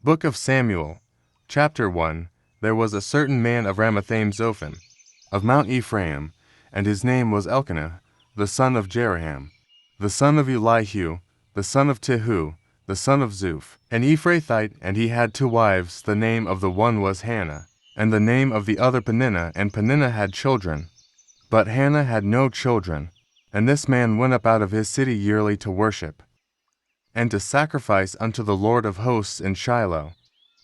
Book of Samuel, chapter 1. There was a certain man of Ramathaim-Zophim, of Mount Ephraim, and his name was Elkanah, the son of Jeroham, the son of Elihu, the son of Tihu, the son of Zuph, an Ephrathite, and he had 2 wives. The name of the one was Hannah, and the name of the other Peninnah, and Peninnah had children. But Hannah had no children, and this man went up out of his city yearly to worship, and to sacrifice unto the Lord of hosts in Shiloh.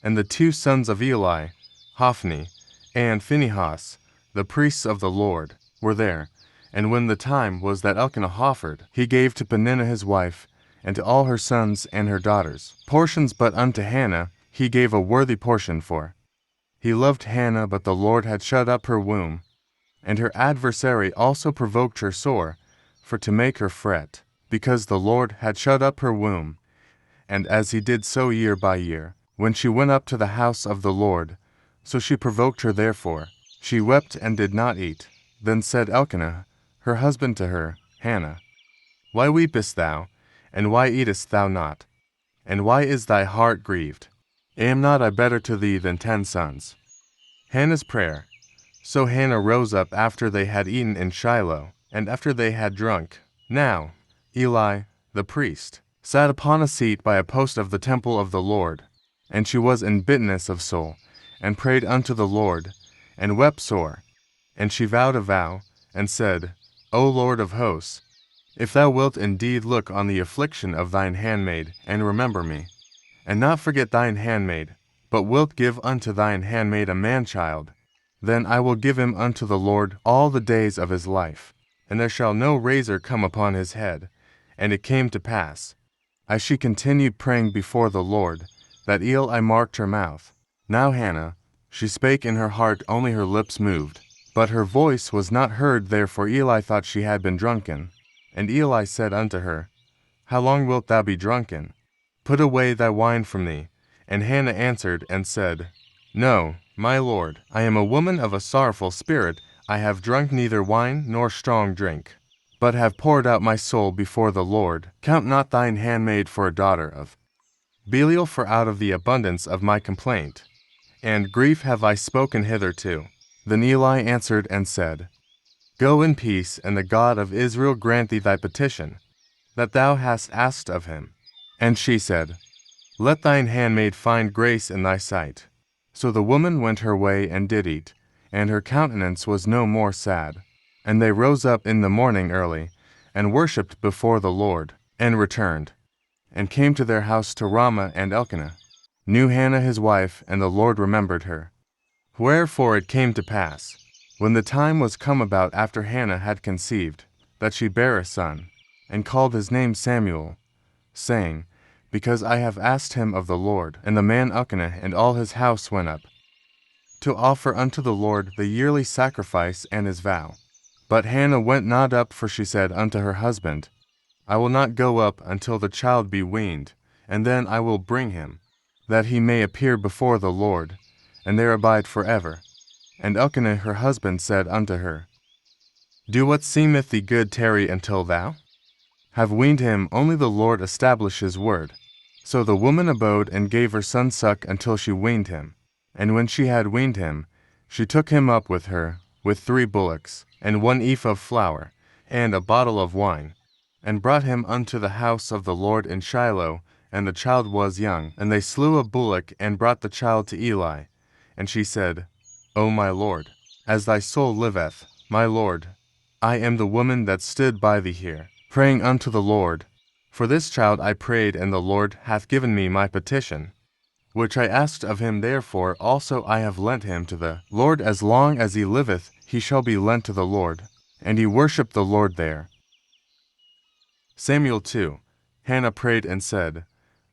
And the 2 sons of Eli, Hophni and Phinehas, the priests of the Lord, were there. And when the time was that Elkanah offered, he gave to Peninnah his wife, and to all her sons and her daughters portions, but unto Hannah he gave a worthy portion, for he loved Hannah, but the Lord had shut up her womb. And her adversary also provoked her sore, for to make her fret, because the Lord had shut up her womb. And as he did so year by year, when she went up to the house of the Lord, so she provoked her therefore. She wept and did not eat. Then said Elkanah, her husband, to her, Hannah, why weepest thou, and why eatest thou not? And why is thy heart grieved? Am not I better to thee than 10 sons? Hannah's prayer. So Hannah rose up after they had eaten in Shiloh, and after they had drunk. Now Eli, the priest, sat upon a seat by a post of the temple of the Lord. And she was in bitterness of soul, and prayed unto the Lord, and wept sore. And she vowed a vow, and said, O Lord of hosts, if thou wilt indeed look on the affliction of thine handmaid, and remember me, and not forget thine handmaid, but wilt give unto thine handmaid a man-child, then I will give him unto the Lord all the days of his life, and there shall no razor come upon his head. And it came to pass, as she continued praying before the Lord, that Eli marked her mouth. Now Hannah, she spake in her heart, only her lips moved, but her voice was not heard. Therefore Eli thought she had been drunken. And Eli said unto her, How long wilt thou be drunken? Put away thy wine from thee. And Hannah answered and said, No, my Lord, I am a woman of a sorrowful spirit. I have drunk neither wine nor strong drink, but have poured out my soul before the Lord. Count not thine handmaid for a daughter of BiBlE, for out of the abundance of my complaint and grief have I spoken hitherto. Then Eli answered and said, Go in peace, and the God of Israel grant thee thy petition, that thou hast asked of him. And she said, Let thine handmaid find grace in thy sight. So the woman went her way and did eat, and her countenance was no more sad. And they rose up in the morning early, and worshipped before the Lord, and returned, and came to their house to Ramah. And Elkanah knew Hannah his wife, and the Lord remembered her. Wherefore it came to pass, when the time was come about after Hannah had conceived, that she bare a son, and called his name Samuel, saying, Because I have asked him of the Lord. And the man Elkanah and all his house went up, to offer unto the Lord the yearly sacrifice and his vow. But Hannah went not up, for she said unto her husband, I will not go up until the child be weaned, and then I will bring him, that he may appear before the Lord, and there abide forever. And Elkanah her husband said unto her, Do what seemeth thee good, tarry until thou have weaned him. Only the Lord establish his word. So the woman abode, and gave her son suck until she weaned him. And when she had weaned him, she took him up with her, with 3 bullocks, and 1 ephah of flour, and a bottle of wine, and brought him unto the house of the Lord in Shiloh. And the child was young. And they slew a bullock, and brought the child to Eli. And she said, O my Lord, as thy soul liveth, my Lord, I am the woman that stood by thee here, praying unto the Lord. For this child I prayed, and the Lord hath given me my petition, which I asked of him. Therefore also I have lent him to the Lord. As long as he liveth, he shall be lent to the Lord. And he worshipped the Lord there. Samuel 2. Hannah prayed and said,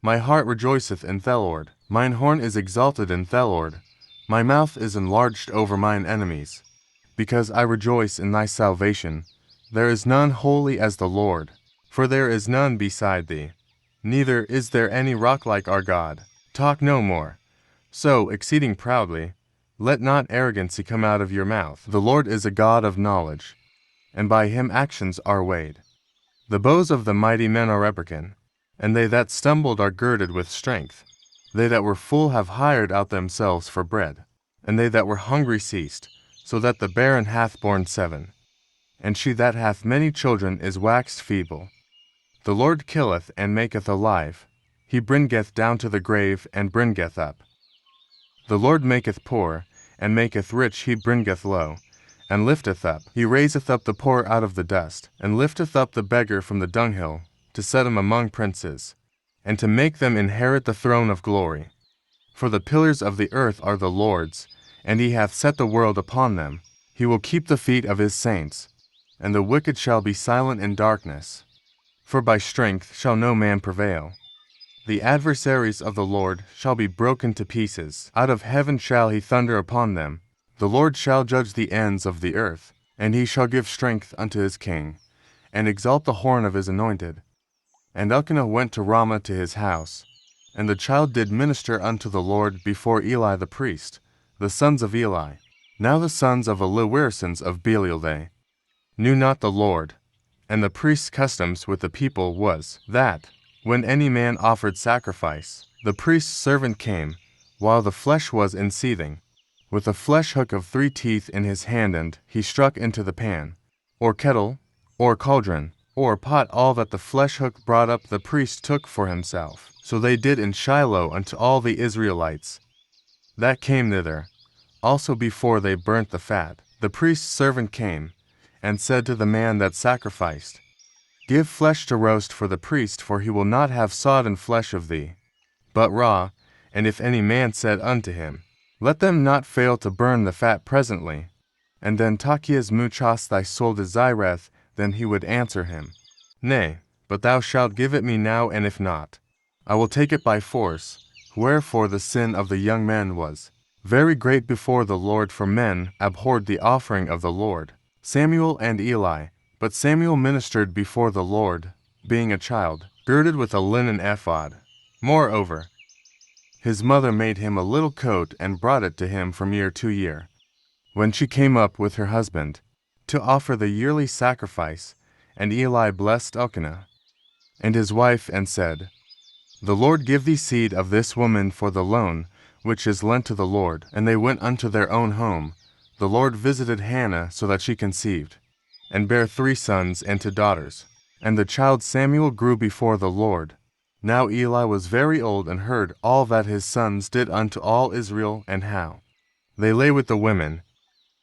My heart rejoiceth in the Lord. Mine horn is exalted in the Lord. My mouth is enlarged over mine enemies, because I rejoice in thy salvation. There is none holy as the Lord, for there is none beside thee, neither is there any rock like our God. Talk no more so exceeding proudly. Let not arrogancy come out of your mouth. The Lord is a God of knowledge, and by him actions are weighed. The bows of the mighty men are rebuked, and they that stumbled are girded with strength. They that were full have hired out themselves for bread, and they that were hungry ceased, so that the barren hath borne 7. And she that hath many children is waxed feeble. The Lord killeth and maketh alive. He bringeth down to the grave and bringeth up. The Lord maketh poor, and maketh rich. He bringeth low, and lifteth up. He raiseth up the poor out of the dust, and lifteth up the beggar from the dunghill, to set him among princes, and to make them inherit the throne of glory. For the pillars of the earth are the Lord's, and he hath set the world upon them. He will keep the feet of his saints, and the wicked shall be silent in darkness. For by strength shall no man prevail. The adversaries of the Lord shall be broken to pieces. Out of heaven shall he thunder upon them. The Lord shall judge the ends of the earth, and he shall give strength unto his king, and exalt the horn of his anointed. And Elkanah went to Ramah to his house, and the child did minister unto the Lord before Eli the priest, the sons of Eli. Now the sons of Eli sons of BiBlE knew not the Lord, and the priest's customs with the people was, that, when any man offered sacrifice, the priest's servant came, while the flesh was in seething, with a flesh hook of 3 teeth in his hand, and he struck into the pan, or kettle, or cauldron, or pot. All that the flesh hook brought up the priest took for himself. So they did in Shiloh unto all the Israelites that came thither. Also before they burnt the fat, the priest's servant came, and said to the man that sacrificed, Give flesh to roast for the priest, for he will not have sodden flesh of thee, but raw. And if any man said unto him, Let them not fail to burn the fat presently, and then takias muchas thy soul desireth, then he would answer him, Nay, but thou shalt give it me now, and if not, I will take it by force. Wherefore the sin of the young man was very great before the Lord, for men abhorred the offering of the Lord. Samuel and Eli. But Samuel ministered before the Lord, being a child, girded with a linen ephod. Moreover, his mother made him a little coat, and brought it to him from year to year. When she came up with her husband, to offer the yearly sacrifice, and Eli blessed Elkanah and his wife, and said, The Lord give thee seed of this woman for the loan which is lent to the Lord. And they went unto their own home. The Lord visited Hannah, so that she conceived, and bare 3 sons and 2 daughters. And the child Samuel grew before the Lord. Now Eli was very old, and heard all that his sons did unto all Israel, and how they lay with the women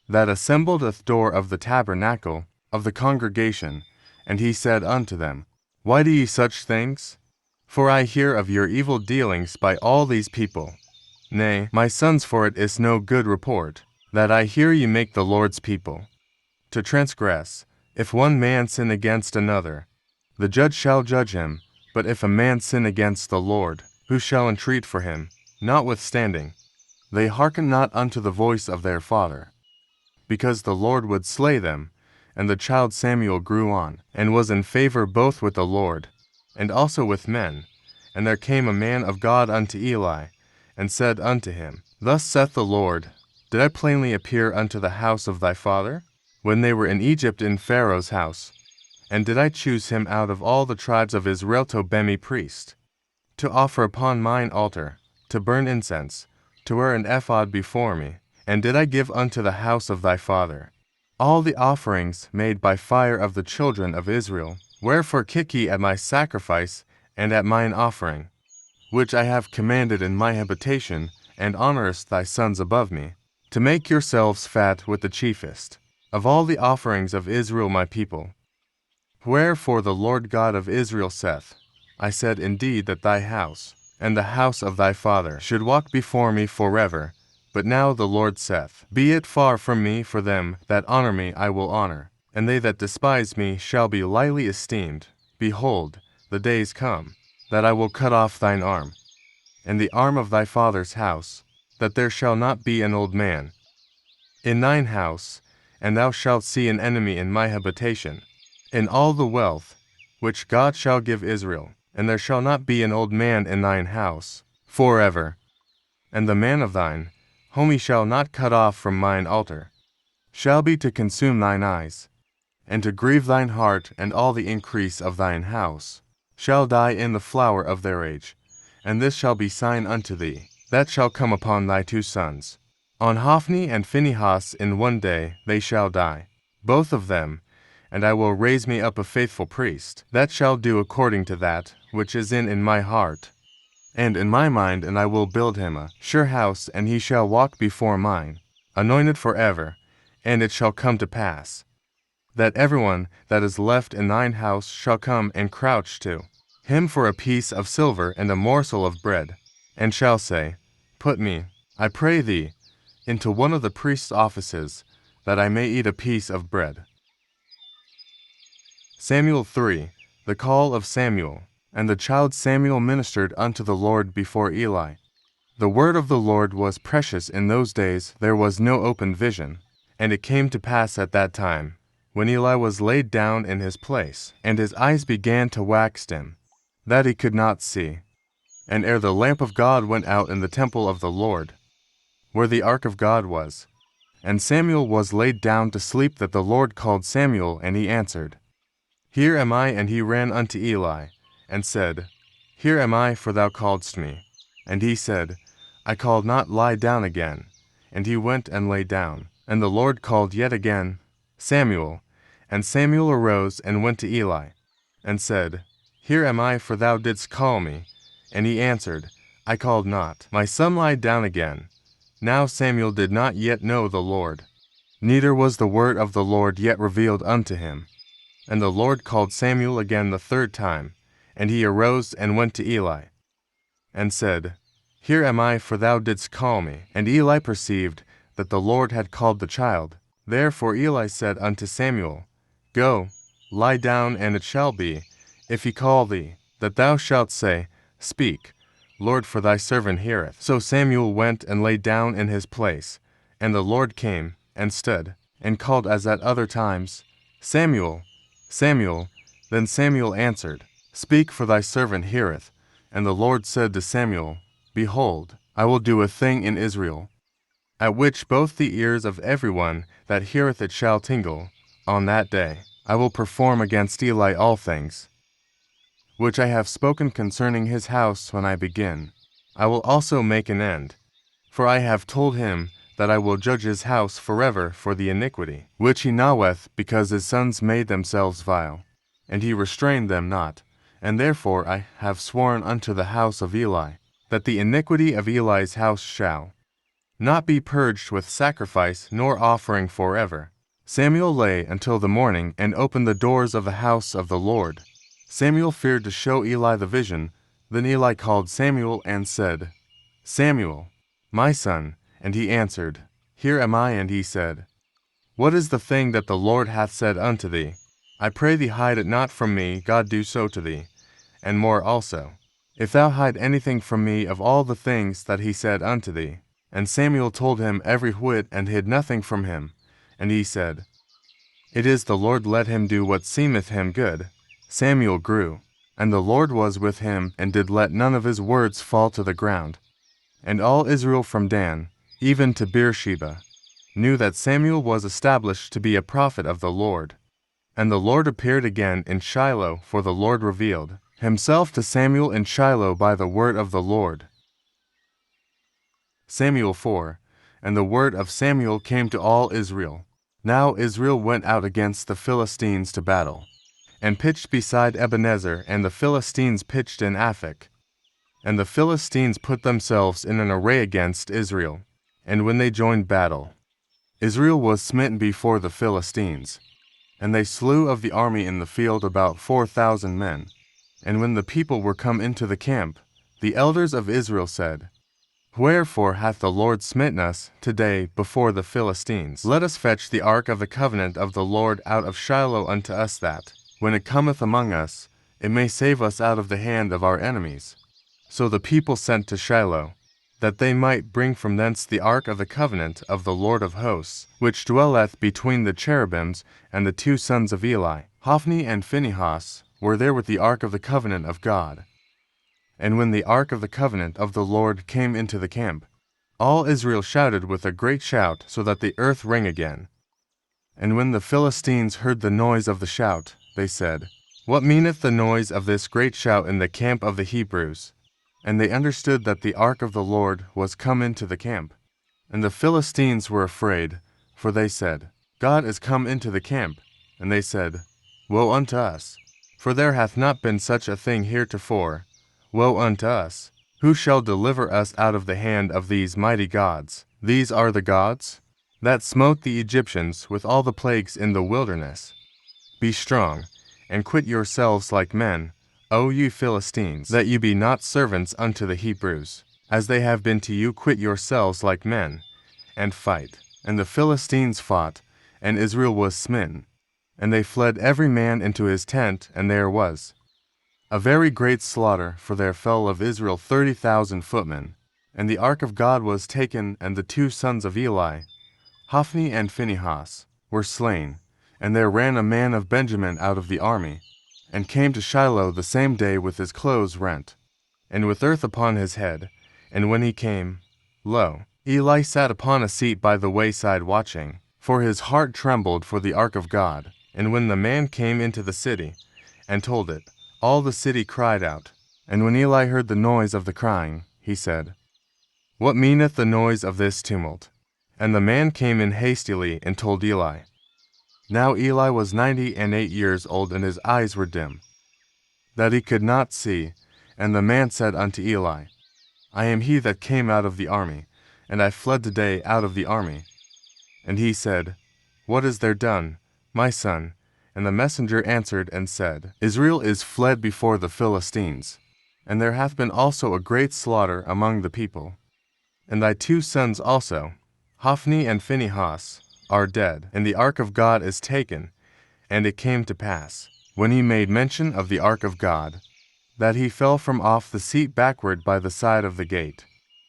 that assembled at the door of the tabernacle of the congregation. And he said unto them, Why do ye such things? For I hear of your evil dealings by all these people. Nay, my sons, for it is no good report, that I hear ye make the Lord's people to transgress. If one man sin against another, the judge shall judge him. But if a man sin against the Lord, who shall entreat for him? Notwithstanding, they hearken not unto the voice of their father, because the Lord would slay them. And the child Samuel grew on, and was in favor both with the Lord, and also with men. And there came a man of God unto Eli, and said unto him, Thus saith the Lord, Did I plainly appear unto the house of thy father, when they were in Egypt in Pharaoh's house? And did I choose him out of all the tribes of Israel to be me priest, to offer upon mine altar, to burn incense, to wear an ephod before me? And did I give unto the house of thy father all the offerings made by fire of the children of Israel? Wherefore kick ye at my sacrifice and at mine offering, which I have commanded in my habitation, and honorest thy sons above me, to make yourselves fat with the chiefest of all the offerings of Israel my people? Wherefore the Lord God of Israel saith, I said indeed that thy house, and the house of thy father, should walk before me forever. But now the Lord saith, Be it far from me, for them that honor me I will honor, and they that despise me shall be lightly esteemed. Behold, the days come, that I will cut off thine arm, and the arm of thy father's house, that there shall not be an old man in thine house, and thou shalt see an enemy in my habitation, in all the wealth which God shall give Israel. And there shall not be an old man in thine house forever. And the man of thine, whom he shall not cut off from mine altar, shall be to consume thine eyes, and to grieve thine heart. And all the increase of thine house shall die in the flower of their age, and this shall be sign unto thee, that shall come upon thy 2 sons. On Hophni and Phinehas in one day they shall die, both of them, and I will raise me up a faithful priest, that shall do according to that which is in my heart, and in my mind, and I will build him a sure house, and he shall walk before mine, anointed forever. And it shall come to pass, that everyone that is left in thine house shall come and crouch to him for a piece of silver and a morsel of bread, and shall say, Put me, I pray thee, into one of the priest's offices, that I may eat a piece of bread. Samuel 3. The call of Samuel. And the child Samuel ministered unto the Lord before Eli. The word of the Lord was precious in those days, there was no open vision. And it came to pass at that time, when Eli was laid down in his place, and his eyes began to wax dim, that he could not see. And ere the lamp of God went out in the temple of the Lord, where the ark of God was, and Samuel was laid down to sleep, that the Lord called Samuel, and he answered, Here am I. And he ran unto Eli, and said, Here am I, for thou calledst me. And he said, I called not, lie down again. And he went and lay down. And the Lord called yet again, Samuel. And Samuel arose and went to Eli, and said, Here am I, for thou didst call me. And he answered, I called not, my son, lie down again. Now Samuel did not yet know the Lord, neither was the word of the Lord yet revealed unto him. And the Lord called Samuel again the 3rd time, and he arose and went to Eli, and said, Here am I, for thou didst call me. And Eli perceived that the Lord had called the child. Therefore Eli said unto Samuel, Go, lie down, and it shall be, if he call thee, that thou shalt say, Speak, Lord, for thy servant heareth. So Samuel went and lay down in his place, and the Lord came, and stood, and called as at other times, Samuel, Samuel. Then Samuel answered, Speak, for thy servant heareth. And the Lord said to Samuel, Behold, I will do a thing in Israel, at which both the ears of everyone that heareth it shall tingle. On that day I will perform against Eli all things, which I have spoken concerning his house when I begin. I will also make an end, for I have told him that I will judge his house forever for the iniquity which he knoweth, because his sons made themselves vile, and he restrained them not. And therefore I have sworn unto the house of Eli, that the iniquity of Eli's house shall not be purged with sacrifice nor offering forever. Samuel lay until the morning, and opened the doors of the house of the Lord. Samuel feared to show Eli the vision. Then Eli called Samuel, and said, Samuel, my son. And he answered, Here am I. And he said, What is the thing that the Lord hath said unto thee? I pray thee, hide it not from me. God do so to thee, and more also, if thou hide anything from me of all the things that he said unto thee. And Samuel told him every whit, and hid nothing from him. And he said, It is the Lord, let him do what seemeth him good. Samuel grew, and the Lord was with him, and did let none of his words fall to the ground. And all Israel from Dan, even to Beersheba, knew that Samuel was established to be a prophet of the Lord. And the Lord appeared again in Shiloh, for the Lord revealed himself to Samuel in Shiloh by the word of the Lord. Samuel 4. And the word of Samuel came to all Israel. Now Israel went out against the Philistines to battle, and pitched beside Ebenezer, and the Philistines pitched in Aphek. And the Philistines put themselves in an array against Israel. And when they joined battle, Israel was smitten before the Philistines. And they slew of the army in the field about 4,000 men. And when the people were come into the camp, the elders of Israel said, Wherefore hath the Lord smitten us today before the Philistines? Let us fetch the ark of the covenant of the Lord out of Shiloh unto us, that, when it cometh among us, it may save us out of the hand of our enemies. So the people sent to Shiloh, that they might bring from thence the ark of the covenant of the Lord of hosts, which dwelleth between the cherubims. And the 2 sons of Eli, Hophni and Phinehas, were there with the ark of the covenant of God. And when the ark of the covenant of the Lord came into the camp, all Israel shouted with a great shout, so that the earth rang again. And when the Philistines heard the noise of the shout, they said, What meaneth the noise of this great shout in the camp of the Hebrews? And they understood that the ark of the Lord was come into the camp. And the Philistines were afraid, for they said, God is come into the camp. And they said, Woe unto us! For there hath not been such a thing heretofore. Woe unto us! Who shall deliver us out of the hand of these mighty gods? These are the gods that smote the Egyptians with all the plagues in the wilderness. Be strong, and quit yourselves like men, O ye Philistines, that ye be not servants unto the Hebrews. As they have been to you, quit yourselves like men, and fight. And the Philistines fought, and Israel was smitten. And they fled every man into his tent, and there was a very great slaughter, for there fell of Israel 30,000 footmen. And the ark of God was taken, and the 2 sons of Eli, Hophni and Phinehas, were slain. And there ran a man of Benjamin out of the army, and came to Shiloh the same day with his clothes rent, and with earth upon his head. And when he came, lo, Eli sat upon a seat by the wayside watching, for his heart trembled for the ark of God. And when the man came into the city, and told it, all the city cried out. And when Eli heard the noise of the crying, he said, What meaneth the noise of this tumult? And the man came in hastily, and told Eli. Now Eli was 98 years old, and his eyes were dim, that he could not see. And the man said unto Eli, I am he that came out of the army, and I fled today out of the army. And he said, What is there done, my son? And the messenger answered and said, Israel is fled before the Philistines, and there hath been also a great slaughter among the people. And thy 2 sons also, Hophni and Phinehas, are dead, and the ark of God is taken. And it came to pass, when he made mention of the ark of God, that he fell from off the seat backward by the side of the gate,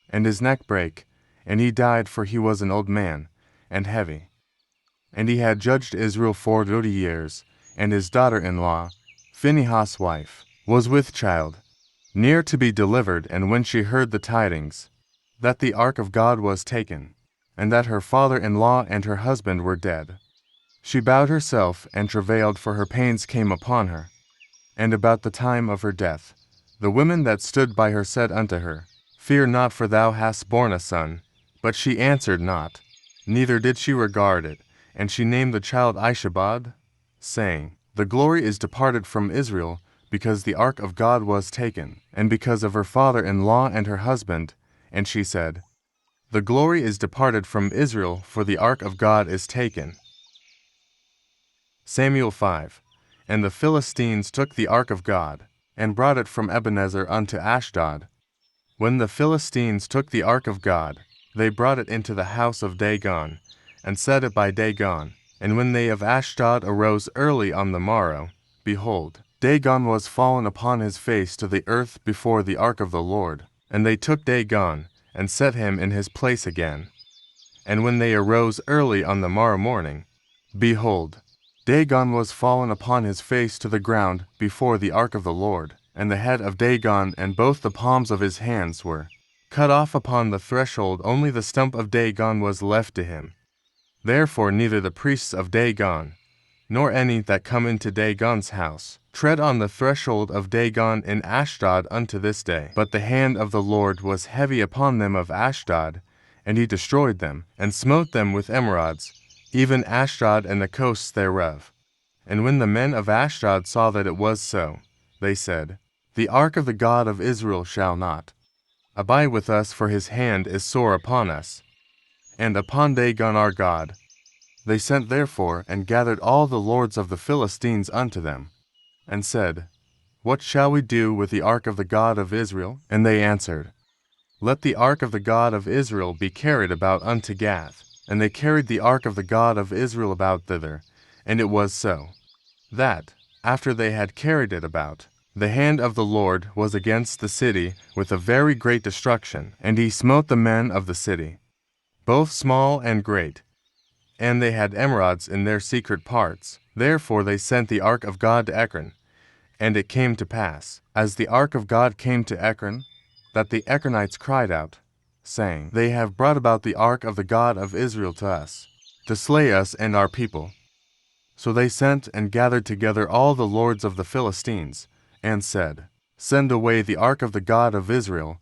and his neck brake, and he died, for he was an old man, and heavy. And he had judged Israel 40 years, and his daughter-in-law, Phinehas' wife, was with child, near to be delivered. And when she heard the tidings, that the ark of God was taken, and that her father-in-law and her husband were dead, she bowed herself and travailed, for her pains came upon her. And about the time of her death, the women that stood by her said unto her, Fear not, for thou hast borne a son. But she answered not, neither did she regard it. And she named the child Ishabod, saying, The glory is departed from Israel, because the ark of God was taken, and because of her father-in-law and her husband. And she said, The glory is departed from Israel, for the ark of God is taken. Samuel 5. And the Philistines took the ark of God, and brought it from Ebenezer unto Ashdod. When the Philistines took the ark of God, they brought it into the house of Dagon, and set it by Dagon. And when they of Ashdod arose early on the morrow, behold, Dagon was fallen upon his face to the earth before the ark of the Lord. And they took Dagon, and set him in his place again. And when they arose early on the morrow morning, behold, Dagon was fallen upon his face to the ground before the ark of the Lord. And the head of Dagon and both the palms of his hands were cut off upon the threshold, only the stump of Dagon was left to him. Therefore neither the priests of Dagon, nor any that come into Dagon's house, tread on the threshold of Dagon in Ashdod unto this day. But the hand of the Lord was heavy upon them of Ashdod, and he destroyed them, and smote them with emerods, even Ashdod and the coasts thereof. And when the men of Ashdod saw that it was so, they said, The ark of the God of Israel shall not abide with us, for his hand is sore upon us, and upon Dagon our God. They sent therefore, and gathered all the lords of the Philistines unto them, and said, What shall we do with the ark of the God of Israel? And they answered, Let the ark of the God of Israel be carried about unto Gath. And they carried the ark of the God of Israel about thither. And it was so, that, after they had carried it about, the hand of the Lord was against the city with a very great destruction, and he smote the men of the city, both small and great. And they had emerods in their secret parts. Therefore they sent the ark of God to Ekron. And it came to pass, as the ark of God came to Ekron, that the Ekronites cried out, saying, They have brought about the ark of the God of Israel to us, to slay us and our people. So they sent and gathered together all the lords of the Philistines, and said, Send away the ark of the God of Israel,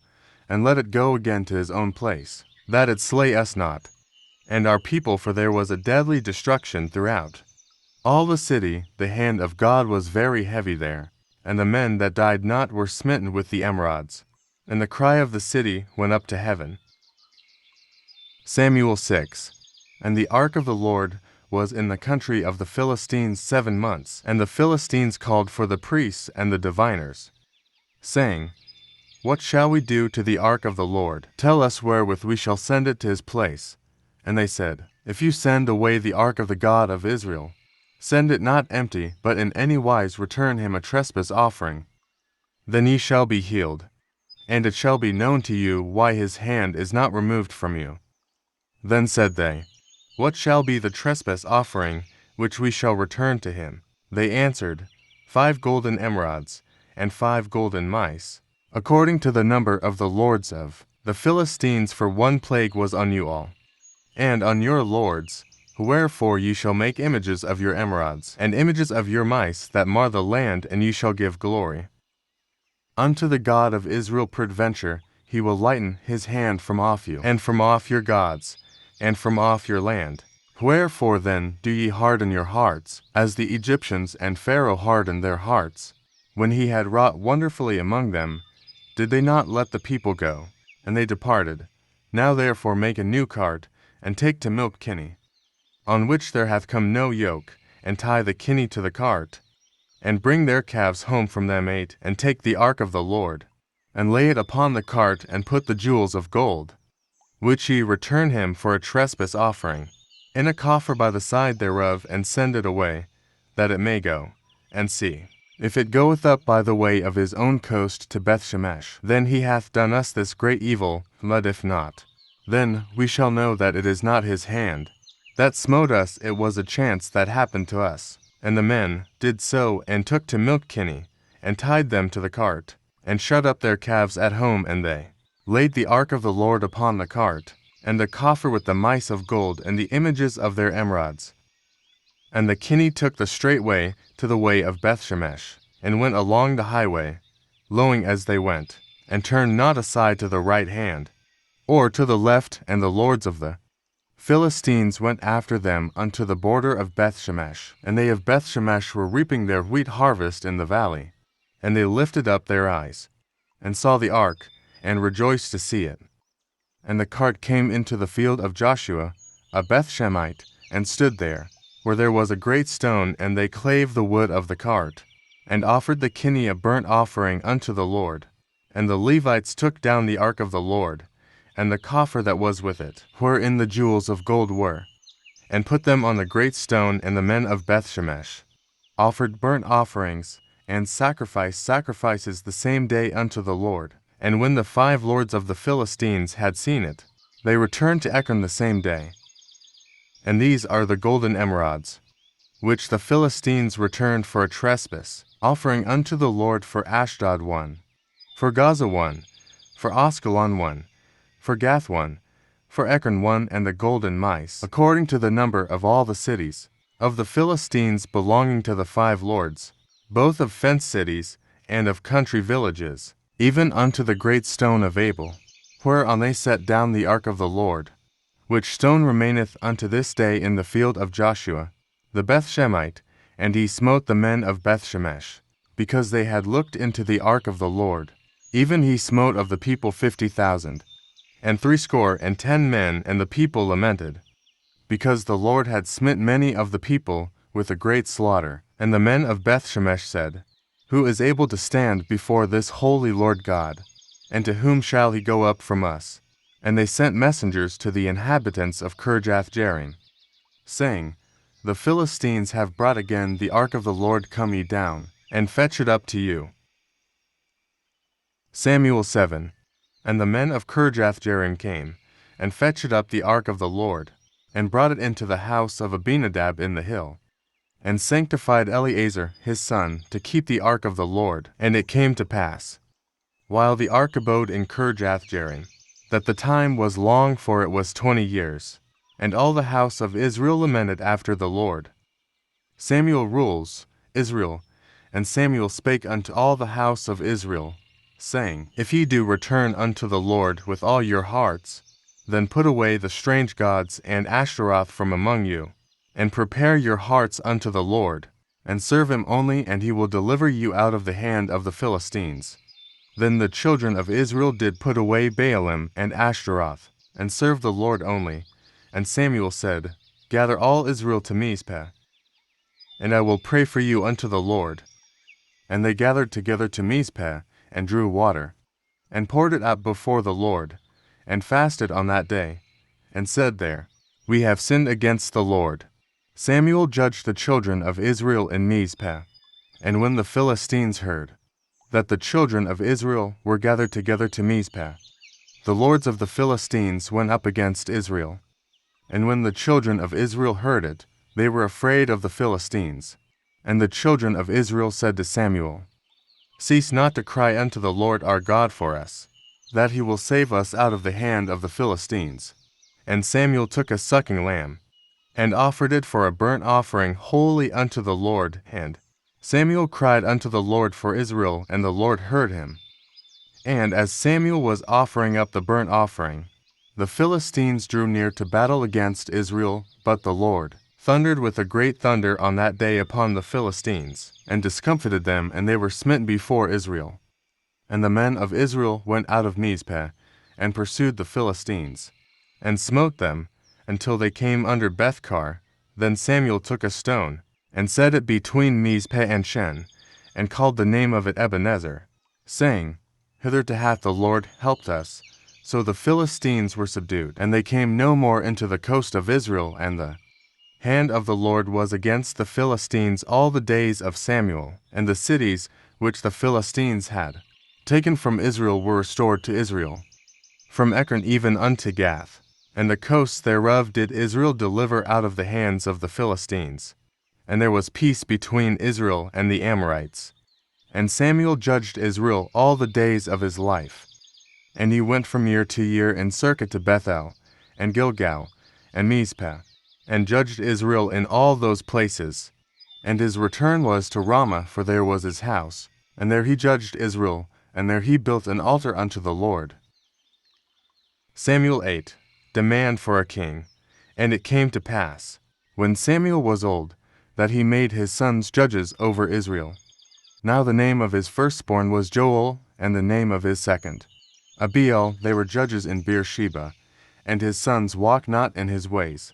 and let it go again to his own place, that it slay us not, and our people, for there was a deadly destruction throughout all the city. The hand of God was very heavy there, and the men that died not were smitten with the emerods, and the cry of the city went up to heaven. Samuel 6. And the ark of the Lord was in the country of the Philistines 7 months, and the Philistines called for the priests and the diviners, saying, What shall we do to the ark of the Lord? Tell us wherewith we shall send it to his place. And they said, If you send away the ark of the God of Israel, send it not empty, but in any wise return him a trespass offering. Then ye shall be healed, and it shall be known to you why his hand is not removed from you. Then said they, What shall be the trespass offering which we shall return to him? They answered, 5 golden emerods, and 5 golden mice, according to the number of the lords of the Philistines, for 1 plague was on you all, and on your lords. Wherefore ye shall make images of your emerods, and images of your mice that mar the land, and ye shall give glory unto the God of Israel. Peradventure he will lighten his hand from off you, and from off your gods, and from off your land. Wherefore then do ye harden your hearts, as the Egyptians and Pharaoh hardened their hearts, when he had wrought wonderfully among them? Did they not let the people go? And they departed. Now therefore make a new cart, and take to milk Kinney, on which there hath come no yoke, and tie the Kinney to the cart, and bring their calves home from them 8, and take the ark of the Lord, and lay it upon the cart, and put the jewels of gold, which ye return him for a trespass offering, in a coffer by the side thereof, and send it away, that it may go, and see. If it goeth up by the way of his own coast to Bethshemesh, then he hath done us this great evil. But if not, then we shall know that it is not his hand that smote us, it was a chance that happened to us. And the men did so, and took to milk Kinney, and tied them to the cart, and shut up their calves at home, and they laid the ark of the Lord upon the cart, and the coffer with the mice of gold, and the images of their emerods. And the Kinney took the straight way to the way of Bethshemesh, and went along the highway, lowing as they went, and turned not aside to the right hand, or to the left. And the lords of the Philistines went after them unto the border of Bethshemesh, and they of Bethshemesh were reaping their wheat harvest in the valley. And they lifted up their eyes, and saw the ark, and rejoiced to see it. And the cart came into the field of Joshua, a Bethshemite, and stood there, where there was a great stone, and they clave the wood of the cart, and offered the Kinney a burnt offering unto the Lord. And the Levites took down the ark of the Lord, and the coffer that was with it, wherein the jewels of gold were, and put them on the great stone. And the men of Bethshemesh offered burnt offerings, and sacrifices the same day unto the Lord. And when the 5 lords of the Philistines had seen it, they returned to Ekron the same day. And these are the golden emerods, which the Philistines returned for a trespass offering unto the Lord: for Ashdod 1, for Gaza 1, for Askelon 1, for Gath 1, for Ekron 1, and the golden mice, according to the number of all the cities of the Philistines belonging to the 5 lords, both of fenced cities and of country villages, even unto the great stone of Abel, whereon they set down the ark of the Lord, which stone remaineth unto this day in the field of Joshua the Bethshemite. And he smote the men of Bethshemesh, because they had looked into the ark of the Lord. Even he smote of the people 50,000, and 70 men. And the people lamented, because the Lord had smitten many of the people with a great slaughter. And the men of Bethshemesh said, Who is able to stand before this holy Lord God? And to whom shall he go up from us? And they sent messengers to the inhabitants of Kirjath-jearim, saying, The Philistines have brought again the ark of the Lord. Come ye down, and fetch it up to you. Samuel 7. And the men of Kirjath-jearim came, and fetched up the ark of the Lord, and brought it into the house of Abinadab in the hill, and sanctified Eleazar his son to keep the ark of the Lord. And it came to pass, while the ark abode in Kirjath-jearim, that the time was long, for it was 20 years. And all the house of Israel lamented after the Lord. Samuel rules Israel, And Samuel spake unto all the house of Israel, saying, If ye do return unto the Lord with all your hearts, then put away the strange gods and Ashtaroth from among you, and prepare your hearts unto the Lord, and serve him only, and he will deliver you out of the hand of the Philistines. Then the children of Israel did put away Baalim and Ashtaroth, and served the Lord only. And Samuel said, Gather all Israel to Mizpeh, and I will pray for you unto the Lord. And they gathered together to Mizpeh, and drew water, and poured it out before the Lord, and fasted on that day, and said there, We have sinned against the Lord. Samuel judged the children of Israel in Mizpeh. And when the Philistines heard that the children of Israel were gathered together to Mizpeh, the lords of the Philistines went up against Israel. And when the children of Israel heard it, they were afraid of the Philistines. And the children of Israel said to Samuel, Cease not to cry unto the Lord our God for us, that he will save us out of the hand of the Philistines. And Samuel took a sucking lamb, and offered it for a burnt offering wholly unto the Lord. And Samuel cried unto the Lord for Israel, and the Lord heard him. And as Samuel was offering up the burnt offering, the Philistines drew near to battle against Israel, but the Lord thundered with a great thunder on that day upon the Philistines, and discomfited them, and they were smitten before Israel. And the men of Israel went out of Mizpeh, and pursued the Philistines, and smote them, until they came under Bethkar. Then Samuel took a stone, and set it between Mizpeh and Shen, and called the name of it Ebenezer, saying, Hitherto hath the Lord helped us. So the Philistines were subdued, and they came no more into the coast of Israel, and the hand of the Lord was against the Philistines all the days of Samuel, and the cities which the Philistines had taken from Israel were restored to Israel, from Ekron even unto Gath, and the coasts thereof did Israel deliver out of the hands of the Philistines. And there was peace between Israel and the Amorites. And Samuel judged Israel all the days of his life. And he went from year to year in circuit to Bethel, and Gilgal, and Mizpeh, and judged Israel in all those places. And his return was to Ramah, for there was his house. And there he judged Israel, and there he built an altar unto the Lord. Samuel 8. Demand for a king. And it came to pass, when Samuel was old, that he made his sons judges over Israel. Now the name of his firstborn was Joel, and the name of his second Abiel. They were judges in Beersheba. And his sons walked not in his ways,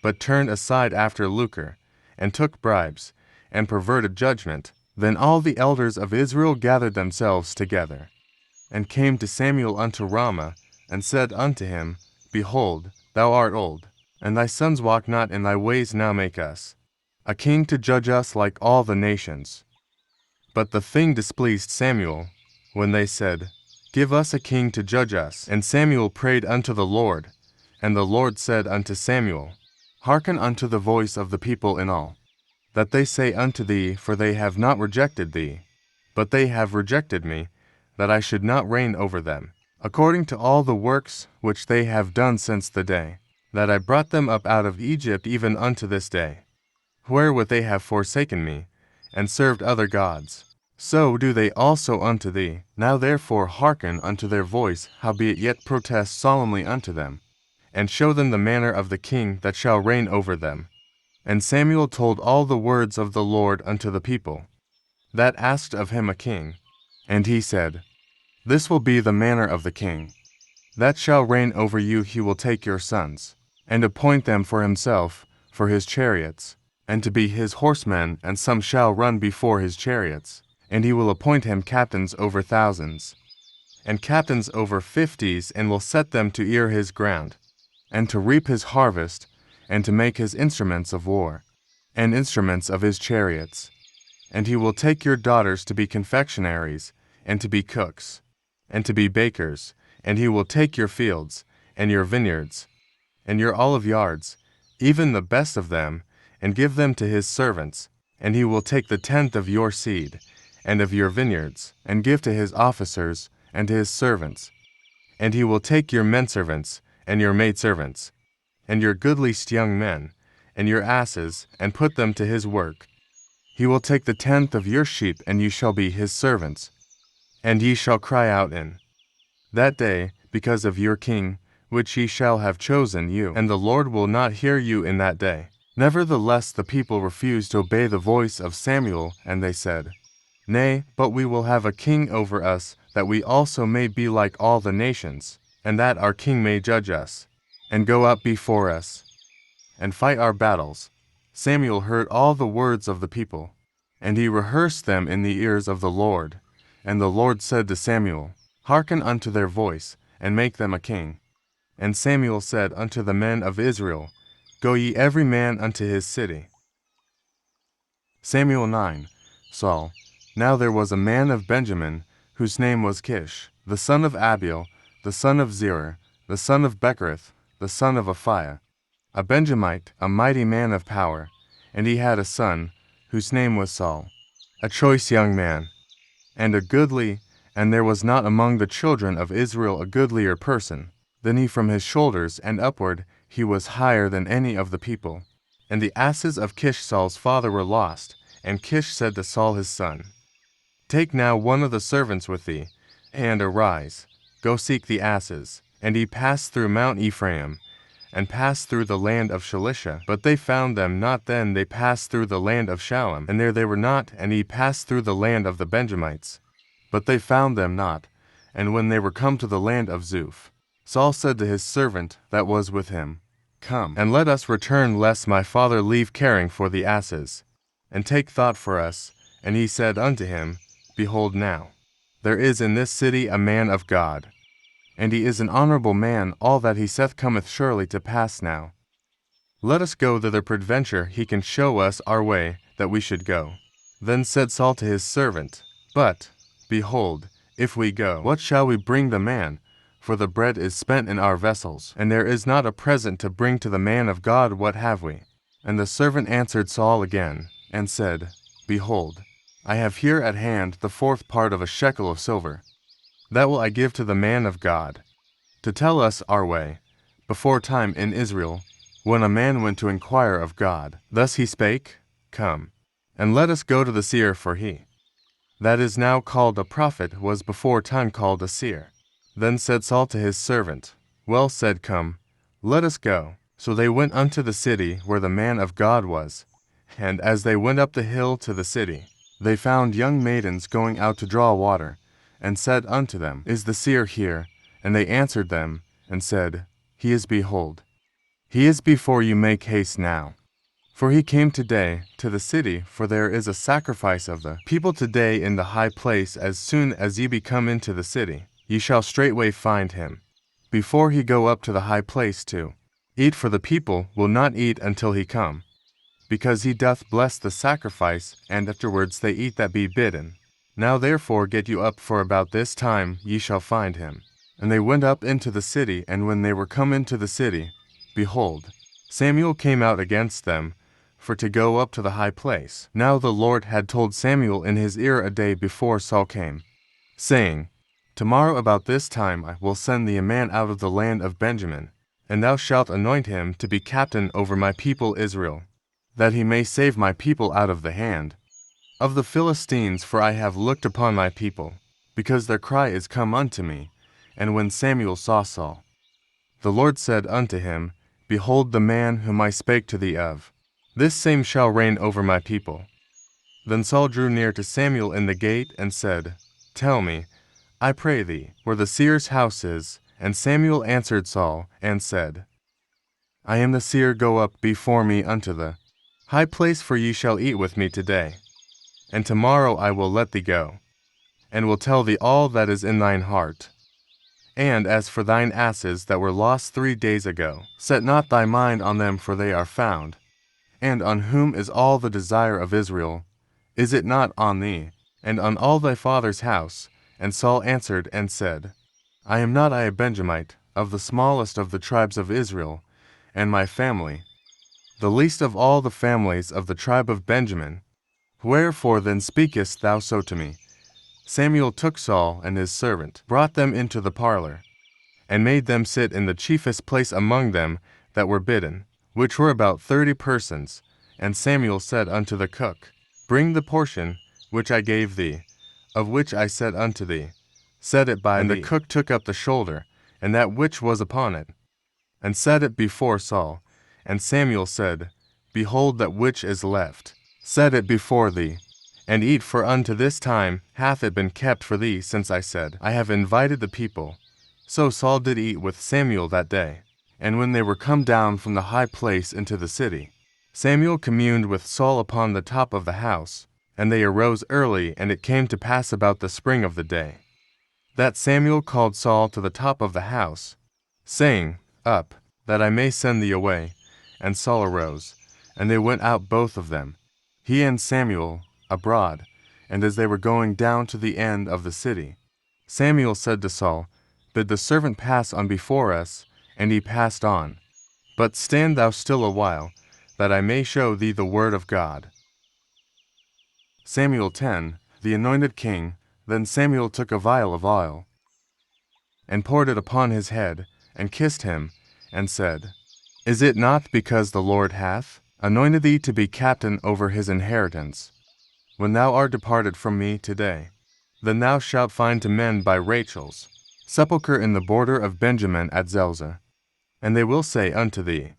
but turned aside after lucre, and took bribes, and perverted judgment. Then all the elders of Israel gathered themselves together, and came to Samuel unto Ramah, and said unto him, Behold, thou art old, and thy sons walk not in thy ways. Now make us a king to judge us like all the nations. But the thing displeased Samuel, when they said, Give us a king to judge us. And Samuel prayed unto the Lord, and the Lord said unto Samuel, Hearken unto the voice of the people in all that they say unto thee, for they have not rejected thee, but they have rejected me, that I should not reign over them, according to all the works which they have done since the day that I brought them up out of Egypt even unto this day, wherewith they have forsaken me, and served other gods. So do they also unto thee. Now therefore hearken unto their voice, howbeit yet protest solemnly unto them, and show them the manner of the king that shall reign over them. And Samuel told all the words of the Lord unto the people, that asked of him a king. And he said, This will be the manner of the king that shall reign over you. He will take your sons, and appoint them for himself, for his chariots, and to be his horsemen, and some shall run before his chariots. And he will appoint him captains over thousands, and captains over 50s, and will set them to ear his ground, and to reap his harvest, and to make his instruments of war, and instruments of his chariots. And he will take your daughters to be confectionaries, and to be cooks, and to be bakers. And he will take your fields, and your vineyards, and your olive yards, even the best of them, and give them to his servants. And he will take the tenth of your seed, and of your vineyards, and give to his officers, and to his servants. And he will take your menservants, and your maidservants, and your goodliest young men, and your asses, and put them to his work. He will take the 10th of your sheep, and you shall be his servants. And ye shall cry out in that day, because of your king, which ye shall have chosen you, and the Lord will not hear you in that day. Nevertheless the people refused to obey the voice of Samuel, and they said, Nay, but we will have a king over us, that we also may be like all the nations, and that our king may judge us, and go up before us, and fight our battles. Samuel heard all the words of the people, and he rehearsed them in the ears of the Lord. And the Lord said to Samuel, Hearken unto their voice, and make them a king. And Samuel said unto the men of Israel, Go ye every man unto his city. Samuel 9. Saul. Now there was a man of Benjamin, whose name was Kish, the son of Abiel, the son of Zerah, the son of Bechorath, the son of Aphiah, a Benjamite, a mighty man of power. And he had a son, whose name was Saul, a choice young man, and a goodly, and there was not among the children of Israel a goodlier person. Then he from his shoulders and upward, he was higher than any of the people. And the asses of Kish Saul's father were lost. And Kish said to Saul his son, Take now one of the servants with thee, and arise, go seek the asses. And he passed through Mount Ephraim, and passed through the land of Shalisha. But they found them not. Then they passed through the land of Shalem, and there they were not. And he passed through the land of the Benjamites, but they found them not. And when they were come to the land of Zuph, Saul said to his servant that was with him, Come, and let us return, lest my father leave caring for the asses, and take thought for us. And he said unto him, Behold now, there is in this city a man of God, and he is an honorable man. All that he saith cometh surely to pass now. Let us go thither, peradventure he can show us our way, that we should go. Then said Saul to his servant, But, behold, if we go, what shall we bring the man? For the bread is spent in our vessels, and there is not a present to bring to the man of God. What have we? And the servant answered Saul again, and said, Behold, I have here at hand the 4th part of a shekel of silver. That will I give to the man of God, to tell us our way, before time in Israel, when a man went to inquire of God. Thus he spake, Come, and let us go to the seer, for he that is now called a prophet was before time called a seer. Then said Saul to his servant, Well said, come, let us go. So they went unto the city where the man of God was. And as they went up the hill to the city, they found young maidens going out to draw water, and said unto them, Is the seer here? And they answered them, and said, He is, behold. He is before you, make haste now. For he came today to the city, for there is a sacrifice of the people today in the high place. As soon as ye be come into the city, ye shall straightway find him, before he go up to the high place to eat, for the people will not eat until he come, because he doth bless the sacrifice, and afterwards they eat that be bidden. Now therefore get you up, for about this time ye shall find him. And they went up into the city, and when they were come into the city, behold, Samuel came out against them, for to go up to the high place. Now the Lord had told Samuel in his ear a day before Saul came, saying, Tomorrow about this time I will send thee a man out of the land of Benjamin, and thou shalt anoint him to be captain over my people Israel, that he may save my people out of the hand of the Philistines. For I have looked upon my people, because their cry is come unto me. And when Samuel saw Saul, the Lord said unto him, Behold the man whom I spake to thee of, this same shall reign over my people. Then Saul drew near to Samuel in the gate, and said, Tell me, I pray thee, where the seer's house is. And Samuel answered Saul, and said, I am the seer, go up before me unto the high place, for ye shall eat with me today. And tomorrow I will let thee go, and will tell thee all that is in thine heart. And as for thine asses that were lost 3 days ago, set not thy mind on them, for they are found. And on whom is all the desire of Israel? Is it not on thee, and on all thy father's house? And Saul answered and said, I am not I a Benjamite, of the smallest of the tribes of Israel, and my family, the least of all the families of the tribe of Benjamin. Wherefore then speakest thou so to me? Samuel took Saul and his servant, brought them into the parlor, and made them sit in the chiefest place among them that were bidden, which were about 30 persons. And Samuel said unto the cook, Bring the portion which I gave thee, of which I said unto thee, set it by thee. And the cook took up the shoulder, and that which was upon it, and set it before Saul. And Samuel said, Behold, that which is left, set it before thee, and eat, for unto this time hath it been kept for thee, since I said, I have invited the people. So Saul did eat with Samuel that day. And when they were come down from the high place into the city, Samuel communed with Saul upon the top of the house. And they arose early, and it came to pass about the spring of the day, that Samuel called Saul to the top of the house, saying, Up, that I may send thee away. And Saul arose, and they went out both of them, he and Samuel, abroad. And as they were going down to the end of the city, Samuel said to Saul, Bid the servant pass on before us. And he passed on. But stand thou still a while, that I may show thee the word of God. Samuel 10, the anointed king. Then Samuel took a vial of oil, and poured it upon his head, and kissed him, and said, Is it not because the Lord hath anointed thee to be captain over his inheritance? When thou art departed from me today, then thou shalt find to mend by Rachel's sepulchre in the border of Benjamin at Zelzah. And they will say unto thee,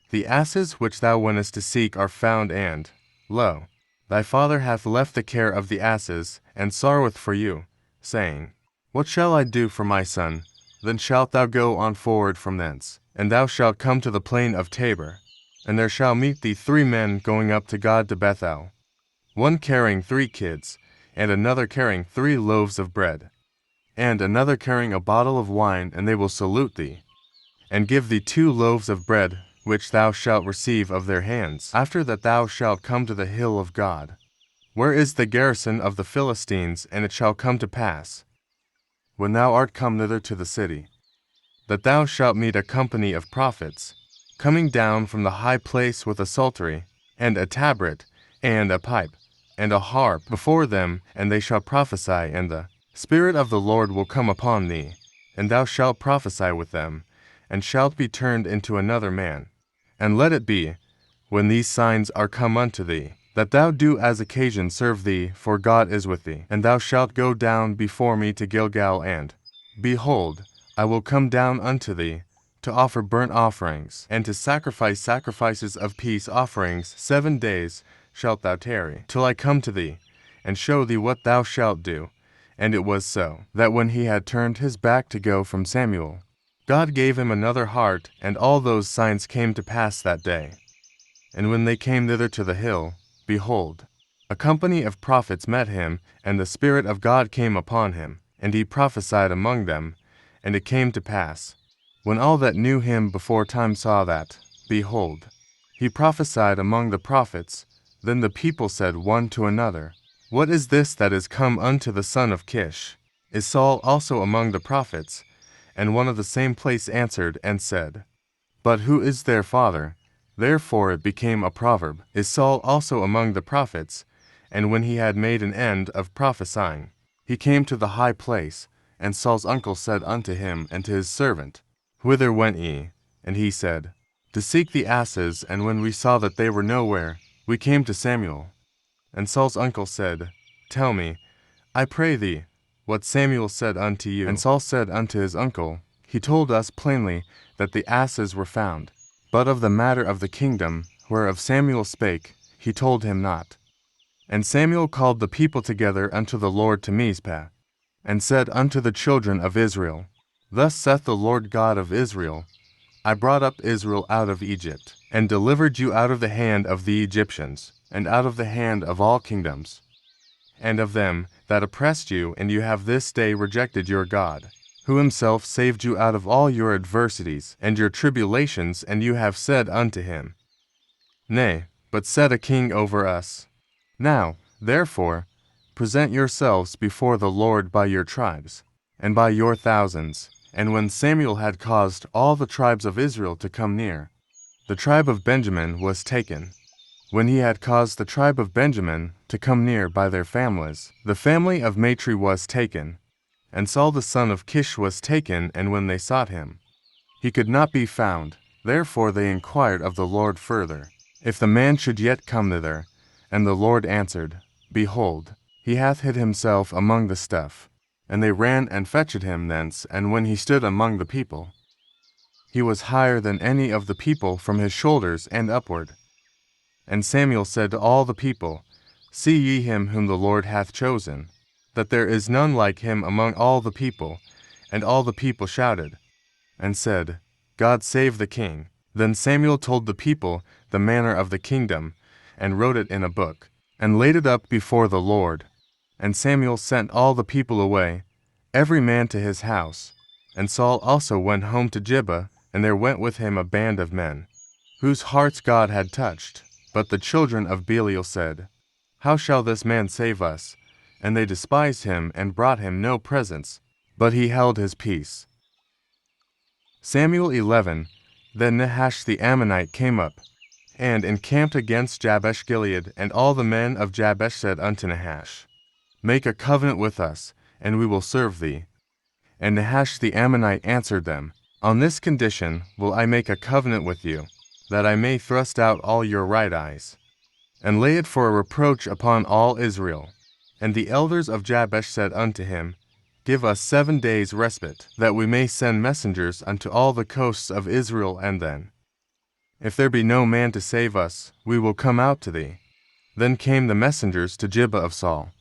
The asses which thou wentest to seek are found, and, lo, thy father hath left the care of the asses, and sorroweth for you, saying, What shall I do for my son? Then shalt thou go on forward from thence, and thou shalt come to the plain of Tabor, and there shall meet thee 3 men going up to God to Bethel, one carrying 3 kids, and another carrying 3 loaves of bread, and another carrying a bottle of wine, and they will salute thee, and give thee 2 loaves of bread, which thou shalt receive of their hands. After that thou shalt come to the hill of God, where is the garrison of the Philistines. And it shall come to pass, when thou art come thither to the city, that thou shalt meet a company of prophets, coming down from the high place with a psaltery, and a tabret, and a pipe, and a harp before them, and they shall prophesy, and the Spirit of the Lord will come upon thee, and thou shalt prophesy with them, and shalt be turned into another man. And let it be, when these signs are come unto thee, that thou do as occasion serve thee, for God is with thee. And thou shalt go down before me to Gilgal, and, behold, I will come down unto thee, to offer burnt offerings, and to sacrifice sacrifices of peace offerings. 7 days shalt thou tarry, till I come to thee, and show thee what thou shalt do. And it was so, that when he had turned his back to go from Samuel, God gave him another heart, and all those signs came to pass that day. And when they came thither to the hill, behold, a company of prophets met him, and the Spirit of God came upon him, and he prophesied among them. And it came to pass, when all that knew him before time saw that, behold, he prophesied among the prophets, then the people said one to another, What is this that is come unto the son of Kish? Is Saul also among the prophets? And one of the same place answered and said, But who is their father? Therefore it became a proverb, Is Saul also among the prophets? And when he had made an end of prophesying, he came to the high place, and Saul's uncle said unto him and to his servant, Whither went ye? And he said, To seek the asses, and when we saw that they were nowhere, we came to Samuel. And Saul's uncle said, Tell me, I pray thee, what Samuel said unto you. And Saul said unto his uncle, He told us plainly that the asses were found, but of the matter of the kingdom, whereof Samuel spake, he told him not. And Samuel called the people together unto the Lord to Mizpah, and said unto the children of Israel, Thus saith the Lord God of Israel, I brought up Israel out of Egypt, and delivered you out of the hand of the Egyptians, and out of the hand of all kingdoms, and of them that oppressed you, and you have this day rejected your God, who himself saved you out of all your adversities and your tribulations, and you have said unto him, Nay, but set a king over us. Now, therefore, present yourselves before the Lord by your tribes, and by your thousands. And when Samuel had caused all the tribes of Israel to come near, the tribe of Benjamin was taken. When he had caused the tribe of Benjamin to come near by their families, the family of Matri was taken, and Saul the son of Kish was taken. And when they sought him, he could not be found. Therefore they inquired of the Lord further, if the man should yet come thither. And the Lord answered, Behold, he hath hid himself among the stuff. And they ran and fetched him thence, and when he stood among the people, he was higher than any of the people from his shoulders and upward. And Samuel said to all the people, See ye him whom the Lord hath chosen, that there is none like him among all the people. And all the people shouted, and said, God save the king. Then Samuel told the people the manner of the kingdom, and wrote it in a book, and laid it up before the Lord. And Samuel sent all the people away, every man to his house. And Saul also went home to Gibeah, and there went with him a band of men, whose hearts God had touched. But the children of BiBlE said, How shall this man save us? And they despised him, and brought him no presents, but he held his peace. Samuel 11. Then Nahash the Ammonite came up, and encamped against Jabesh-Gilead, and all the men of Jabesh said unto Nahash, Make a covenant with us, and we will serve thee. And Nahash the Ammonite answered them, On this condition will I make a covenant with you, that I may thrust out all your right eyes, and lay it for a reproach upon all Israel. And the elders of Jabesh said unto him, Give us 7 days' respite, that we may send messengers unto all the coasts of Israel, and then, if there be no man to save us, we will come out to thee. Then came the messengers to Gibeah of Saul,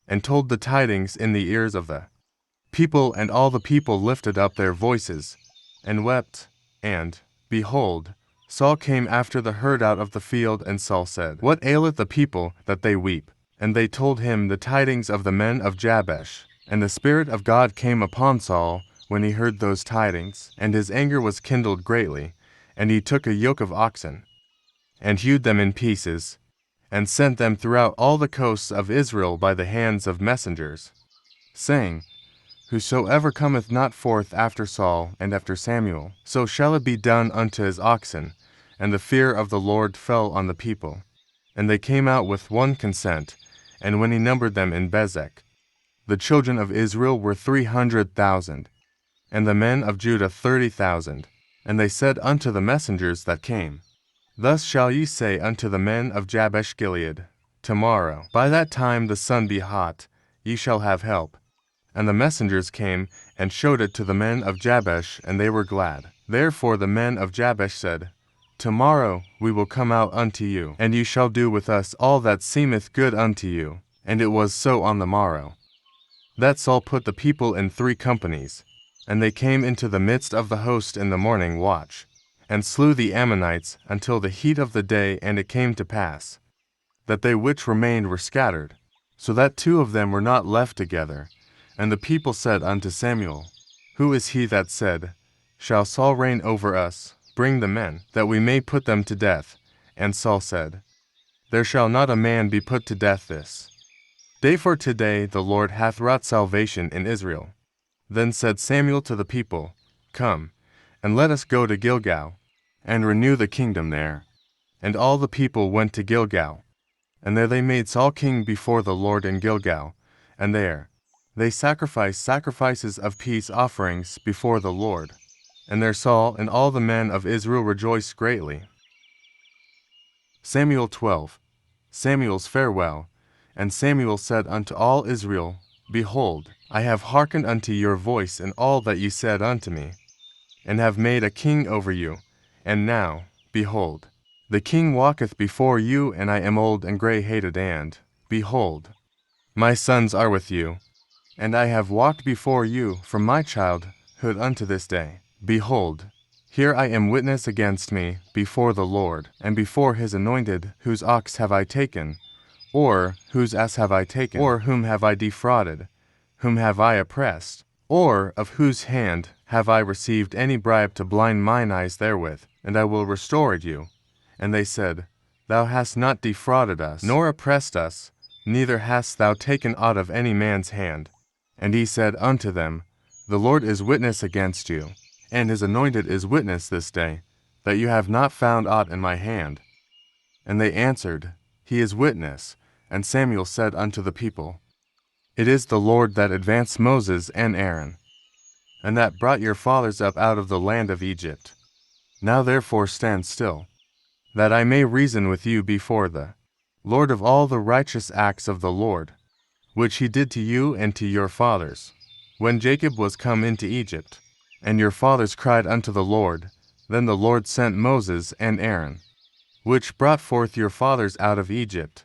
and told the tidings in the ears of the people, and all the people lifted up their voices, and wept. And, behold, Saul came after the herd out of the field, and Saul said, What aileth the people that they weep? And they told him the tidings of the men of Jabesh. And the Spirit of God came upon Saul when he heard those tidings, and his anger was kindled greatly. And he took a yoke of oxen, and hewed them in pieces, and sent them throughout all the coasts of Israel by the hands of messengers, saying, Whosoever cometh not forth after Saul and after Samuel, so shall it be done unto his oxen. And the fear of the Lord fell on the people. And they came out with one consent, and when he numbered them in Bezek, the children of Israel were 300,000, and the men of Judah 30,000. And they said unto the messengers that came, Thus shall ye say unto the men of Jabesh-Gilead, Tomorrow, by that time the sun be hot, ye shall have help. And the messengers came, and showed it to the men of Jabesh, and they were glad. Therefore the men of Jabesh said, Tomorrow we will come out unto you, and ye shall do with us all that seemeth good unto you. And it was so on the morrow, that Saul put the people in 3 companies, and they came into the midst of the host in the morning watch, and slew the Ammonites until the heat of the day. And it came to pass, that they which remained were scattered, so that 2 of them were not left together. And the people said unto Samuel, Who is he that said, Shall Saul reign over us? Bring the men, that we may put them to death. And Saul said, There shall not a man be put to death this day, for today the Lord hath wrought salvation in Israel. Then said Samuel to the people, Come, and let us go to Gilgal, and renew the kingdom there. And all the people went to Gilgal, and there they made Saul king before the Lord in Gilgal, and there they sacrificed sacrifices of peace offerings before the Lord. And there Saul and all the men of Israel rejoiced greatly. Samuel 12. Samuel's farewell. And Samuel said unto all Israel, Behold, I have hearkened unto your voice in all that ye said unto me, and have made a king over you. And now, behold, the king walketh before you, and I am old and gray-headed, and, behold, my sons are with you, and I have walked before you from my childhood unto this day. Behold, here I am witness against me before the Lord, and before his anointed, whose ox have I taken, or whose ass have I taken, or whom have I defrauded, whom have I oppressed, or of whose hand have I received any bribe to blind mine eyes therewith? And I will restore it you. And they said, Thou hast not defrauded us, nor oppressed us, neither hast thou taken aught of any man's hand. And he said unto them, The Lord is witness against you, and his anointed is witness this day, that you have not found aught in my hand. And they answered, He is witness. And Samuel said unto the people, It is the Lord that advanced Moses and Aaron, and that brought your fathers up out of the land of Egypt. Now therefore stand still, that I may reason with you before the Lord of all the righteous acts of the Lord, which he did to you and to your fathers, when Jacob was come into Egypt. And your fathers cried unto the Lord. Then the Lord sent Moses and Aaron, which brought forth your fathers out of Egypt,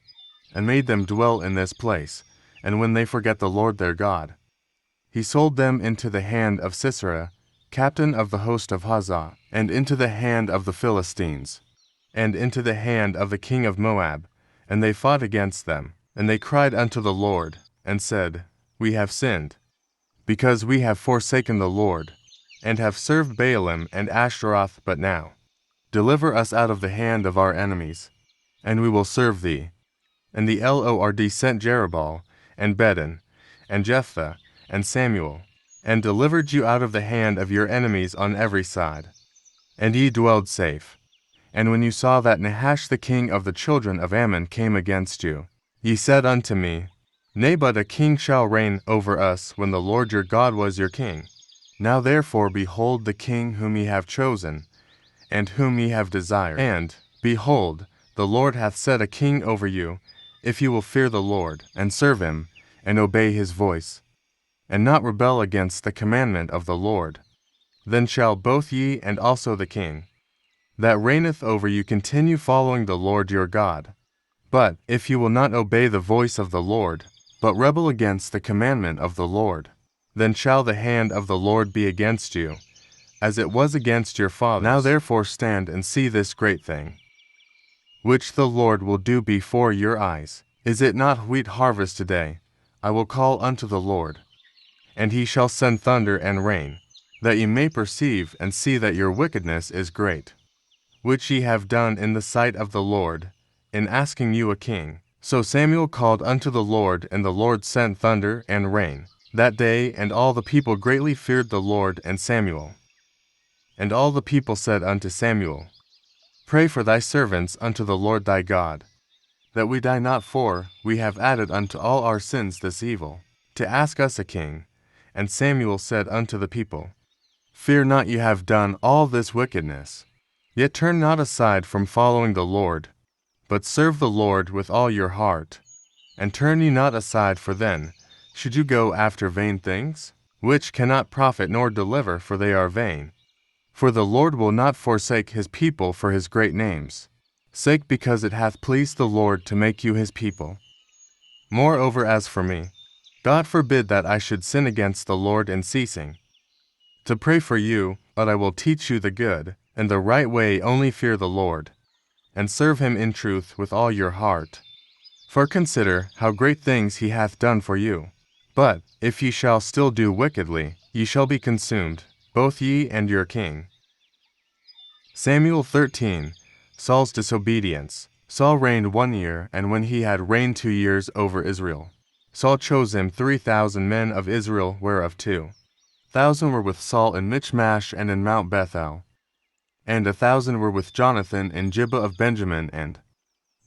and made them dwell in this place. And when they forget the Lord their God, he sold them into the hand of Sisera, captain of the host of Hazah, and into the hand of the Philistines, and into the hand of the king of Moab. And they fought against them. And they cried unto the Lord, and said, We have sinned, because we have forsaken the Lord, and have served Baalim and Ashtaroth. But now deliver us out of the hand of our enemies, and we will serve thee. And the Lord sent Jerubbaal, and Bedan, and Jephthah, and Samuel, and delivered you out of the hand of your enemies on every side. And ye dwelled safe. And when you saw that Nahash the king of the children of Ammon came against you, ye said unto me, Nay, but a king shall reign over us when the Lord your God was your king. Now therefore behold the king whom ye have chosen, and whom ye have desired. And, behold, the Lord hath set a king over you, if you will fear the Lord, and serve him, and obey his voice, and not rebel against the commandment of the Lord. Then shall both ye and also the king that reigneth over you continue following the Lord your God. But if you will not obey the voice of the Lord, but rebel against the commandment of the Lord, then shall the hand of the Lord be against you, as it was against your fathers. Now therefore stand and see this great thing, which the Lord will do before your eyes. Is it not wheat harvest today? I will call unto the Lord, and he shall send thunder and rain, that ye may perceive and see that your wickedness is great, which ye have done in the sight of the Lord, in asking you a king. So Samuel called unto the Lord, and the Lord sent thunder and rain that day, and all the people greatly feared the Lord and Samuel. And all the people said unto Samuel, Pray for thy servants unto the Lord thy God, that we die not, for we have added unto all our sins this evil, to ask us a king. And Samuel said unto the people, Fear not, ye have done all this wickedness. Yet turn not aside from following the Lord, but serve the Lord with all your heart. And turn ye not aside, for then should you go after vain things, which cannot profit nor deliver, for they are vain. For the Lord will not forsake his people for his great name's sake, because it hath pleased the Lord to make you his people. Moreover, as for me, God forbid that I should sin against the Lord in ceasing to pray for you, but I will teach you the good and the right way. Only fear the Lord, and serve him in truth with all your heart. For consider how great things he hath done for you. But if ye shall still do wickedly, ye shall be consumed, both ye and your king. Samuel 13. Saul's disobedience. Saul reigned 1 year, and when he had reigned 2 years over Israel, Saul chose him 3,000 men of Israel, whereof 2,000 were with Saul in Michmash and in Mount Bethel, and 1,000 were with Jonathan in Gibeah of Benjamin, and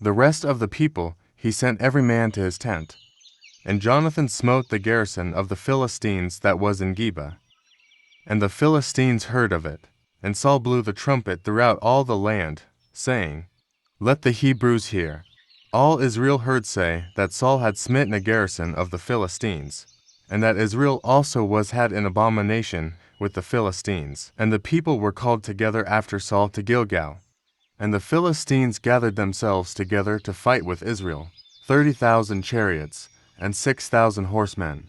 the rest of the people he sent every man to his tent. And Jonathan smote the garrison of the Philistines that was in Gibeah. And the Philistines heard of it, and Saul blew the trumpet throughout all the land, saying, Let the Hebrews hear. All Israel heard say that Saul had smitten a garrison of the Philistines, and that Israel also had an abomination with the Philistines. And the people were called together after Saul to Gilgal. And the Philistines gathered themselves together to fight with Israel, 30,000 chariots, and 6,000 horsemen,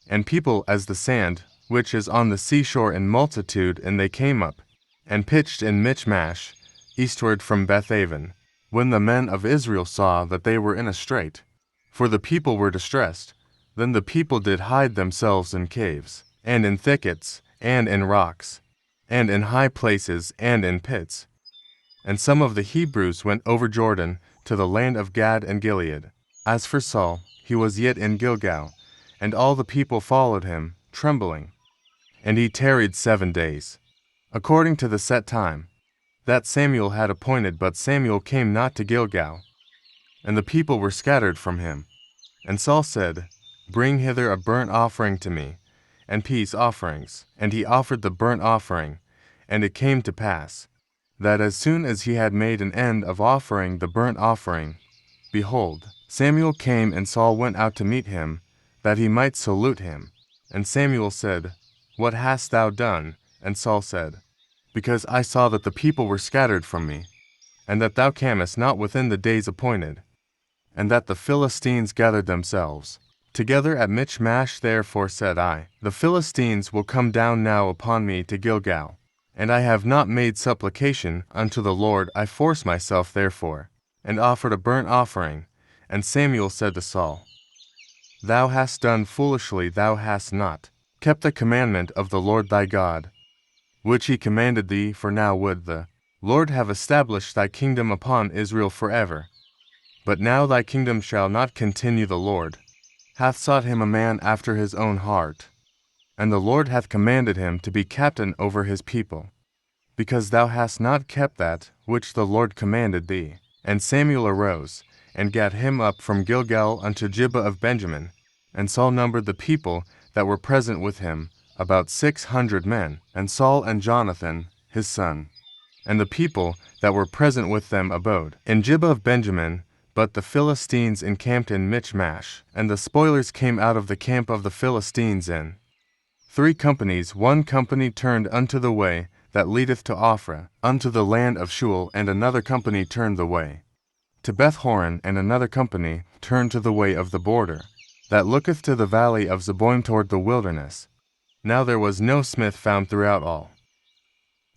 and people as the sand which is on the seashore in multitude. And they came up, and pitched in Michmash, eastward from Bethaven, when the men of Israel saw that they were in a strait, for the people were distressed. Then the people did hide themselves in caves, and in thickets, and in rocks, and in high places, and in pits. And some of the Hebrews went over Jordan to the land of Gad and Gilead. As for Saul, he was yet in Gilgal, and all the people followed him, trembling. And he tarried 7 days, according to the set time that Samuel had appointed. But Samuel came not to Gilgal, and the people were scattered from him. And Saul said, Bring hither a burnt offering to me, and peace offerings. And he offered the burnt offering. And it came to pass, that as soon as he had made an end of offering the burnt offering, behold, Samuel came, and Saul went out to meet him, that he might salute him. And Samuel said, What hast thou done? And Saul said, Because I saw that the people were scattered from me, and that thou camest not within the days appointed, and that the Philistines gathered themselves together at Michmash. Therefore said I, The Philistines will come down now upon me to Gilgal. And I have not made supplication unto the Lord. I forced myself therefore, and offered a burnt offering. And Samuel said to Saul, Thou hast done foolishly, thou hast not kept the commandment of the Lord thy God, which he commanded thee. For now would the Lord have established thy kingdom upon Israel forever. But now thy kingdom shall not continue. The Lord hath sought him a man after his own heart, and the Lord hath commanded him to be captain over his people, because thou hast not kept that which the Lord commanded thee. And Samuel arose, and gat him up from Gilgal unto Gibeah of Benjamin. And Saul numbered the people that were present with him, about 600 men, and Saul and Jonathan his son, and the people that were present with them abode in Gibeah of Benjamin. But the Philistines encamped in Michmash, and the spoilers came out of the camp of the Philistines in 3 companies. One company turned unto the way that leadeth to Ophrah, unto the land of Shual, and another company turned the way to Beth-horon, and another company turned to the way of the border, that looketh to the valley of Zeboim toward the wilderness. Now there was no smith found throughout all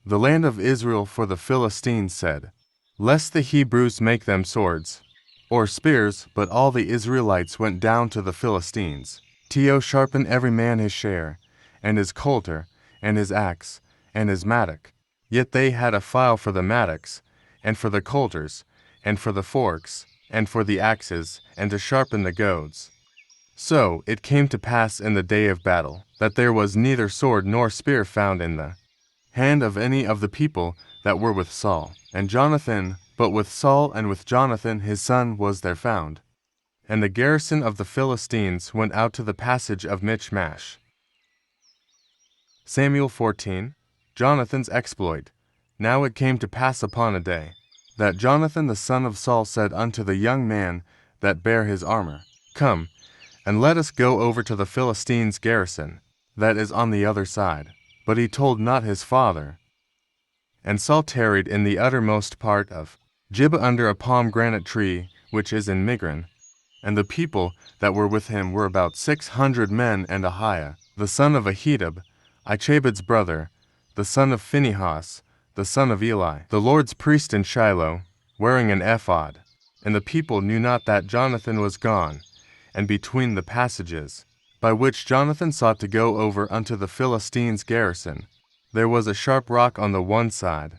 the land of Israel. For the Philistines said, Lest the Hebrews make them swords or spears. But all the Israelites went down to the Philistines, to sharpen every man his share, and his coulter, and his axe, and his mattock. Yet they had a file for the mattocks, and for the coulters, and for the forks, and for the axes, and to sharpen the goads. So it came to pass in the day of battle, that there was neither sword nor spear found in the hand of any of the people that were with Saul and Jonathan, but with Saul and with Jonathan his son was there found. And the garrison of the Philistines went out to the passage of Michmash. Samuel 14. Jonathan's exploit. Now it came to pass upon a day, that Jonathan the son of Saul said unto the young man that bare his armor, Come, and let us go over to the Philistines' garrison, that is on the other side. But he told not his father. And Saul tarried in the uttermost part of Gibeah under a pomegranate tree, which is in Migron. And the people that were with him were about 600 men, and Ahiah, the son of Ahitub, Ichabod's brother, the son of Phinehas, the son of Eli, the Lord's priest in Shiloh, wearing an ephod. And the people knew not that Jonathan was gone, and between the passages, by which Jonathan sought to go over unto the Philistines' garrison, there was a sharp rock on the one side,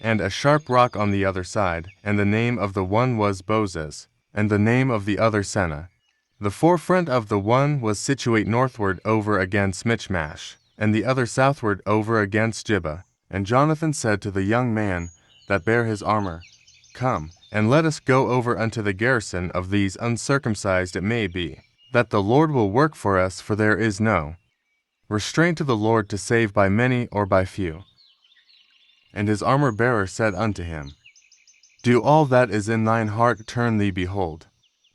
and a sharp rock on the other side, and the name of the one was Bozez, and the name of the other Seneh. The forefront of the one was situate northward over against Michmash, and the other southward over against Gibeah. And Jonathan said to the young man that bare his armor, Come, and let us go over unto the garrison of these uncircumcised. It may be that the Lord will work for us, for there is no restraint to the Lord to save by many or by few. And his armor-bearer said unto him, Do all that is in thine heart, turn thee, behold,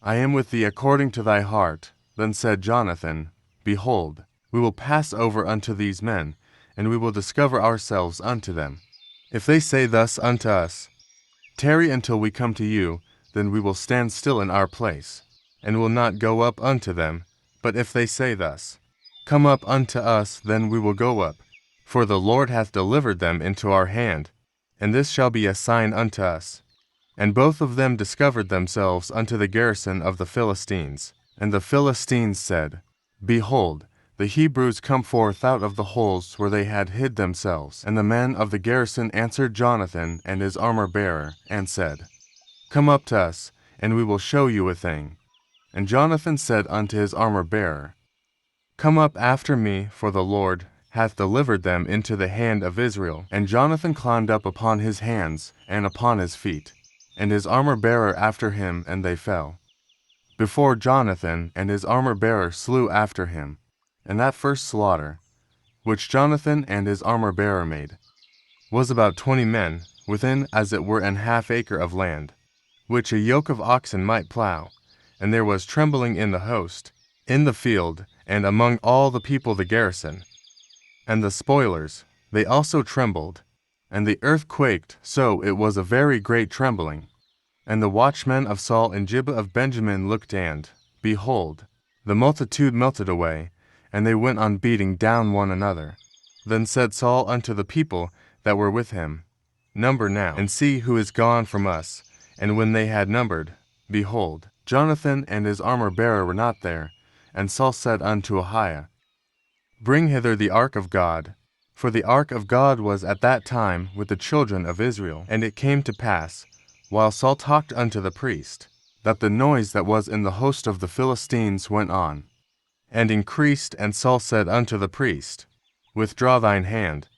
I am with thee according to thy heart. Then said Jonathan, Behold, we will pass over unto these men, and we will discover ourselves unto them. If they say thus unto us, Tarry until we come to you, then we will stand still in our place, and will not go up unto them. But if they say thus, Come up unto us, then we will go up, for the Lord hath delivered them into our hand, and this shall be a sign unto us. And both of them discovered themselves unto the garrison of the Philistines. And the Philistines said, Behold, the Hebrews come forth out of the holes where they had hid themselves. And the men of the garrison answered Jonathan and his armor-bearer, and said, Come up to us, and we will show you a thing. And Jonathan said unto his armor-bearer, Come up after me, for the Lord hath delivered them into the hand of Israel. And Jonathan climbed up upon his hands and upon his feet, and his armor-bearer after him, and they fell before Jonathan, and his armor-bearer slew after him. And that first slaughter, which Jonathan and his armor-bearer made, was about 20 men, within as it were an half acre of land. which a yoke of oxen might plow. And there was trembling in the host, in the field, and among all the people the garrison. And the spoilers, they also trembled. And the earth quaked, so it was a very great trembling. And the watchmen of Saul in Gibeah of Benjamin looked, and, behold, the multitude melted away, and they went on beating down one another. Then said Saul unto the people that were with him, Number now, and see who is gone from us. And when they had numbered, behold, Jonathan and his armor-bearer were not there. And Saul said unto Ahiah, Bring hither the ark of God. For the ark of God was at that time with the children of Israel. And it came to pass, while Saul talked unto the priest, that the noise that was in the host of the Philistines went on, and increased. And Saul said unto the priest, Withdraw thine hand.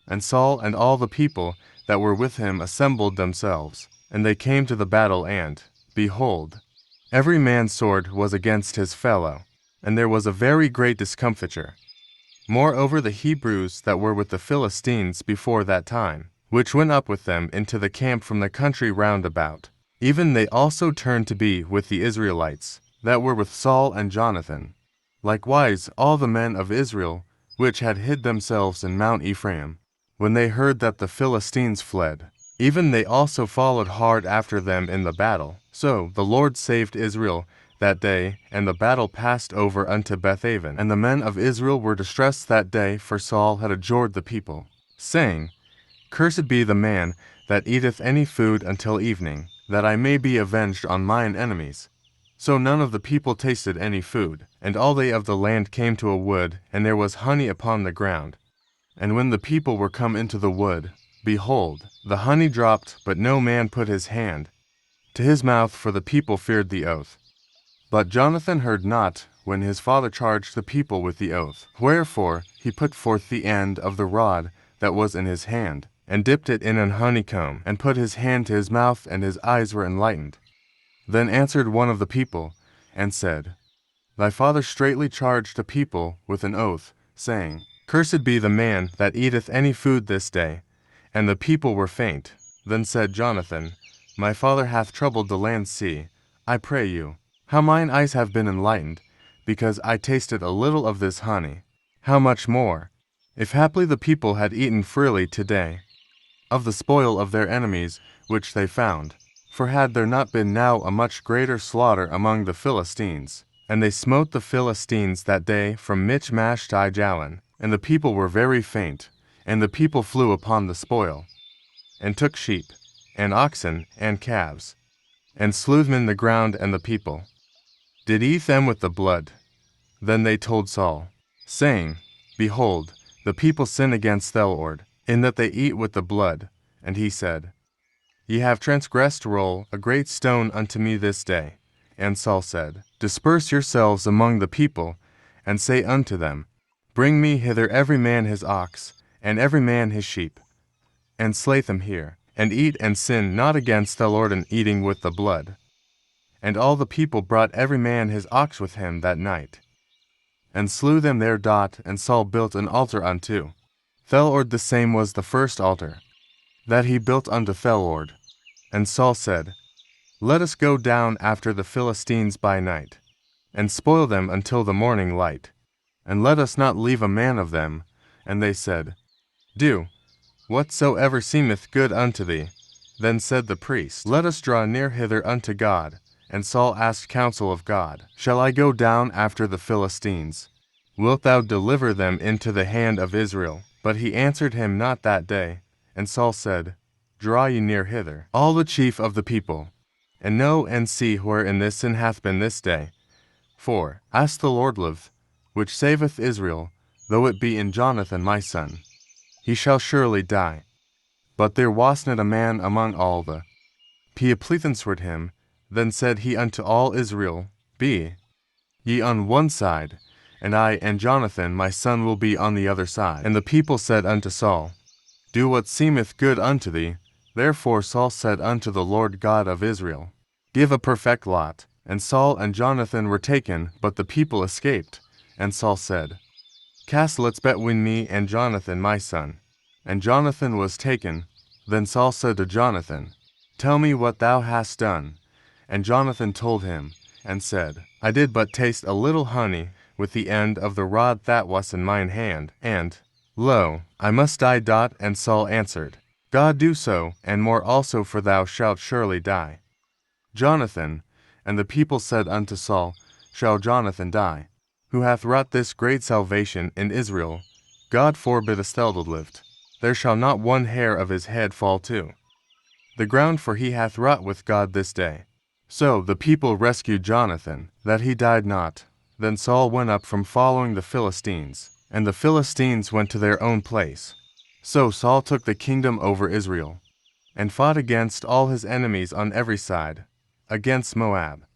And Saul and all the people that were with him assembled themselves, and they came to the battle, and, behold, every man's sword was against his fellow, and there was a very great discomfiture. Moreover, the Hebrews that were with the Philistines before that time, which went up with them into the camp from the country round about, even they also turned to be with the Israelites that were with Saul and Jonathan. Likewise all the men of Israel, which had hid themselves in Mount Ephraim, when they heard that the Philistines fled, even they also followed hard after them in the battle. So the Lord saved Israel that day, and the battle passed over unto Bethaven. And the men of Israel were distressed that day, for Saul had adjured the people, saying, Cursed be the man that eateth any food until evening, that I may be avenged on mine enemies. So none of the people tasted any food, and all they of the land came to a wood, and there was honey upon the ground. And when the people were come into the wood, behold, the honey dropped, but no man put his hand to his mouth, for the people feared the oath. But Jonathan heard not when his father charged the people with the oath. Wherefore he put forth the end of the rod that was in his hand, and dipped it in an honeycomb, and put his hand to his mouth, and his eyes were enlightened. Then answered one of the people, and said, Thy father straitly charged the people with an oath, saying, Cursed be the man that eateth any food this day. And the people were faint. Then said Jonathan, My father hath troubled the land. See, I pray you, how mine eyes have been enlightened, because I tasted a little of this honey. How much more, if haply the people had eaten freely today of the spoil of their enemies which they found. For had there not been now a much greater slaughter among the Philistines? And they smote the Philistines that day from Michmash to Aijalon. And the people were very faint, and the people flew upon the spoil, and took sheep, and oxen, and calves, and slew them in the ground, and the people did eat them with the blood. Then they told Saul, saying, Behold, the people sin against the Lord, in that they eat with the blood. And he said, Ye have transgressed. Roll a great stone unto me this day. And Saul said, Disperse yourselves among the people, and say unto them, Bring me hither every man his ox, and every man his sheep, and slay them here, and eat, and sin not against the Lord in eating with the blood. And all the people brought every man his ox with him that night, and slew them there. And Saul built an altar unto the Lord. The same was the first altar that he built unto the Lord. And Saul said, Let us go down after the Philistines by night, and spoil them until the morning light, and let us not leave a man of them. And they said, Do whatsoever seemeth good unto thee. Then said the priest, Let us draw near hither unto God. And Saul asked counsel of God, Shall I go down after the Philistines? Wilt thou deliver them into the hand of Israel? But he answered him not that day. And Saul said, Draw ye near hither, all the chief of the people, and know and see wherein this sin hath been this day. For, as the Lord liveth, which saveth Israel, though it be in Jonathan my son, he shall surely die. But there was not a man among all the people toward him. Then said he unto all Israel, Be ye on one side, and I and Jonathan my son will be on the other side. And the people said unto Saul, Do what seemeth good unto thee. Therefore Saul said unto the Lord God of Israel, Give a perfect lot. And Saul and Jonathan were taken, but the people escaped. And Saul said, Cast lots between me and Jonathan my son. And Jonathan was taken. Then Saul said to Jonathan, Tell me what thou hast done. And Jonathan told him, and said, I did but taste a little honey with the end of the rod that was in mine hand, and, lo, I must die. And Saul answered, God do so, and more also, for thou shalt surely die. Jonathan, and the people said unto Saul, Shall Jonathan die, who hath wrought this great salvation in Israel? God forbiddeth thou to live. There shall not one hair of his head fall to the ground, for he hath wrought with God this day. So the people rescued Jonathan, that he died not. Then Saul went up from following the Philistines, and the Philistines went to their own place. So Saul took the kingdom over Israel, and fought against all his enemies on every side, against Moab,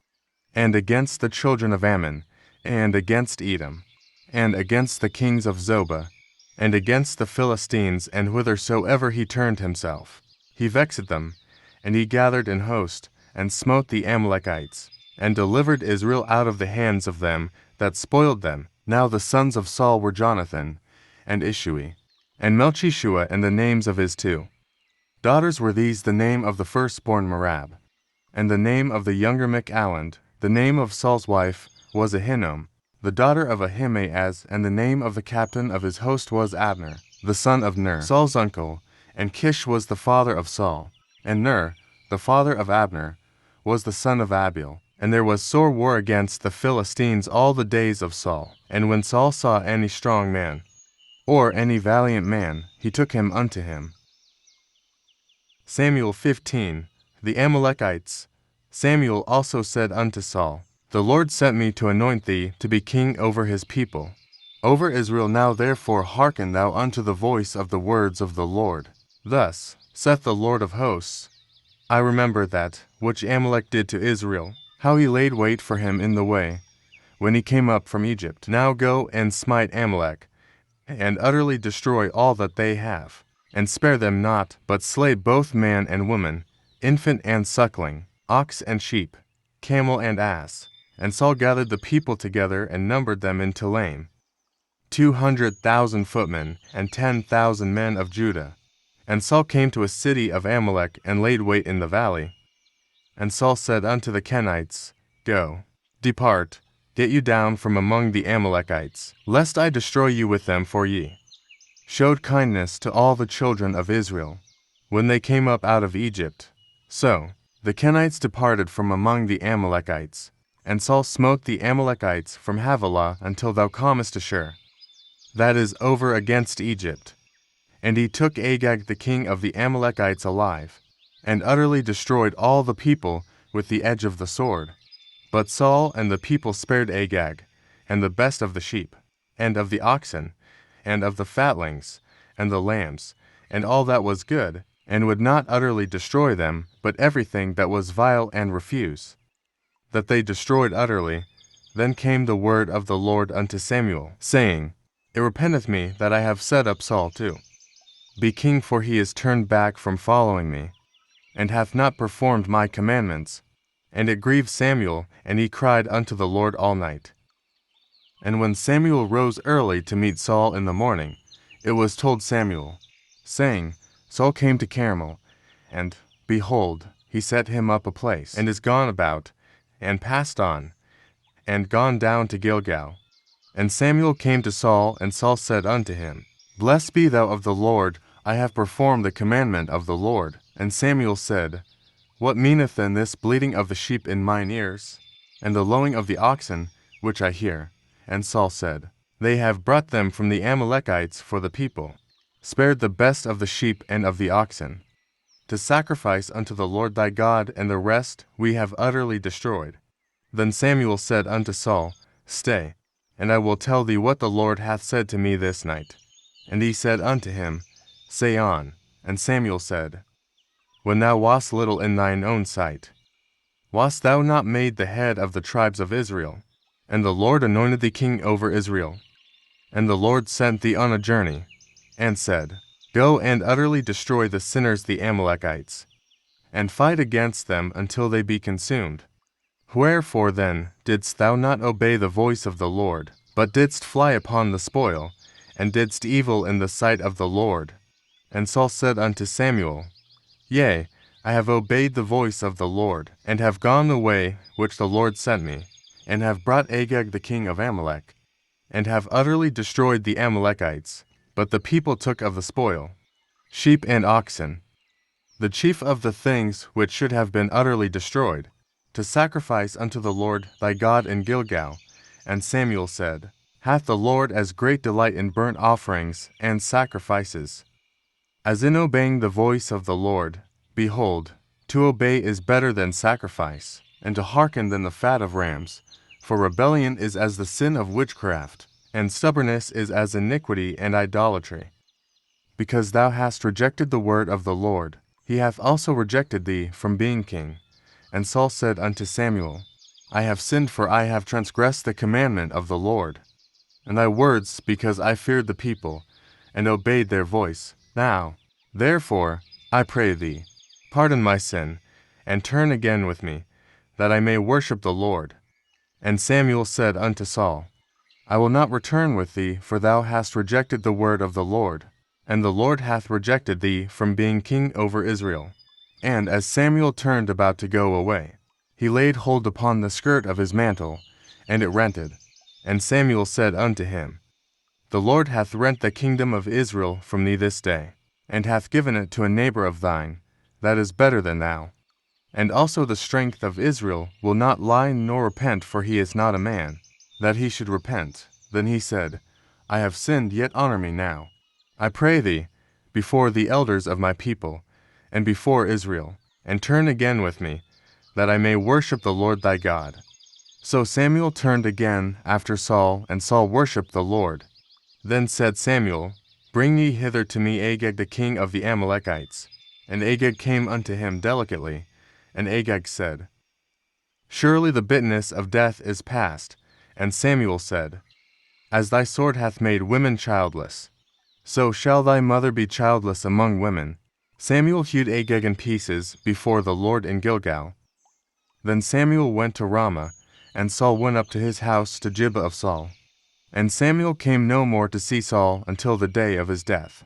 and against the children of Ammon, and against Edom, and against the kings of Zobah, and against the Philistines, and whithersoever he turned himself. He vexed them, and he gathered an host, and smote the Amalekites, and delivered Israel out of the hands of them that spoiled them. Now the sons of Saul were Jonathan, and Ishui, and Melchishua, and the names of his 2 daughters were these: the name of the firstborn Merab, and the name of the younger Michaland. The name of Saul's wife was Ahinoam, the daughter of Ahimaaz, and the name of the captain of his host was Abner, the son of Ner, Saul's uncle. And Kish was the father of Saul, and Ner, the father of Abner, was the son of Abiel. And there was sore war against the Philistines all the days of Saul. And when Saul saw any strong man, or any valiant man, he took him unto him. Samuel 15. The Amalekites. Samuel also said unto Saul, The Lord sent me to anoint thee to be king over his people, over Israel. Now therefore hearken thou unto the voice of the words of the Lord. Thus saith the Lord of hosts, I remember that which Amalek did to Israel, how he laid wait for him in the way, when he came up from Egypt. Now go and smite Amalek, and utterly destroy all that they have, and spare them not, but slay both man and woman, infant and suckling, ox and sheep, camel and ass. And Saul gathered the people together, and numbered them in Telaim, 200,000 footmen, and 10,000 men of Judah. And Saul came to a city of Amalek, and laid wait in the valley. And Saul said unto the Kenites, Go, depart, get you down from among the Amalekites, lest I destroy you with them. For ye showed kindness to all the children of Israel, when they came up out of Egypt. So the Kenites departed from among the Amalekites, and Saul smote the Amalekites from Havilah until thou comest to Shur, that is over against Egypt. And he took Agag the king of the Amalekites alive, and utterly destroyed all the people with the edge of the sword. But Saul and the people spared Agag, and the best of the sheep, and of the oxen, and of the fatlings, and the lambs, and all that was good, and would not utterly destroy them, but everything that was vile and refuse, that they destroyed utterly. Then came the word of the Lord unto Samuel, saying, It repenteth me that I have set up Saul to be king, for he is turned back from following me, and hath not performed my commandments. And it grieved Samuel, and he cried unto the Lord all night. And when Samuel rose early to meet Saul in the morning, it was told Samuel, saying, Saul came to Carmel, and, behold, he set him up a place, and is gone about, and passed on, and gone down to Gilgal. And Samuel came to Saul, and Saul said unto him, Blessed be thou of the Lord, I have performed the commandment of the Lord. And Samuel said, What meaneth then this bleating of the sheep in mine ears, and the lowing of the oxen, which I hear? And Saul said, They have brought them from the Amalekites, for the people spared the best of the sheep and of the oxen, to sacrifice unto the Lord thy God, and the rest we have utterly destroyed. Then Samuel said unto Saul, Stay, and I will tell thee what the Lord hath said to me this night. And he said unto him, Say on. And Samuel said, When thou wast little in thine own sight, wast thou not made the head of the tribes of Israel? And the Lord anointed thee king over Israel. And the Lord sent thee on a journey, and said, Go and utterly destroy the sinners the Amalekites, and fight against them until they be consumed. Wherefore then didst thou not obey the voice of the Lord, but didst fly upon the spoil, and didst evil in the sight of the Lord? And Saul said unto Samuel, Yea, I have obeyed the voice of the Lord, and have gone the way which the Lord sent me, and have brought Agag the king of Amalek, and have utterly destroyed the Amalekites. But the people took of the spoil, sheep and oxen, the chief of the things which should have been utterly destroyed, to sacrifice unto the Lord thy God in Gilgal. And Samuel said, Hath the Lord as great delight in burnt offerings and sacrifices, as in obeying the voice of the Lord? Behold, to obey is better than sacrifice, and to hearken than the fat of rams. For rebellion is as the sin of witchcraft, and stubbornness is as iniquity and idolatry. Because thou hast rejected the word of the Lord, he hath also rejected thee from being king. And Saul said unto Samuel, I have sinned, for I have transgressed the commandment of the Lord, and thy words, because I feared the people, and obeyed their voice. Now, therefore, I pray thee, pardon my sin, and turn again with me, that I may worship the Lord. And Samuel said unto Saul, I will not return with thee, for thou hast rejected the word of the Lord, and the Lord hath rejected thee from being king over Israel. And as Samuel turned about to go away, he laid hold upon the skirt of his mantle, and it rented. And Samuel said unto him, The Lord hath rent the kingdom of Israel from thee this day, and hath given it to a neighbor of thine, that is better than thou. And also the strength of Israel will not lie nor repent, for he is not a man, that he should repent. Then he said, I have sinned, yet honor me now, I pray thee, before the elders of my people, and before Israel, and turn again with me, that I may worship the Lord thy God. So Samuel turned again after Saul, and Saul worshipped the Lord. Then said Samuel, Bring ye hither to me Agag the king of the Amalekites. And Agag came unto him delicately, and Agag said, Surely the bitterness of death is past. And Samuel said, As thy sword hath made women childless, so shall thy mother be childless among women. Samuel hewed Agag in pieces before the Lord in Gilgal. Then Samuel went to Ramah, and Saul went up to his house to Gibeah of Saul. And Samuel came no more to see Saul until the day of his death.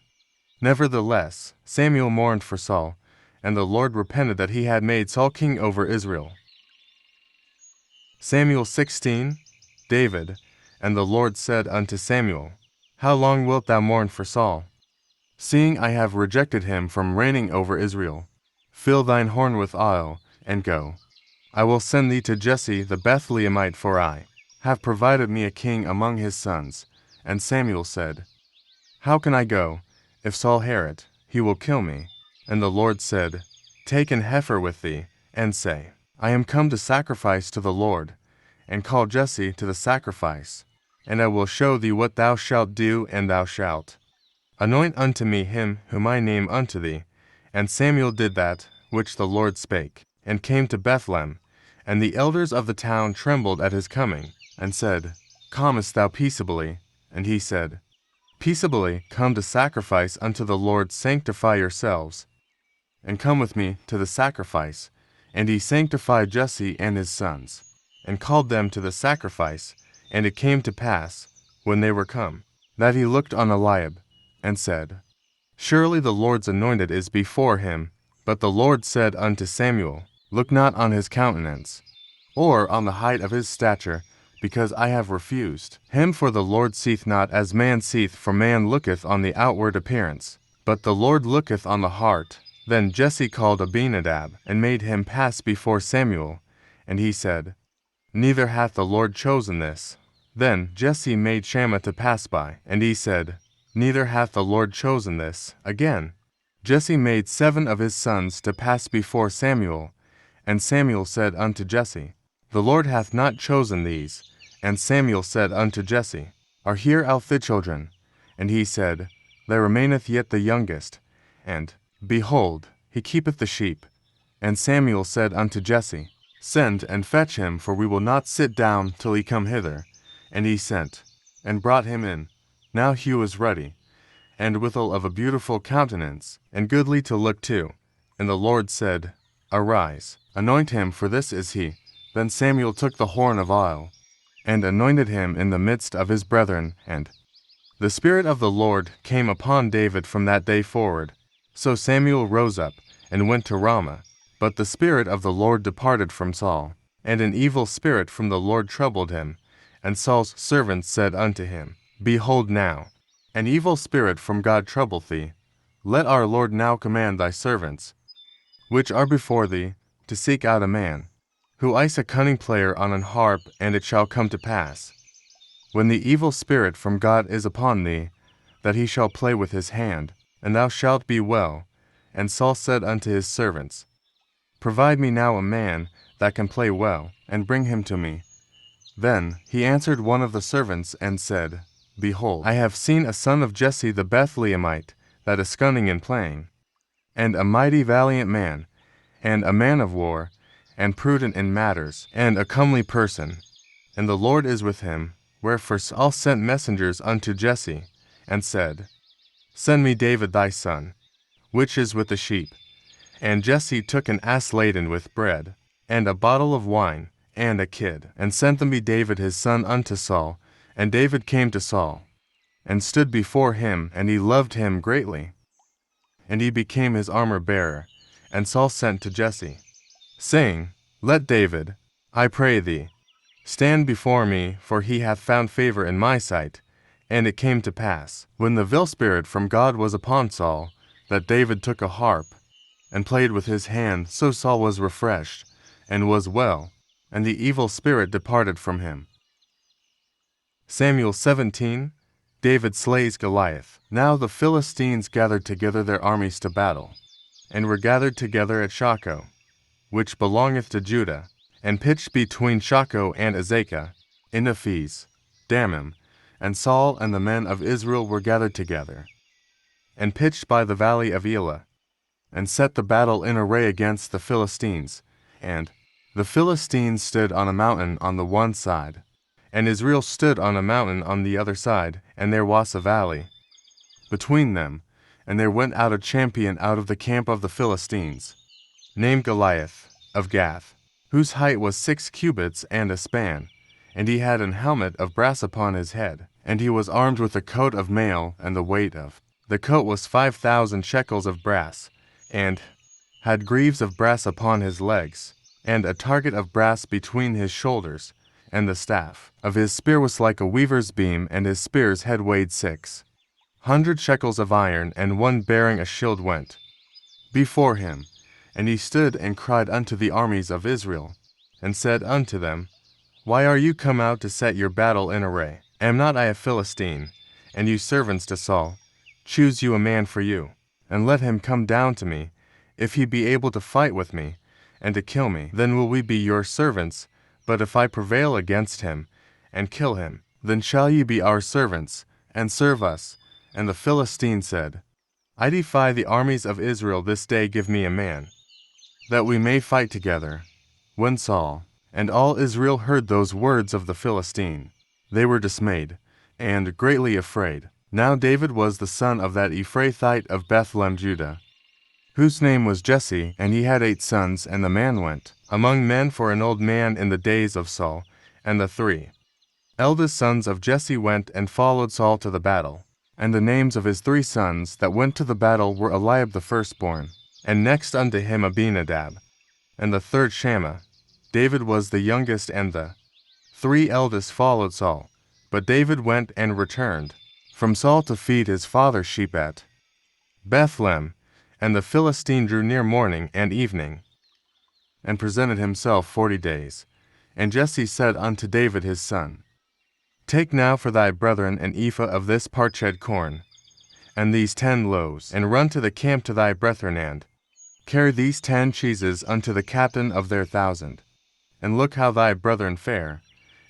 Nevertheless, Samuel mourned for Saul, and the Lord repented that he had made Saul king over Israel. Samuel 16, David. And the Lord said unto Samuel, How long wilt thou mourn for Saul, seeing I have rejected him from reigning over Israel? Fill thine horn with oil, and go. I will send thee to Jesse the Bethlehemite, for I have provided me a king among his sons. And Samuel said, How can I go? If Saul hear it, he will kill me. And the Lord said, Take an heifer with thee, and say, I am come to sacrifice to the Lord, and call Jesse to the sacrifice. And I will show thee what thou shalt do, and thou shalt anoint unto me him whom I name unto thee. And Samuel did that which the Lord spake, and came to Bethlehem. And the elders of the town trembled at his coming, and said, Comest thou peaceably? And he said, Peaceably come to sacrifice unto the Lord. Sanctify yourselves, and come with me to the sacrifice. And he sanctified Jesse and his sons, and called them to the sacrifice. And it came to pass, when they were come, that he looked on Eliab, and said, Surely the Lord's anointed is before him. But the Lord said unto Samuel, Look not on his countenance, or on the height of his stature, because I have refused him. For the Lord seeth not as man seeth, for man looketh on the outward appearance, but the Lord looketh on the heart. Then Jesse called Abinadab, and made him pass before Samuel. And he said, Neither hath the Lord chosen this. Then Jesse made Shammah to pass by, and he said, Neither hath the Lord chosen this. Again Jesse made 7 of his sons to pass before Samuel. And Samuel said unto Jesse, The Lord hath not chosen these. And Samuel said unto Jesse, Are here out the children? And he said, There remaineth yet the youngest, and, behold, he keepeth the sheep. And Samuel said unto Jesse, Send and fetch him, for we will not sit down till he come hither. And he sent, and brought him in. Now he was ruddy, and withal of a beautiful countenance, and goodly to look to. And the Lord said, Arise, anoint him, for this is he. Then Samuel took the horn of oil, and anointed him in the midst of his brethren. And the Spirit of the Lord came upon David from that day forward. So Samuel rose up, and went to Ramah. But the Spirit of the Lord departed from Saul, and an evil spirit from the Lord troubled him. And Saul's servants said unto him, Behold now, an evil spirit from God troubleth thee. Let our Lord now command thy servants, which are before thee, to seek out a man, who is a cunning player on an harp, and it shall come to pass, when the evil spirit from God is upon thee, that he shall play with his hand, and thou shalt be well. And Saul said unto his servants, Provide me now a man that can play well, and bring him to me. Then he answered one of the servants, and said, Behold, I have seen a son of Jesse the Bethlehemite, that is cunning in playing, and a mighty valiant man, and a man of war, and prudent in matters, and a comely person. And the Lord is with him. Wherefore Saul sent messengers unto Jesse, and said, Send me David thy son, which is with the sheep. And Jesse took an ass laden with bread, and a bottle of wine, and a kid, and sent them be David his son unto Saul. And David came to Saul, and stood before him, and he loved him greatly. And he became his armor-bearer. And Saul sent to Jesse, saying, Let David, I pray thee, stand before me, for he hath found favor in my sight. And it came to pass, when the evil spirit from God was upon Saul, that David took a harp, and played with his hand. So Saul was refreshed, and was well, and the evil spirit departed from him. Samuel 17. David slays Goliath. Now the Philistines gathered together their armies to battle, and were gathered together at Shochoh, which belongeth to Judah, and pitched between Shochoh and Azekah, in Ephes, Dammim. And Saul and the men of Israel were gathered together, and pitched by the valley of Elah, and set the battle in array against the Philistines. And the Philistines stood on a mountain on the one side, and Israel stood on a mountain on the other side, and there was a valley between them. And there went out a champion out of the camp of the Philistines, named Goliath, of Gath, whose height was 6 cubits and a span, and he had an helmet of brass upon his head, and he was armed with a coat of mail, and the weight of the coat was 5,000 shekels of brass, and had greaves of brass upon his legs, and a target of brass between his shoulders, and the staff of his spear was like a weaver's beam, and his spear's head weighed 600 shekels of iron. And one bearing a shield went before him, and he stood and cried unto the armies of Israel, and said unto them, Why are you come out to set your battle in array? Am not I a Philistine? And you servants to Saul, choose you a man for you, and let him come down to me. If he be able to fight with me, and to kill me, then will we be your servants. But if I prevail against him, and kill him, then shall ye be our servants, and serve us. And the Philistine said, I defy the armies of Israel this day. Give me a man, that we may fight together. When Saul and all Israel heard those words of the Philistine, they were dismayed, and greatly afraid. Now David was the son of that Ephrathite of Bethlehem, Judah, whose name was Jesse, and he had 8 sons. And the man went among men for an old man in the days of Saul. And the 3 eldest sons of Jesse went and followed Saul to the battle. And the names of his 3 sons that went to the battle were Eliab the firstborn, and next unto him Abinadab, and the third Shammah. David was the youngest, and the 3 eldest followed Saul. But David went and returned from Saul to feed his father's sheep at Bethlehem. And the Philistine drew near morning and evening, and presented himself 40 days. And Jesse said unto David his son, Take now for thy brethren an ephah of this parched corn, and these 10 loaves, and run to the camp to thy brethren, and carry these 10 cheeses unto the captain of their 1,000. And look how thy brethren fare,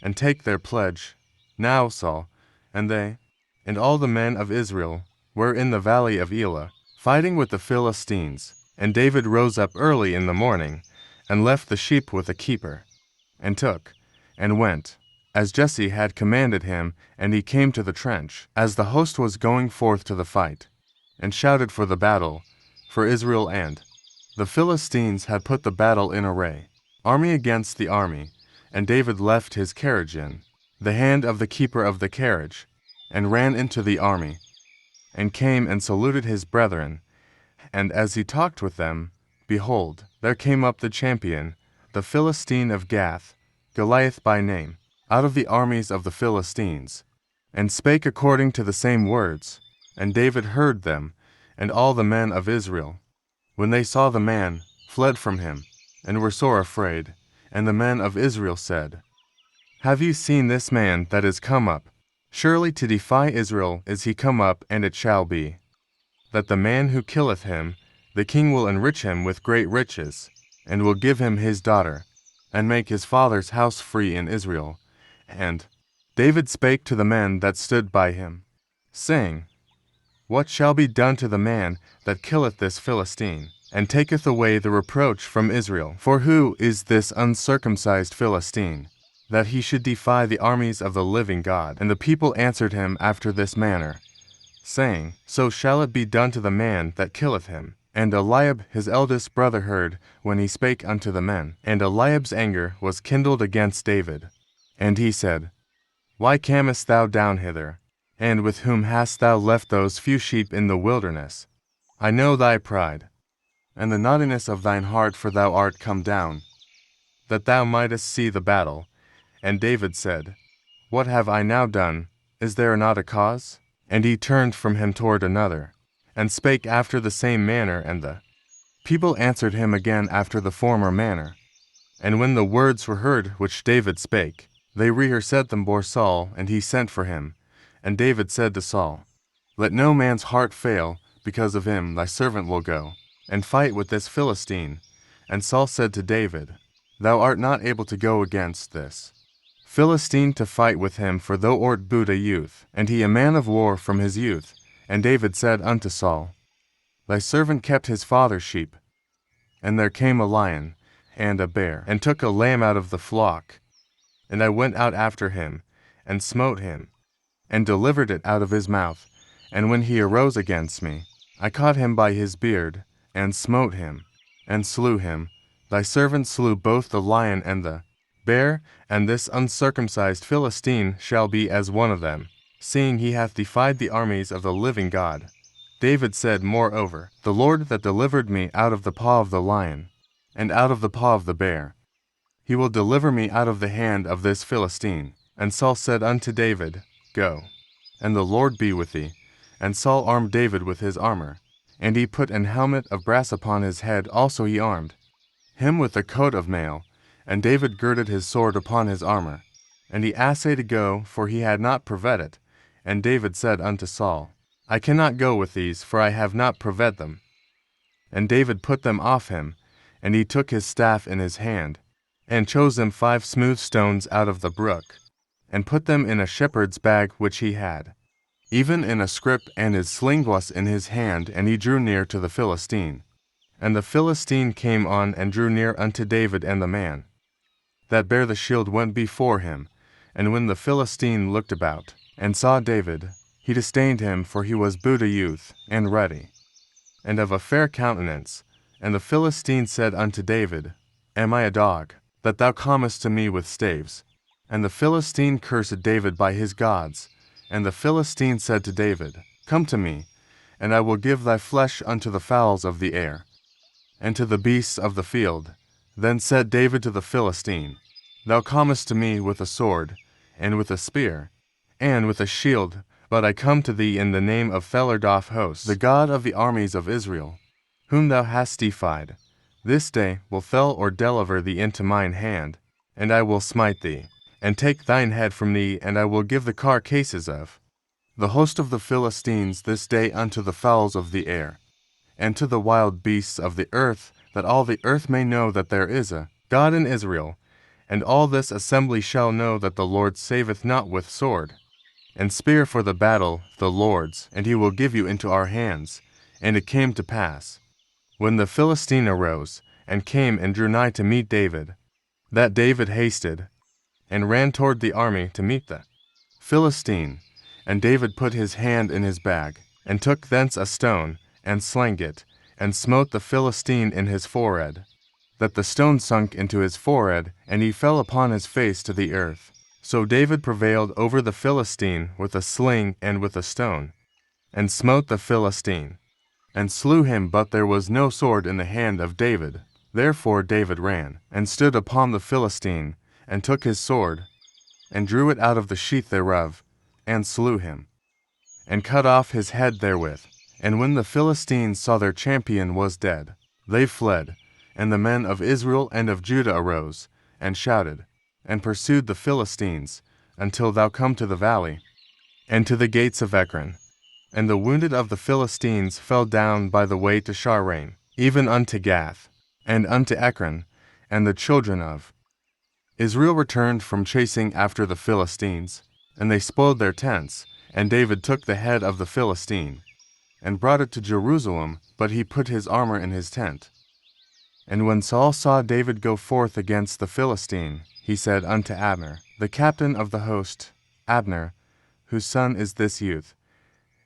and take their pledge. Now Saul, and they, and all the men of Israel, were in the valley of Elah, fighting with the Philistines. And David rose up early in the morning, and left the sheep with a keeper, and took, and went, as Jesse had commanded him. And he came to the trench, as the host was going forth to the fight, and shouted for the battle, for Israel and the Philistines had put the battle in array, army against the army. And David left his carriage in the hand of the keeper of the carriage, and ran into the army, and came and saluted his brethren. And as he talked with them, behold, there came up the champion, the Philistine of Gath, Goliath by name, out of the armies of the Philistines, and spake according to the same words. And David heard them, and all the men of Israel, when they saw the man, fled from him, and were sore afraid. And the men of Israel said, Have you seen this man that is come up? Surely to defy Israel is he come up, and it shall be, that the man who killeth him, the king will enrich him with great riches, and will give him his daughter, and make his father's house free in Israel. And David spake to the men that stood by him, saying, What shall be done to the man that killeth this Philistine, and taketh away the reproach from Israel? For who is this uncircumcised Philistine, that he should defy the armies of the living God? And the people answered him after this manner, saying, So shall it be done to the man that killeth him. And Eliab his eldest brother heard when he spake unto the men. And Eliab's anger was kindled against David. And he said, Why camest thou down hither? And with whom hast thou left those few sheep in the wilderness? I know thy pride, and the naughtiness of thine heart, for thou art come down, that thou mightest see the battle. And David said, What have I now done? Is there not a cause? And he turned from him toward another, and spake after the same manner, and the people answered him again after the former manner. And when the words were heard which David spake, they rehearsed them before Saul, and he sent for him. And David said to Saul, Let no man's heart fail, because of him thy servant will go, and fight with this Philistine. And Saul said to David, Thou art not able to go against this Philistine to fight with him, for thou art but a youth, and he a man of war from his youth. And David said unto Saul, Thy servant kept his father's sheep, and there came a lion and a bear, and took a lamb out of the flock. And I went out after him, and smote him, and delivered it out of his mouth. And when he arose against me, I caught him by his beard, and smote him, and slew him. Thy servant slew both the lion and the bear, and this uncircumcised Philistine shall be as one of them, seeing he hath defied the armies of the living God. David said moreover, The Lord that delivered me out of the paw of the lion, and out of the paw of the bear, he will deliver me out of the hand of this Philistine. And Saul said unto David, Go, and the Lord be with thee. And Saul armed David with his armor, and he put an helmet of brass upon his head. Also he armed him with a coat of mail, and David girded his sword upon his armor. And he assayed to go, for he had not proved it. And David said unto Saul, I cannot go with these, for I have not proved them. And David put them off him, and he took his staff in his hand, and chose them 5 smooth stones out of the brook, and put them in a shepherd's bag which he had, even in a scrip, and his sling was in his hand. And he drew near to the Philistine. And the Philistine came on and drew near unto David, and the man that bare the shield went before him. And when the Philistine looked about, and saw David, he disdained him, for he was but a youth, and ruddy, and of a fair countenance. And the Philistine said unto David, Am I a dog, that thou comest to me with staves? And the Philistine cursed David by his gods. And the Philistine said to David, Come to me, and I will give thy flesh unto the fowls of the air, and to the beasts of the field. Then said David to the Philistine, Thou comest to me with a sword, and with a spear, and with a shield, but I come to thee in the name of Thelardoth hosts, the God of the armies of Israel, whom thou hast defied. This day will fell or deliver thee into mine hand, and I will smite thee, and take thine head from thee, and I will give the carcasses of the host of the Philistines this day unto the fowls of the air, and to the wild beasts of the earth, that all the earth may know that there is a God in Israel. And all this assembly shall know that the Lord saveth not with sword and spear, for the battle the Lord's, and he will give you into our hands. And it came to pass, when the Philistine arose, and came and drew nigh to meet David, that David hasted, and ran toward the army to meet the Philistine. And David put his hand in his bag, and took thence a stone, and slang it, and smote the Philistine in his forehead, that the stone sunk into his forehead, and he fell upon his face to the earth. So David prevailed over the Philistine with a sling and with a stone, and smote the Philistine. and slew him, but there was no sword in the hand of David. Therefore David ran, and stood upon the Philistine, and took his sword, and drew it out of the sheath thereof, and slew him, and cut off his head therewith. And when the Philistines saw their champion was dead, they fled, and the men of Israel and of Judah arose, and shouted, and pursued the Philistines, until thou come to the valley, and to the gates of Ekron. And the wounded of the Philistines fell down by the way to Shaaraim, even unto Gath, and unto Ekron, and the children of Israel returned from chasing after the Philistines, and they spoiled their tents. And David took the head of the Philistine, and brought it to Jerusalem, but he put his armor in his tent. And when Saul saw David go forth against the Philistine, he said unto Abner, the captain of the host, Abner, whose son is this youth?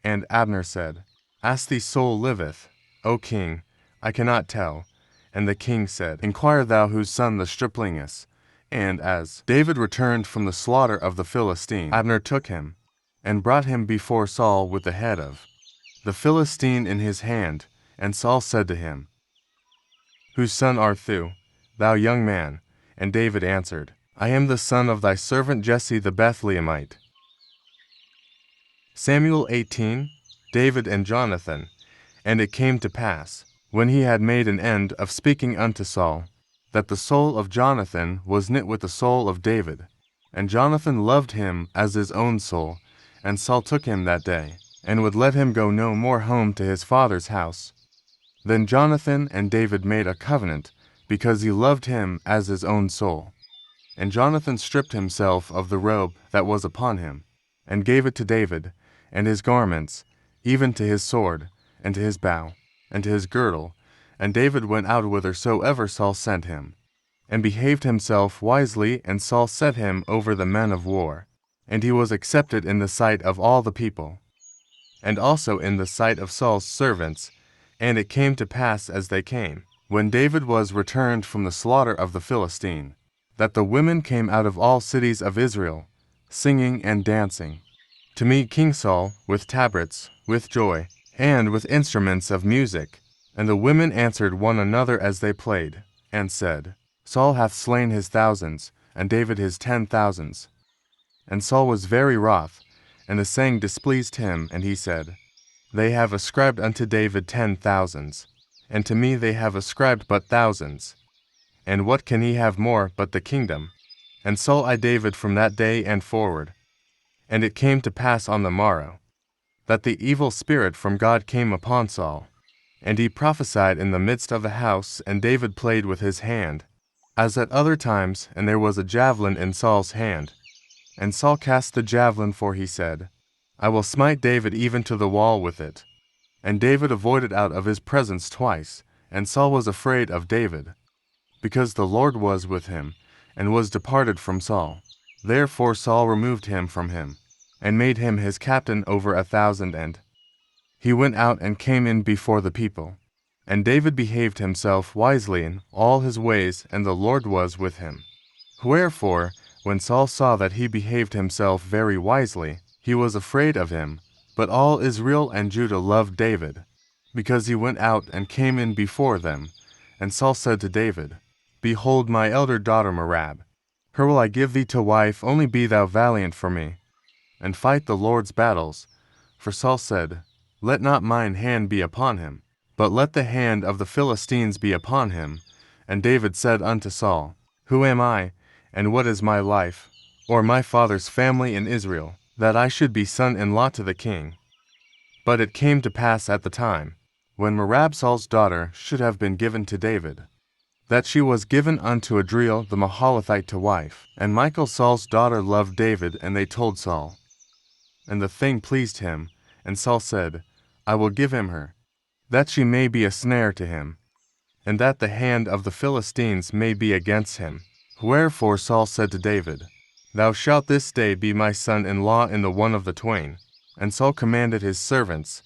And Abner said, As thy soul liveth, O king, I cannot tell. And the king said, Inquire thou whose son the stripling is. And as David returned from the slaughter of the Philistine, Abner took him, and brought him before Saul with the head of the Philistine in his hand. And Saul said to him, Whose son art thou, thou young man? And David answered, I am the son of thy servant Jesse the Bethlehemite. Samuel 18, David and Jonathan. And it came to pass, when he had made an end of speaking unto Saul, that the soul of Jonathan was knit with the soul of David, and Jonathan loved him as his own soul. And Saul took him that day, and would let him go no more home to his father's house. Then Jonathan and David made a covenant, because he loved him as his own soul. And Jonathan stripped himself of the robe that was upon him, and gave it to David, and his garments, even to his sword, and to his bow, and to his girdle. And David went out whithersoever Saul sent him, and behaved himself wisely, and Saul set him over the men of war. And he was accepted in the sight of all the people, and also in the sight of Saul's servants. And it came to pass as they came, when David was returned from the slaughter of the Philistine, that the women came out of all cities of Israel, singing and dancing, to meet King Saul with tabrets, with joy, and with instruments of music. And the women answered one another as they played, and said, Saul hath slain his thousands, and David his 10,000s. And Saul was very wroth, and the saying displeased him, and he said, They have ascribed unto David 10,000s, and to me they have ascribed but thousands. And what can he have more but the kingdom? And Saul eyed David from that day and forward. And it came to pass on the morrow, that the evil spirit from God came upon Saul, and he prophesied in the midst of the house, and David played with his hand, as at other times, and there was a javelin in Saul's hand. And Saul cast the javelin, for he said, I will smite David even to the wall with it. And David avoided out of his presence twice, and Saul was afraid of David, because the Lord was with him, and was departed from Saul. Therefore Saul removed him from him, and made him his captain over 1,000. And he went out and came in before the people. And David behaved himself wisely in all his ways, and the Lord was with him. Wherefore, when Saul saw that he behaved himself very wisely, he was afraid of him. But all Israel and Judah loved David, because he went out and came in before them. And Saul said to David, Behold my elder daughter Merab, her will I give thee to wife, only be thou valiant for me, and fight the Lord's battles. For Saul said, Let not mine hand be upon him, but let the hand of the Philistines be upon him. And David said unto Saul, Who am I, and what is my life, or my father's family in Israel, that I should be son-in-law to the king? But it came to pass at the time, when Merab Saul's daughter should have been given to David, that she was given unto Adriel the Mahalathite to wife. And Michal Saul's daughter loved David, and they told Saul. And the thing pleased him, and Saul said, I will give him her, that she may be a snare to him, and that the hand of the Philistines may be against him. Wherefore Saul said to David, Thou shalt this day be my son-in-law in the one of the twain. And Saul commanded his servants,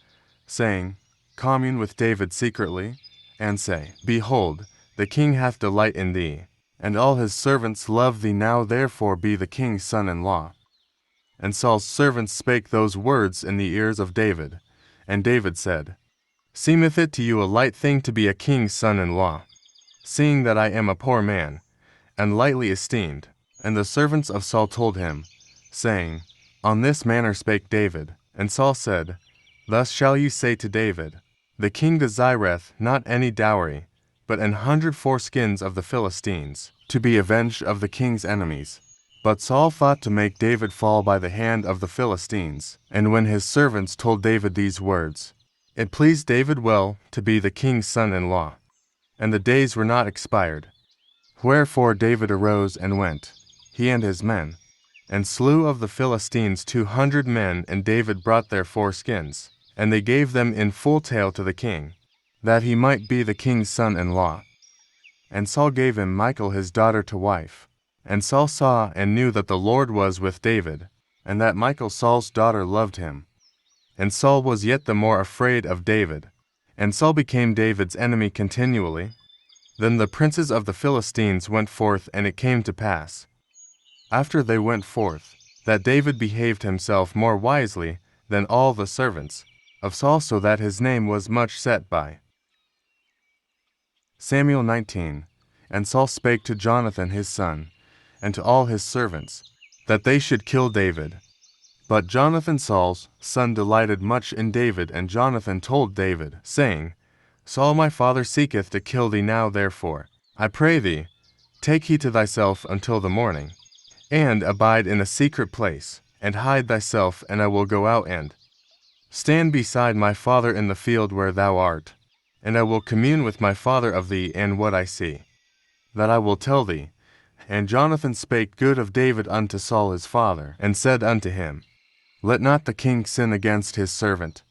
saying, Commune with David secretly, and say, Behold, the king hath delight in thee, and all his servants love thee. Now therefore be the king's son-in-law. And Saul's servants spake those words in the ears of David. And David said, Seemeth it to you a light thing to be a king's son-in-law, seeing that I am a poor man, and lightly esteemed? And the servants of Saul told him, saying, On this manner spake David. And Saul said, Thus shall you say to David, The king desireth not any dowry, but 100 foreskins of the Philistines, to be avenged of the king's enemies. But Saul thought to make David fall by the hand of the Philistines. And when his servants told David these words, it pleased David well to be the king's son-in-law, and the days were not expired. Wherefore David arose and went, he and his men, and slew of the Philistines 200 men, and David brought their foreskins, and they gave them in full tale to the king, that he might be the king's son-in-law. And Saul gave him Michal his daughter to wife. And Saul saw and knew that the Lord was with David, and that Michal Saul's daughter loved him. And Saul was yet the more afraid of David, and Saul became David's enemy continually. Then the princes of the Philistines went forth, and it came to pass, after they went forth, that David behaved himself more wisely than all the servants of Saul, so that his name was much set by. Samuel 19. And Saul spake to Jonathan his son, and to all his servants, that they should kill David. But Jonathan Saul's son delighted much in David, and Jonathan told David, saying, Saul my father seeketh to kill thee now, therefore, I pray thee, take heed to thyself until the morning, and abide in a secret place, and hide thyself, and I will go out and stand beside my father in the field where thou art, and I will commune with my father of thee and what I see, that I will tell thee. And Jonathan spake good of David unto Saul his father, and said unto him, Let not the king sin against his servant,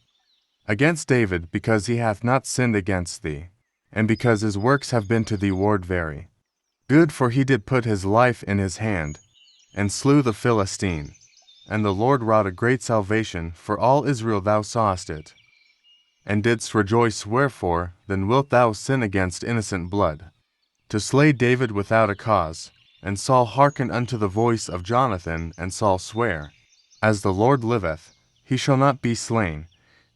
against David, because he hath not sinned against thee, and because his works have been to thee ward very good, for he did put his life in his hand, and slew the Philistine. And the Lord wrought a great salvation for all Israel, thou sawest it, and didst rejoice. Wherefore then wilt thou sin against innocent blood, to slay David without a cause? And Saul hearkened unto the voice of Jonathan, and Saul sware, As the Lord liveth, he shall not be slain.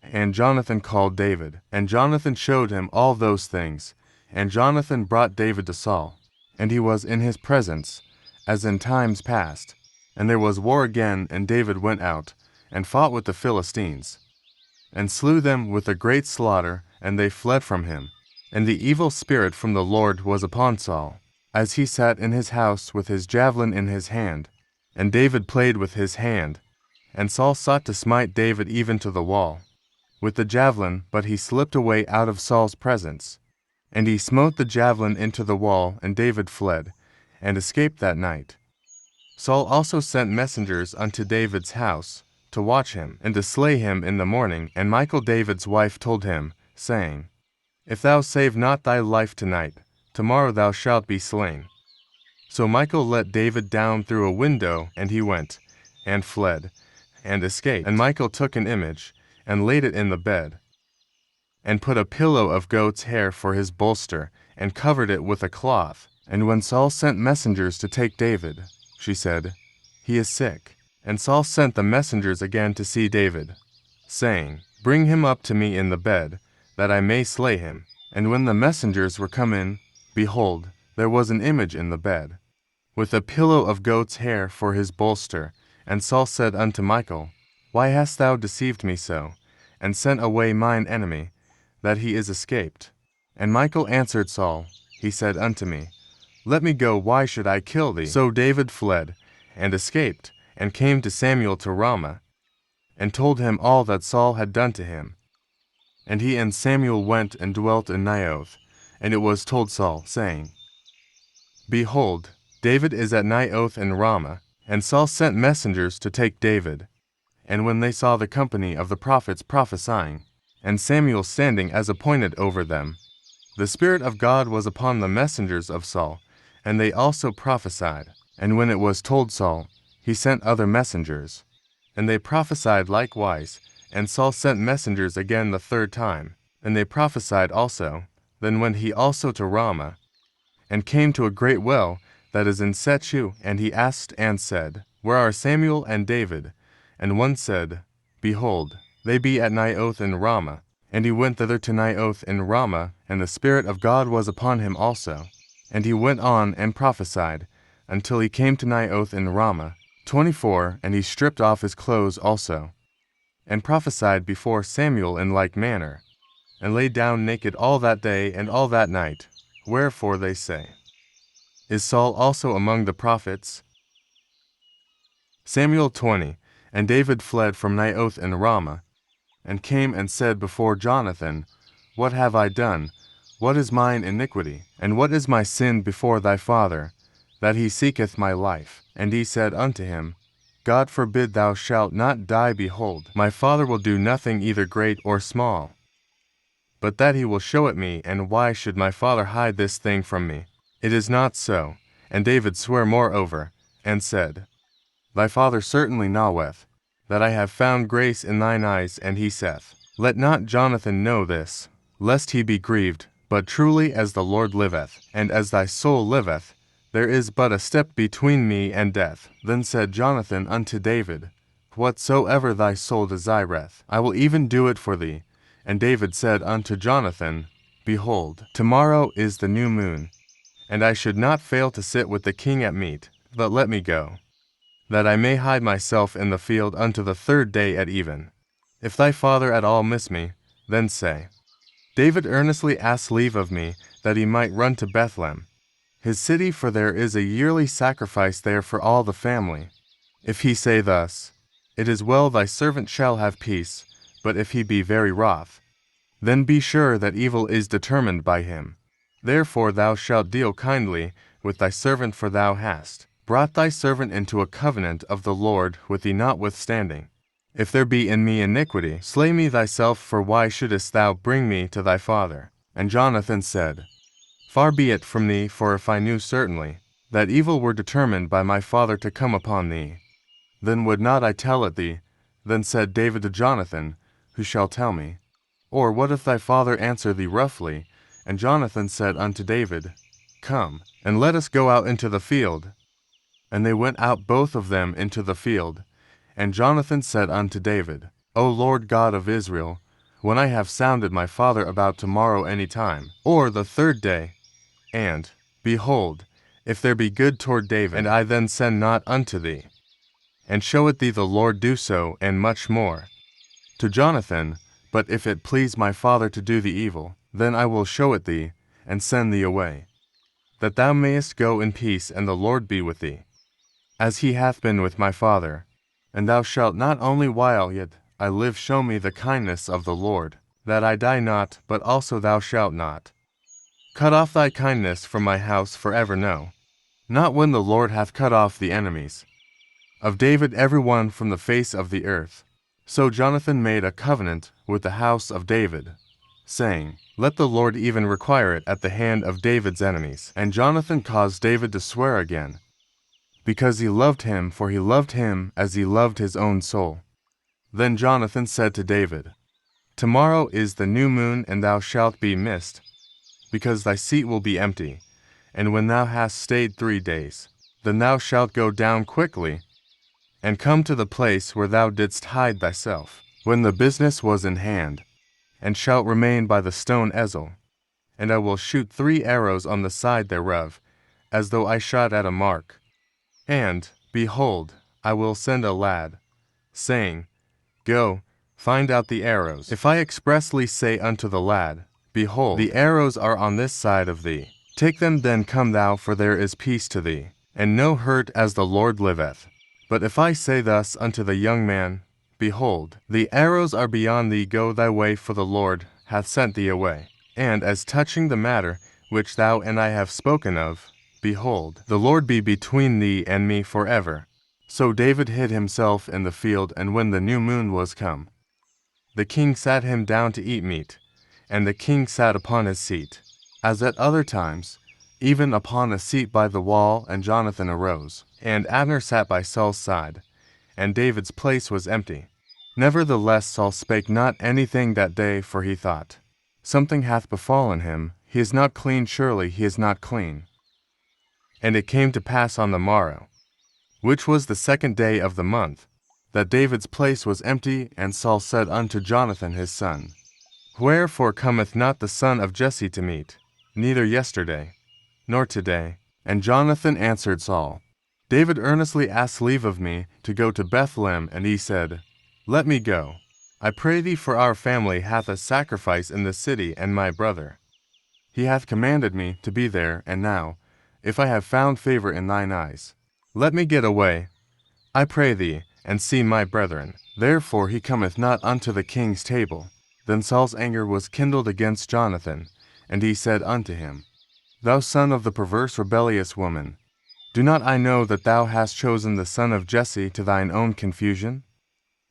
And Jonathan called David, and Jonathan showed him all those things. And Jonathan brought David to Saul, and he was in his presence, as in times past. And there was war again, and David went out, and fought with the Philistines, and slew them with a great slaughter, and they fled from him. And the evil spirit from the Lord was upon Saul, as he sat in his house with his javelin in his hand. And David played with his hand, and Saul sought to smite David even to the wall with the javelin, but he slipped away out of Saul's presence. And he smote the javelin into the wall, and David fled, and escaped that night. Saul also sent messengers unto David's house, to watch him, and to slay him in the morning. And Michal David's wife told him, saying, If thou save not thy life tonight, tomorrow thou shalt be slain. So Michal let David down through a window, and he went, and fled, and escaped. And Michal took an image, and laid it in the bed, and put a pillow of goat's hair for his bolster, and covered it with a cloth. And when Saul sent messengers to take David, she said, He is sick. And Saul sent the messengers again to see David, saying, Bring him up to me in the bed, that I may slay him. And when the messengers were come in, behold, there was an image in the bed, with a pillow of goat's hair for his bolster. And Saul said unto Michal, Why hast thou deceived me so, and sent away mine enemy, that he is escaped? And Michal answered Saul, He said unto me, Let me go, why should I kill thee? So David fled, and escaped, and came to Samuel to Ramah, and told him all that Saul had done to him. And he and Samuel went and dwelt in Naioth. And it was told Saul, saying, Behold, David is at Naioth in Ramah. And Saul sent messengers to take David. And when they saw the company of the prophets prophesying, and Samuel standing as appointed over them, the Spirit of God was upon the messengers of Saul, and they also prophesied. And when it was told Saul, he sent other messengers, and they prophesied likewise. And Saul sent messengers again the third time, and they prophesied also. Then went he also to Ramah, and came to a great well that is in Sechu. And he asked and said, Where are Samuel and David? And one said, Behold, they be at Naioth in Ramah. And he went thither to Naioth in Ramah, and the Spirit of God was upon him also. And he went on and prophesied, until he came to Naioth in Ramah. 24. And he stripped off his clothes also, and prophesied before Samuel in like manner, and lay down naked all that day and all that night. Wherefore they say, Is Saul also among the prophets? Samuel 20. And David fled from Naioth in Ramah, and came and said before Jonathan, What have I done? What is mine iniquity? And what is my sin before thy father, that he seeketh my life? And he said unto him, God forbid thou shalt not die. Behold, my father will do nothing either great or small, but that he will show it me. And why should my father hide this thing from me? It is not so. And David sware moreover, and said, Thy father certainly knoweth that I have found grace in thine eyes. And he saith, Let not Jonathan know this, lest he be grieved. But truly as the Lord liveth, and as thy soul liveth, there is but a step between me and death. Then said Jonathan unto David, Whatsoever thy soul desireth, I will even do it for thee. And David said unto Jonathan, Behold, tomorrow is the new moon, and I should not fail to sit with the king at meat. But let me go, that I may hide myself in the field unto the third day at even. If thy father at all miss me, then say, David earnestly asked leave of me, that he might run to Bethlehem, his city, for there is a yearly sacrifice there for all the family. If he say thus, It is well, thy servant shall have peace, but if he be very wroth, then be sure that evil is determined by him. Therefore thou shalt deal kindly with thy servant, for thou hast brought thy servant into a covenant of the Lord with thee notwithstanding. If there be in me iniquity, slay me thyself, for why shouldest thou bring me to thy father? And Jonathan said, Far be it from thee, for if I knew certainly that evil were determined by my father to come upon thee, then would not I tell it thee. Then said David to Jonathan, Who shall tell me? Or what if thy father answer thee roughly? And Jonathan said unto David, Come, and let us go out into the field. And they went out both of them into the field. And Jonathan said unto David, O Lord God of Israel, when I have sounded my father about tomorrow any time, or the third day, and, behold, if there be good toward David, and I then send not unto thee, and show it thee the Lord do so, and much more, to Jonathan, but if it please my father to do thee evil, then I will show it thee, and send thee away, that thou mayest go in peace, and the Lord be with thee, as he hath been with my father. And thou shalt not only while yet I live show me the kindness of the Lord, that I die not, but also thou shalt not cut off thy kindness from my house forever, no, not when the Lord hath cut off the enemies of David every one from the face of the earth. So Jonathan made a covenant with the house of David, saying, Let the Lord even require it at the hand of David's enemies. And Jonathan caused David to swear again, because he loved him, for he loved him as he loved his own soul. Then Jonathan said to David, Tomorrow is the new moon, and thou shalt be missed, because thy seat will be empty. And when thou hast stayed 3 days, then thou shalt go down quickly, and come to the place where thou didst hide thyself, when the business was in hand, and shalt remain by the stone Ezel. And I will shoot 3 arrows on the side thereof, as though I shot at a mark. And, behold, I will send a lad, saying, Go, find out the arrows. If I expressly say unto the lad, Behold, the arrows are on this side of thee, take them then, come thou, for there is peace to thee, and no hurt, as the Lord liveth. But if I say thus unto the young man, Behold, the arrows are beyond thee, go thy way, for the Lord hath sent thee away. And as touching the matter which thou and I have spoken of, behold, the Lord be between thee and me forever. So David hid himself in the field, and when the new moon was come, the king sat him down to eat meat, and the king sat upon his seat, as at other times, even upon a seat by the wall. And Jonathan arose, and Abner sat by Saul's side, and David's place was empty. Nevertheless Saul spake not anything that day, for he thought, Something hath befallen him, he is not clean, surely he is not clean. And it came to pass on the morrow, which was the 2nd day of the month, that David's place was empty. And Saul said unto Jonathan his son, Wherefore cometh not the son of Jesse to meet, neither yesterday, nor today? And Jonathan answered Saul, David earnestly asked leave of me to go to Bethlehem, and he said, Let me go. I pray thee, for our family hath a sacrifice in the city, and my brother. He hath commanded me to be there, and now, if I have found favor in thine eyes, let me get away, I pray thee, and see my brethren. Therefore he cometh not unto the king's table. Then Saul's anger was kindled against Jonathan, and he said unto him, Thou son of the perverse rebellious woman, do not I know that thou hast chosen the son of Jesse to thine own confusion,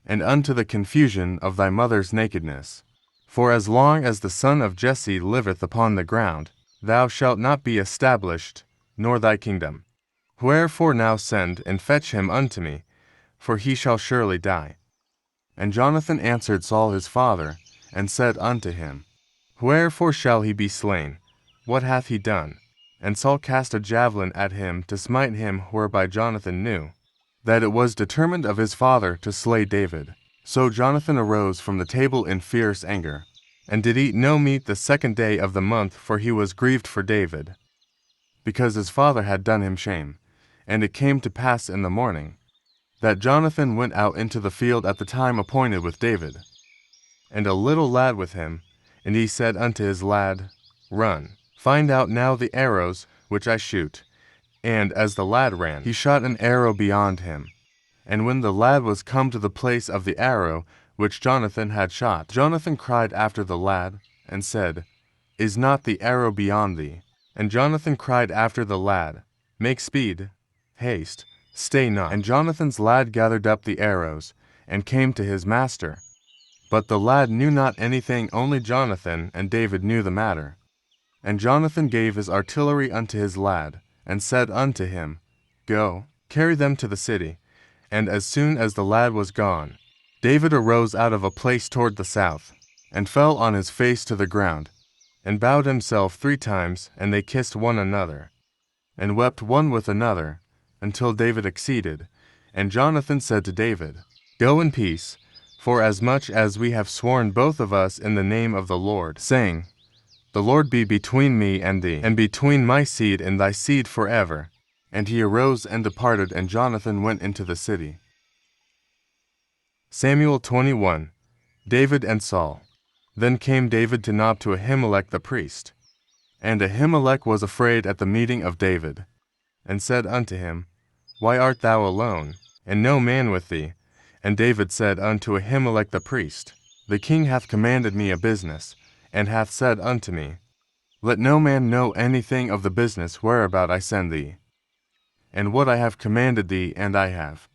and unto the confusion of thy mother's nakedness? For as long as the son of Jesse liveth upon the ground, thou shalt not be established, nor thy kingdom. Wherefore now send and fetch him unto me, for he shall surely die. And Jonathan answered Saul his father, and said unto him, Wherefore shall he be slain? What hath he done? And Saul cast a javelin at him to smite him, whereby Jonathan knew that it was determined of his father to slay David. So Jonathan arose from the table in fierce anger, and did eat no meat the 2nd day of the month, for he was grieved for David, because his father had done him shame. And it came to pass in the morning, that Jonathan went out into the field at the time appointed with David, and a little lad with him, and he said unto his lad, Run, find out now the arrows which I shoot. And as the lad ran, he shot an arrow beyond him. And when the lad was come to the place of the arrow which Jonathan had shot, Jonathan cried after the lad, and said, Is not the arrow beyond thee? And Jonathan cried after the lad, Make speed, haste, stay not. And Jonathan's lad gathered up the arrows, and came to his master. But the lad knew not anything, only Jonathan and David knew the matter. And Jonathan gave his artillery unto his lad, and said unto him, Go, carry them to the city. And as soon as the lad was gone, David arose out of a place toward the south, and fell on his face to the ground, and bowed himself 3 times, and they kissed one another, and wept one with another, until David exceeded. And Jonathan said to David, Go in peace, for as much as we have sworn both of us in the name of the Lord, saying, The Lord be between me and thee, and between my seed and thy seed forever. And he arose and departed, and Jonathan went into the city. Samuel 21. David and Saul. Then came David to Nob to Ahimelech the priest. And Ahimelech was afraid at the meeting of David, and said unto him, Why art thou alone, and no man with thee? And David said unto Ahimelech the priest, The king hath commanded me a business, and hath said unto me, Let no man know anything of the business whereabout I send thee, and what I have commanded thee, and I have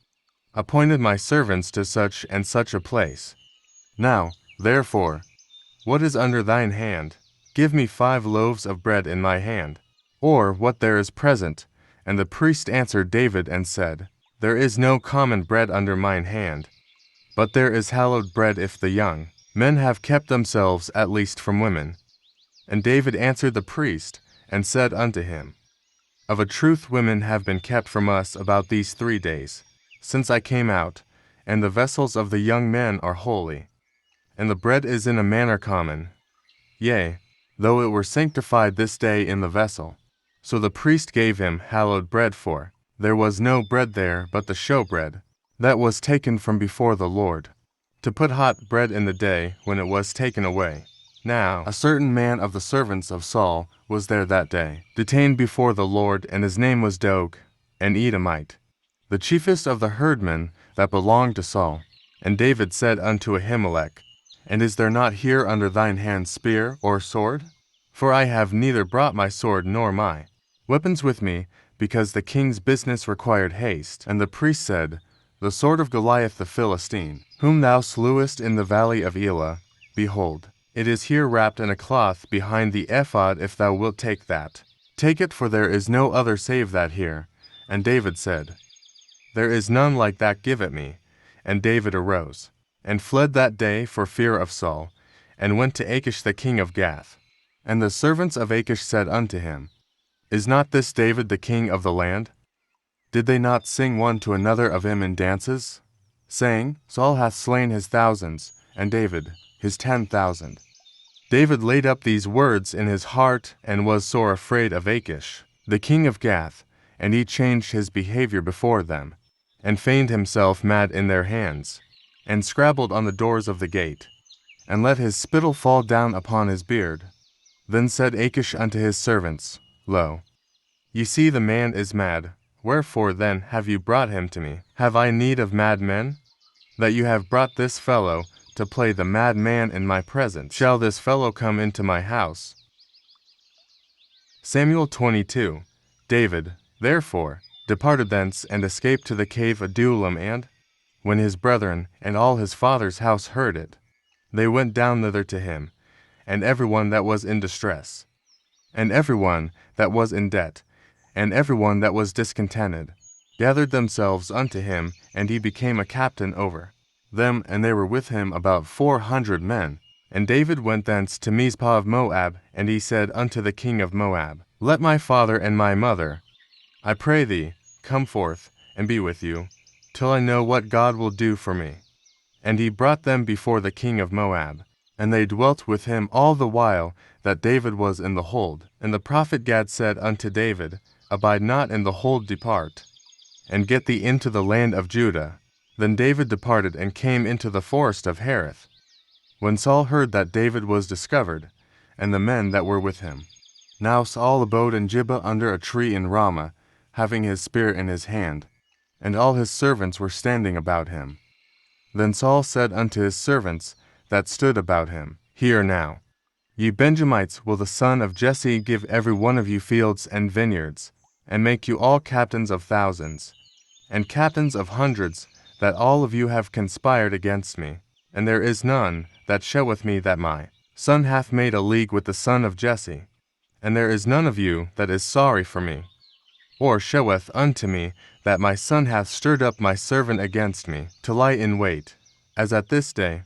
appointed my servants to such and such a place. Now, therefore, what is under thine hand? Give me 5 loaves of bread in my hand, or what there is present. And the priest answered David and said, There is no common bread under mine hand, but there is hallowed bread if the young men have kept themselves at least from women. And David answered the priest, and said unto him, Of a truth women have been kept from us about these 3 days, since I came out, and the vessels of the young men are holy, and the bread is in a manner common, yea, though it were sanctified this day in the vessel. So the priest gave him hallowed bread, for there was no bread there but the showbread, that was taken from before the Lord, to put hot bread in the day when it was taken away. Now a certain man of the servants of Saul was there that day, detained before the Lord, and his name was Doeg, an Edomite, the chiefest of the herdmen that belonged to Saul. And David said unto Ahimelech, And is there not here under thine hand spear or sword? For I have neither brought my sword nor my weapons with me, because the king's business required haste. And the priest said, The sword of Goliath the Philistine, whom thou slewest in the valley of Elah, behold, it is here wrapped in a cloth behind the ephod. If thou wilt take that, take it, for there is no other save that here. And David said, There is none like that, give it me. And David arose, and fled that day for fear of Saul, and went to Achish the king of Gath. And the servants of Achish said unto him, Is not this David the king of the land? Did they not sing one to another of him in dances, saying, Saul hath slain his thousands, and David his 10,000? David laid up these words in his heart and was sore afraid of Achish, the king of Gath, and he changed his behavior before them, and feigned himself mad in their hands, and scrabbled on the doors of the gate, and let his spittle fall down upon his beard. Then said Achish unto his servants, Lo, ye see the man is mad. Wherefore then have you brought him to me? Have I need of mad men? That you have brought this fellow to play the mad man in my presence. Shall this fellow come into my house? Samuel 22. David, therefore, departed thence, and escaped to the cave Adullam, and, when his brethren and all his father's house heard it, they went down thither to him, and every one that was in distress, and every one that was in debt, and every one that was discontented, gathered themselves unto him, and he became a captain over them, and they were with him about 400 men. And David went thence to Mizpah of Moab, and he said unto the king of Moab, Let my father and my mother, I pray thee, come forth, and be with you, till I know what God will do for me. And he brought them before the king of Moab, and they dwelt with him all the while that David was in the hold. And the prophet Gad said unto David, Abide not in the hold, depart, and get thee into the land of Judah. Then David departed and came into the forest of Hereth. When Saul heard that David was discovered, and the men that were with him. Now Saul abode in Gibeah under a tree in Ramah, having his spear in his hand, and all his servants were standing about him. Then Saul said unto his servants that stood about him, Hear now, ye Benjamites, will the son of Jesse give every one of you fields and vineyards, and make you all captains of thousands, and captains of hundreds, that all of you have conspired against me? And there is none that sheweth me that my son hath made a league with the son of Jesse, and there is none of you that is sorry for me, or sheweth unto me that my son hath stirred up my servant against me, to lie in wait, as at this day.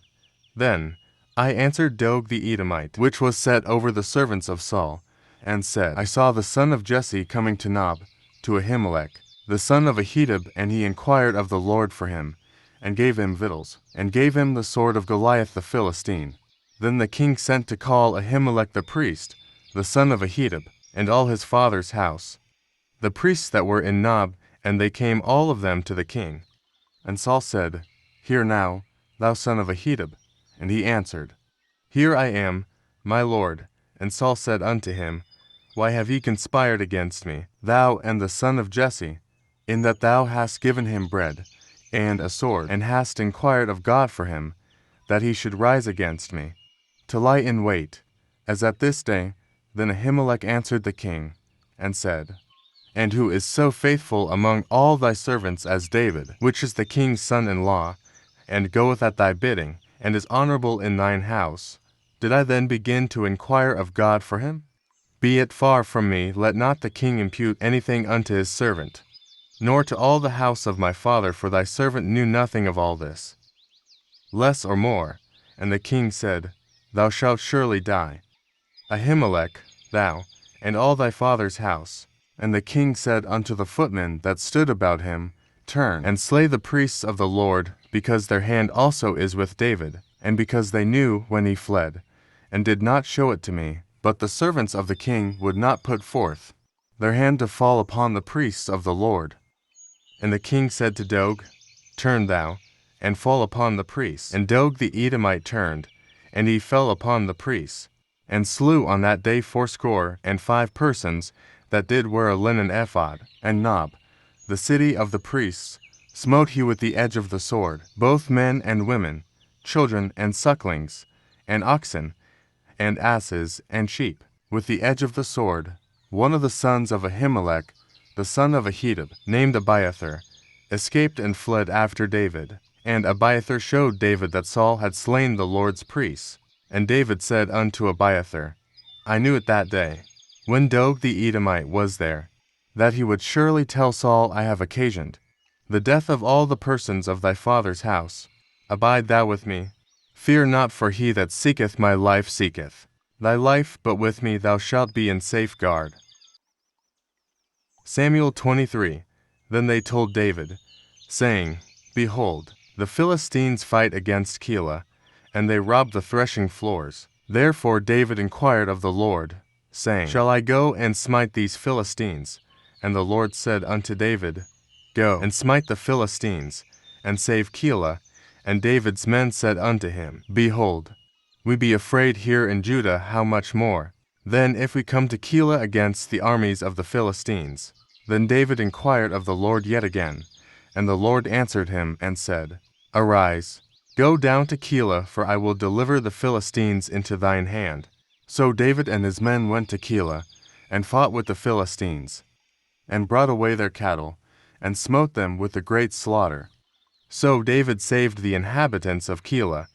Then I answered Doeg the Edomite, which was set over the servants of Saul, and said, I saw the son of Jesse coming to Nob, to Ahimelech, the son of Ahitub, and he inquired of the Lord for him, and gave him victuals, and gave him the sword of Goliath the Philistine. Then the king sent to call Ahimelech the priest, the son of Ahitub, and all his father's house, the priests that were in Nob, and they came all of them to the king. And Saul said, Hear now, thou son of Ahitub. And he answered, Here I am, my lord. And Saul said unto him, Why have ye conspired against me, thou and the son of Jesse, in that thou hast given him bread and a sword, and hast inquired of God for him, that he should rise against me, to lie in wait, as at this day? Then Ahimelech answered the king, and said, And who is so faithful among all thy servants as David, which is the king's son-in-law, and goeth at thy bidding, and is honorable in thine house? Did I then begin to inquire of God for him? Be it far from me, let not the king impute anything unto his servant, nor to all the house of my father, for thy servant knew nothing of all this. Less or more. And the king said, Thou shalt surely die, Ahimelech, thou, and all thy father's house. And the king said unto the footmen that stood about him, Turn, and slay the priests of the Lord, because their hand also is with David, and because they knew when he fled, and did not show it to me. But the servants of the king would not put forth their hand to fall upon the priests of the Lord. And the king said to Doeg, Turn thou, and fall upon the priests. And Doeg the Edomite turned, and he fell upon the priests, and slew on that day 75 persons that did wear a linen ephod. And Nob, the city of the priests, smote he with the edge of the sword, both men and women, children and sucklings, and oxen, and asses, and sheep, with the edge of the sword. One of the sons of Ahimelech, the son of Ahitub, named Abiathar, escaped and fled after David. And Abiathar showed David that Saul had slain the Lord's priests. And David said unto Abiathar, I knew it that day, when Doeg the Edomite was there, that he would surely tell Saul, I have occasioned the death of all the persons of thy father's house. Abide thou with me. Fear not, for he that seeketh my life seeketh thy life, but with me thou shalt be in safeguard. Samuel 23. Then they told David, saying, Behold, the Philistines fight against Keilah, and they rob the threshing floors. Therefore David inquired of the Lord, saying, Shall I go and smite these Philistines? And the Lord said unto David, Go and smite the Philistines, and save Keilah. And David's men said unto him, Behold, we be afraid here in Judah how much more, then if we come to Keilah against the armies of the Philistines. Then David inquired of the Lord yet again, and the Lord answered him and said, Arise, go down to Keilah, for I will deliver the Philistines into thine hand. So David and his men went to Keilah, and fought with the Philistines, and brought away their cattle, and smote them with a great slaughter. So David saved the inhabitants of Keilah.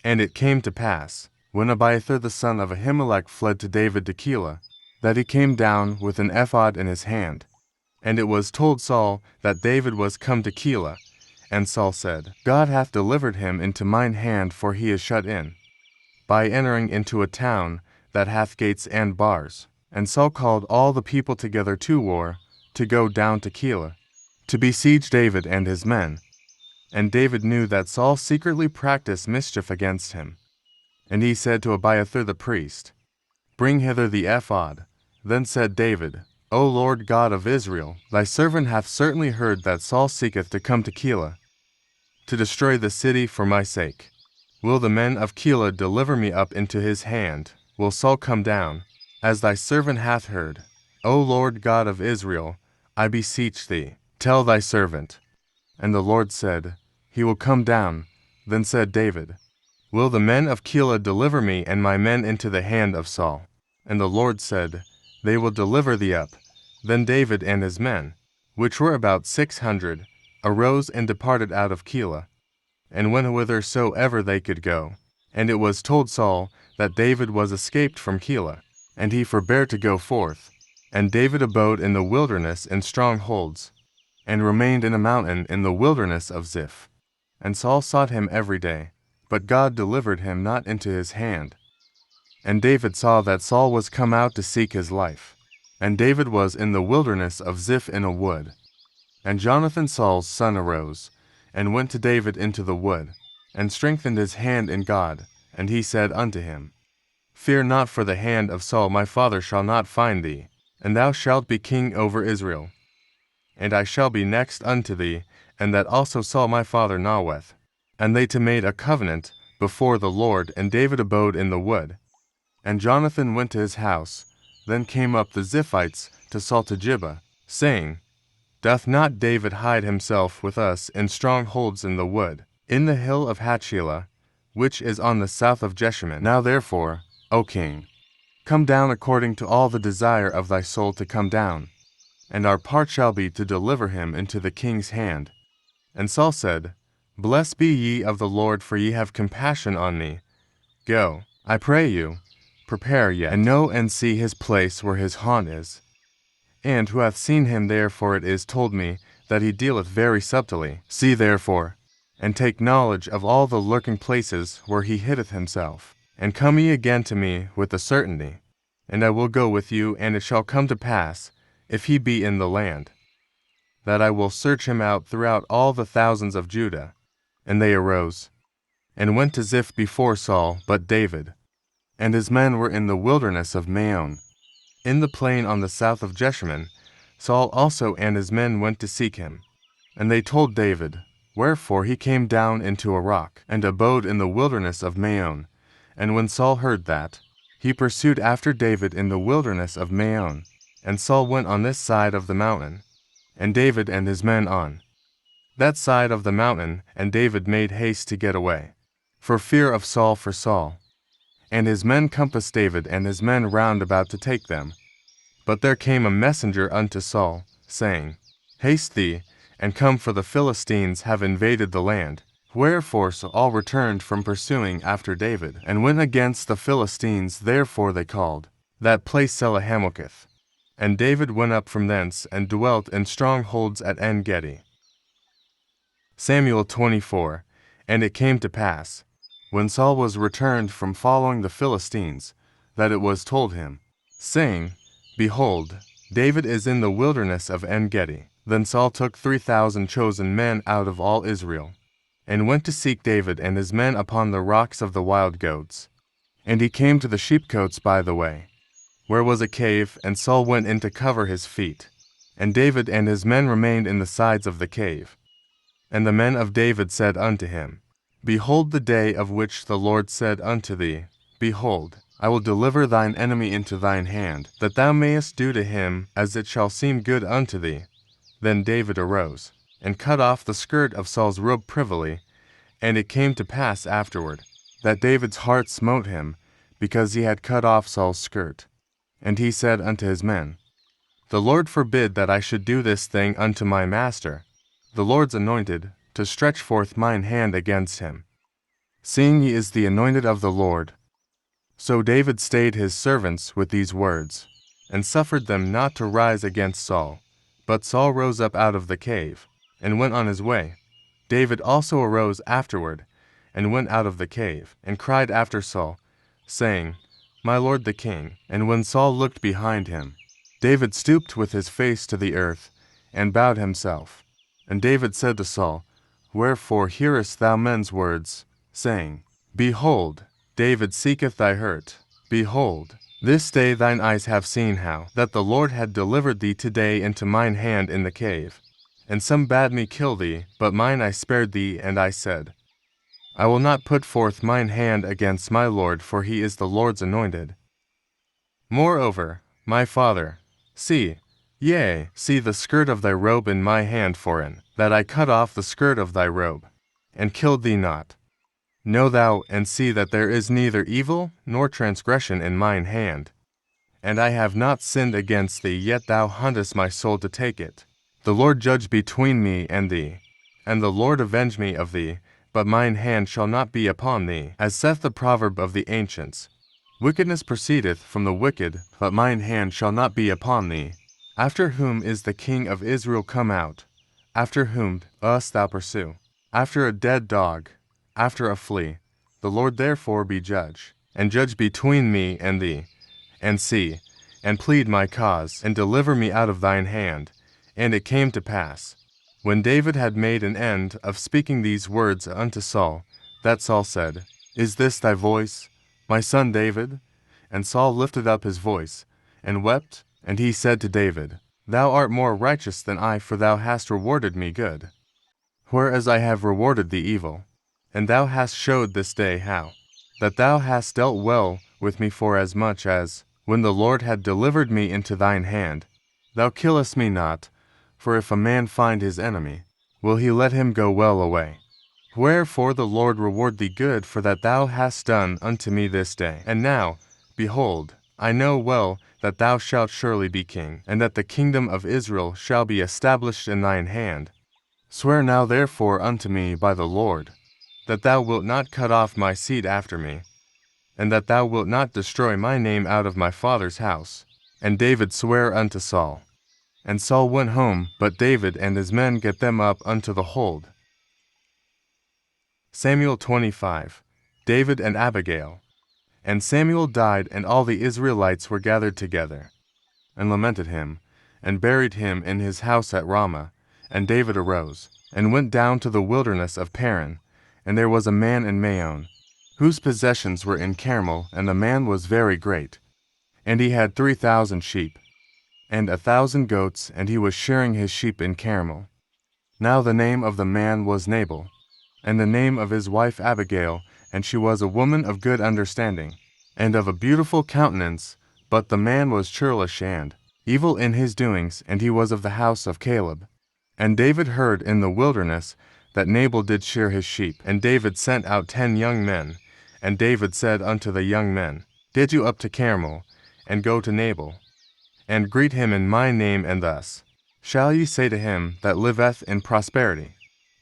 And it came to pass, when Abiathar the son of Ahimelech fled to David to Keilah, that he came down with an ephod in his hand. And it was told Saul that David was come to Keilah. And Saul said, God hath delivered him into mine hand, for he is shut in, by entering into a town that hath gates and bars. And Saul called all the people together to war, to go down to Keilah, to besiege David and his men. And David knew that Saul secretly practiced mischief against him. And he said to Abiathar the priest, Bring hither the ephod. Then said David, O Lord God of Israel, thy servant hath certainly heard that Saul seeketh to come to Keilah, to destroy the city for my sake. Will the men of Keilah deliver me up into his hand? Will Saul come down, as thy servant hath heard? O Lord God of Israel, I beseech thee, tell thy servant. And the Lord said, He will come down. Then said David, Will the men of Keilah deliver me and my men into the hand of Saul? And the Lord said, They will deliver thee up. Then David and his men, which were about 600, arose and departed out of Keilah, and went whithersoever they could go. And it was told Saul that David was escaped from Keilah, and he forbare to go forth. And David abode in the wilderness in strongholds, and remained in a mountain in the wilderness of Ziph. And Saul sought him every day, but God delivered him not into his hand. And David saw that Saul was come out to seek his life. And David was in the wilderness of Ziph in a wood. And Jonathan Saul's son arose, and went to David into the wood, and strengthened his hand in God. And he said unto him, Fear not, for the hand of Saul my father shall not find thee, and thou shalt be king over Israel. And I shall be next unto thee, and that also Saul my father knoweth. And they two made a covenant before the Lord, and David abode in the wood. And Jonathan went to his house. Then came up the Ziphites to Saul to Gibeah, saying, Doth not David hide himself with us in strongholds in the wood, in the hill of Hachilah, which is on the south of Jeshimon? Now therefore, O king, come down according to all the desire of thy soul to come down, and our part shall be to deliver him into the king's hand. And Saul said, Blessed be ye of the Lord, for ye have compassion on me. Go, I pray you, prepare yet, and know and see his place where his haunt is. And who hath seen him there, for it is told me that he dealeth very subtilly. See therefore, and take knowledge of all the lurking places where he hideth himself. And come ye again to me with a certainty, and I will go with you, and it shall come to pass, if he be in the land, that I will search him out throughout all the thousands of Judah. And they arose, and went to Ziph before Saul, but David and his men were in the wilderness of Maon, in the plain on the south of Jeshimon. Saul also and his men went to seek him. And they told David, wherefore he came down into a rock, and abode in the wilderness of Maon. And when Saul heard that, he pursued after David in the wilderness of Maon. And Saul went on this side of the mountain, and David and his men on that side of the mountain, and David made haste to get away, for fear of Saul for Saul. And his men compassed David and his men round about to take them. But there came a messenger unto Saul, saying, Haste thee, and come, for the Philistines have invaded the land. Wherefore Saul returned from pursuing after David, and went against the Philistines. Therefore they called that place Selahamoketh. And David went up from thence, and dwelt in strongholds at En-gedi. Samuel 24. And it came to pass, when Saul was returned from following the Philistines, that it was told him, saying, Behold, David is in the wilderness of En-gedi. Then Saul took 3,000 chosen men out of all Israel, and went to seek David and his men upon the rocks of the wild goats. And he came to the sheepcotes by the way, where was a cave, and Saul went in to cover his feet. And David and his men remained in the sides of the cave. And the men of David said unto him, Behold the day of which the Lord said unto thee, Behold, I will deliver thine enemy into thine hand, that thou mayest do to him as it shall seem good unto thee. Then David arose, and cut off the skirt of Saul's robe privily. And it came to pass afterward, that David's heart smote him, because he had cut off Saul's skirt. And he said unto his men, The Lord forbid that I should do this thing unto my master, the Lord's anointed, to stretch forth mine hand against him, seeing he is the anointed of the Lord. So David stayed his servants with these words, and suffered them not to rise against Saul. But Saul rose up out of the cave, and went on his way. David also arose afterward, and went out of the cave, and cried after Saul, saying, My lord the king. And when Saul looked behind him, David stooped with his face to the earth, and bowed himself. And David said to Saul, Wherefore hearest thou men's words, saying, Behold, David seeketh thy hurt. Behold, this day thine eyes have seen how that the Lord had delivered thee today into mine hand in the cave. And some bade me kill thee, but mine I spared thee, and I said, I will not put forth mine hand against my Lord, for he is the Lord's anointed. Moreover, my father, see, yea, see the skirt of thy robe in my hand foreign, that I cut off the skirt of thy robe, and killed thee not. Know thou and see that there is neither evil nor transgression in mine hand. And I have not sinned against thee, yet thou huntest my soul to take it. The Lord judge between me and thee, and the Lord avenge me of thee, but mine hand shall not be upon thee, as saith the proverb of the ancients. Wickedness proceedeth from the wicked, but mine hand shall not be upon thee. After whom is the king of Israel come out? After whom dost thou pursue? After a dead dog, after a flea. The Lord therefore be judge, and judge between me and thee, and see, and plead my cause, and deliver me out of thine hand. And it came to pass, when David had made an end of speaking these words unto Saul, that Saul said, Is this thy voice, my son David? And Saul lifted up his voice, and wept. And he said to David, Thou art more righteous than I, for thou hast rewarded me good, whereas I have rewarded thee evil. And thou hast showed this day how that thou hast dealt well with me, forasmuch as, when the Lord had delivered me into thine hand, thou killest me not. For if a man find his enemy, will he let him go well away? Wherefore the Lord reward thee good for that thou hast done unto me this day. And now, behold, I know well that thou shalt surely be king, and that the kingdom of Israel shall be established in thine hand. Swear now therefore unto me by the Lord, that thou wilt not cut off my seed after me, and that thou wilt not destroy my name out of my father's house. And David sware unto Saul. And Saul went home, but David and his men get them up unto the hold. Samuel 25. David and Abigail. And Samuel died, and all the Israelites were gathered together, and lamented him, and buried him in his house at Ramah. And David arose, and went down to the wilderness of Paran. And there was a man in Maon, whose possessions were in Carmel, and the man was very great. And he had 3,000 sheep, and 1,000 goats, and he was shearing his sheep in Carmel. Now the name of the man was Nabal, and the name of his wife Abigail, and she was a woman of good understanding, and of a beautiful countenance, but the man was churlish and evil in his doings, and he was of the house of Caleb. And David heard in the wilderness that Nabal did shear his sheep. And David sent out 10 young men, and David said unto the young men, Get you up to Carmel, and go to Nabal, and greet him in my name, and thus shall ye say to him that liveth in prosperity,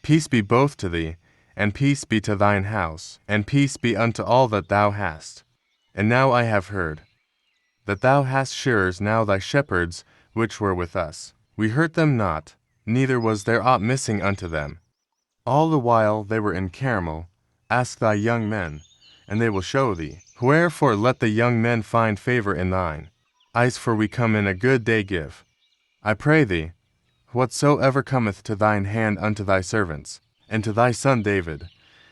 Peace be both to thee, and peace be to thine house, and peace be unto all that thou hast. And now I have heard that thou hast shearers now thy shepherds which were with us. We hurt them not, neither was there aught missing unto them. All the while they were in Carmel. Ask thy young men, and they will show thee. Wherefore let the young men find favor in thine eyes, for we come in a good day give. I pray thee, whatsoever cometh to thine hand unto thy servants, and to thy son David.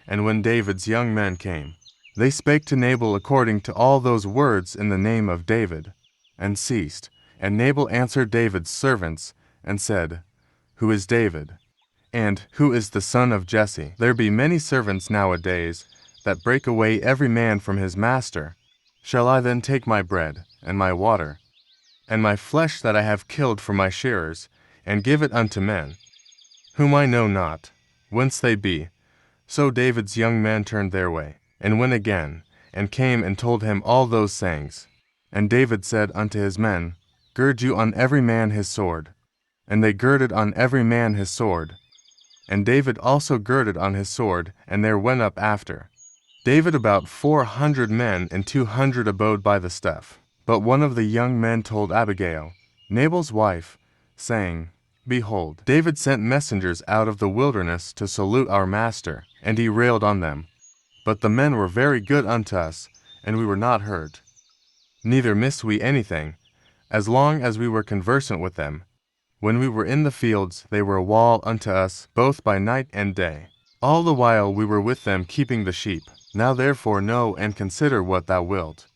And when David's young men came, They spake to Nabal according to all those words in the name of David, and ceased. And Nabal answered David's servants, and said, Who is David? And who is the son of Jesse? There be many servants nowadays, that break away every man from his master. Shall I then take my bread, and my water, and my flesh that I have killed for my shearers, and give it unto men, whom I know not, whence they be? So David's young men turned their way, and went again, and came and told him all those sayings. And David said unto his men, Gird you on every man his sword. And they girded on every man his sword. And David also girded on his sword, and there went up after David about 400 men, and 200 abode by the stuff. But one of the young men told Abigail, Nabal's wife, saying, Behold, David sent messengers out of the wilderness to salute our master, and he railed on them. But the men were very good unto us, and we were not hurt. Neither missed we anything, as long as we were conversant with them. When we were in the fields, they were a wall unto us, both by night and day. All the while we were with them keeping the sheep. Now therefore know and consider what thou wilt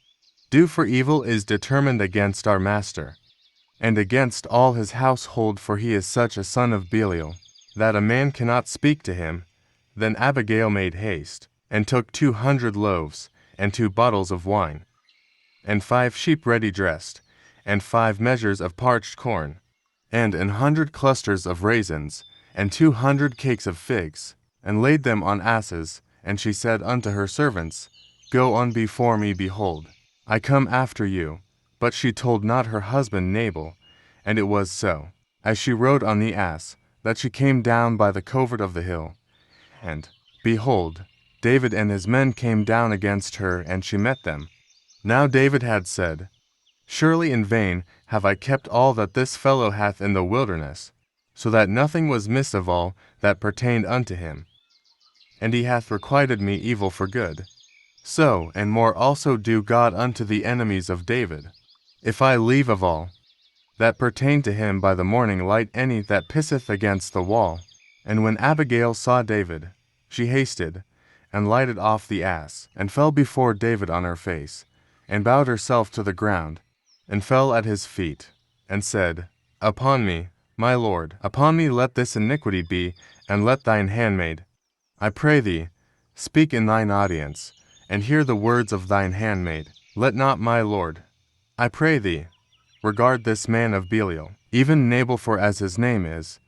do, for evil is determined against our master, and against all his household, for he is such a son of Belial, that a man cannot speak to him. Then Abigail made haste, and took 200 loaves, and 2 bottles of wine, and 5 sheep ready dressed, and 5 measures of parched corn, and 100 clusters of raisins, and 200 cakes of figs, and laid them on asses. And she said unto her servants, Go on before me, behold, I come after you. But she told not her husband Nabal. And it was so, as she rode on the ass, that she came down by the covert of the hill. And, behold, David and his men came down against her, and she met them. Now David had said, Surely in vain have I kept all that this fellow hath in the wilderness, so that nothing was missed of all that pertained unto him. And he hath requited me evil for good. So and more also do God unto the enemies of David, if I leave of all that pertain to him by the morning light any that pisseth against the wall. And when Abigail saw David, she hasted, and lighted off the ass, and fell before David on her face, and bowed herself to the ground, and fell at his feet, and said, Upon me, my lord, upon me let this iniquity be, and let thine handmaid, I pray thee, speak in thine audience, and hear the words of thine handmaid. Let not my lord, I pray thee, regard this man of Belial, even Nabal, for as his name is,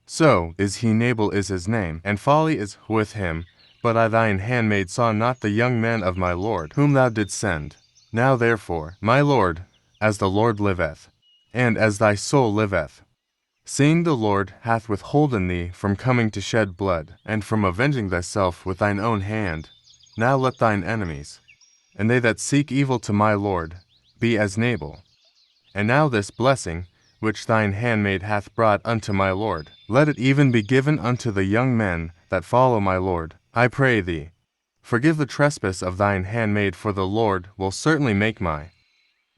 so is he. Nabal is his name, and folly is with him. But I thine handmaid saw not the young men of my lord, whom thou didst send. Now therefore, my lord, as the Lord liveth, and as thy soul liveth, seeing the Lord hath withholden thee from coming to shed blood, and from avenging thyself with thine own hand, now let thine enemies, and they that seek evil to my lord, be as Nabal. And now this blessing, which thine handmaid hath brought unto my lord, let it even be given unto the young men that follow my lord. I pray thee, forgive the trespass of thine handmaid, for the Lord will certainly make my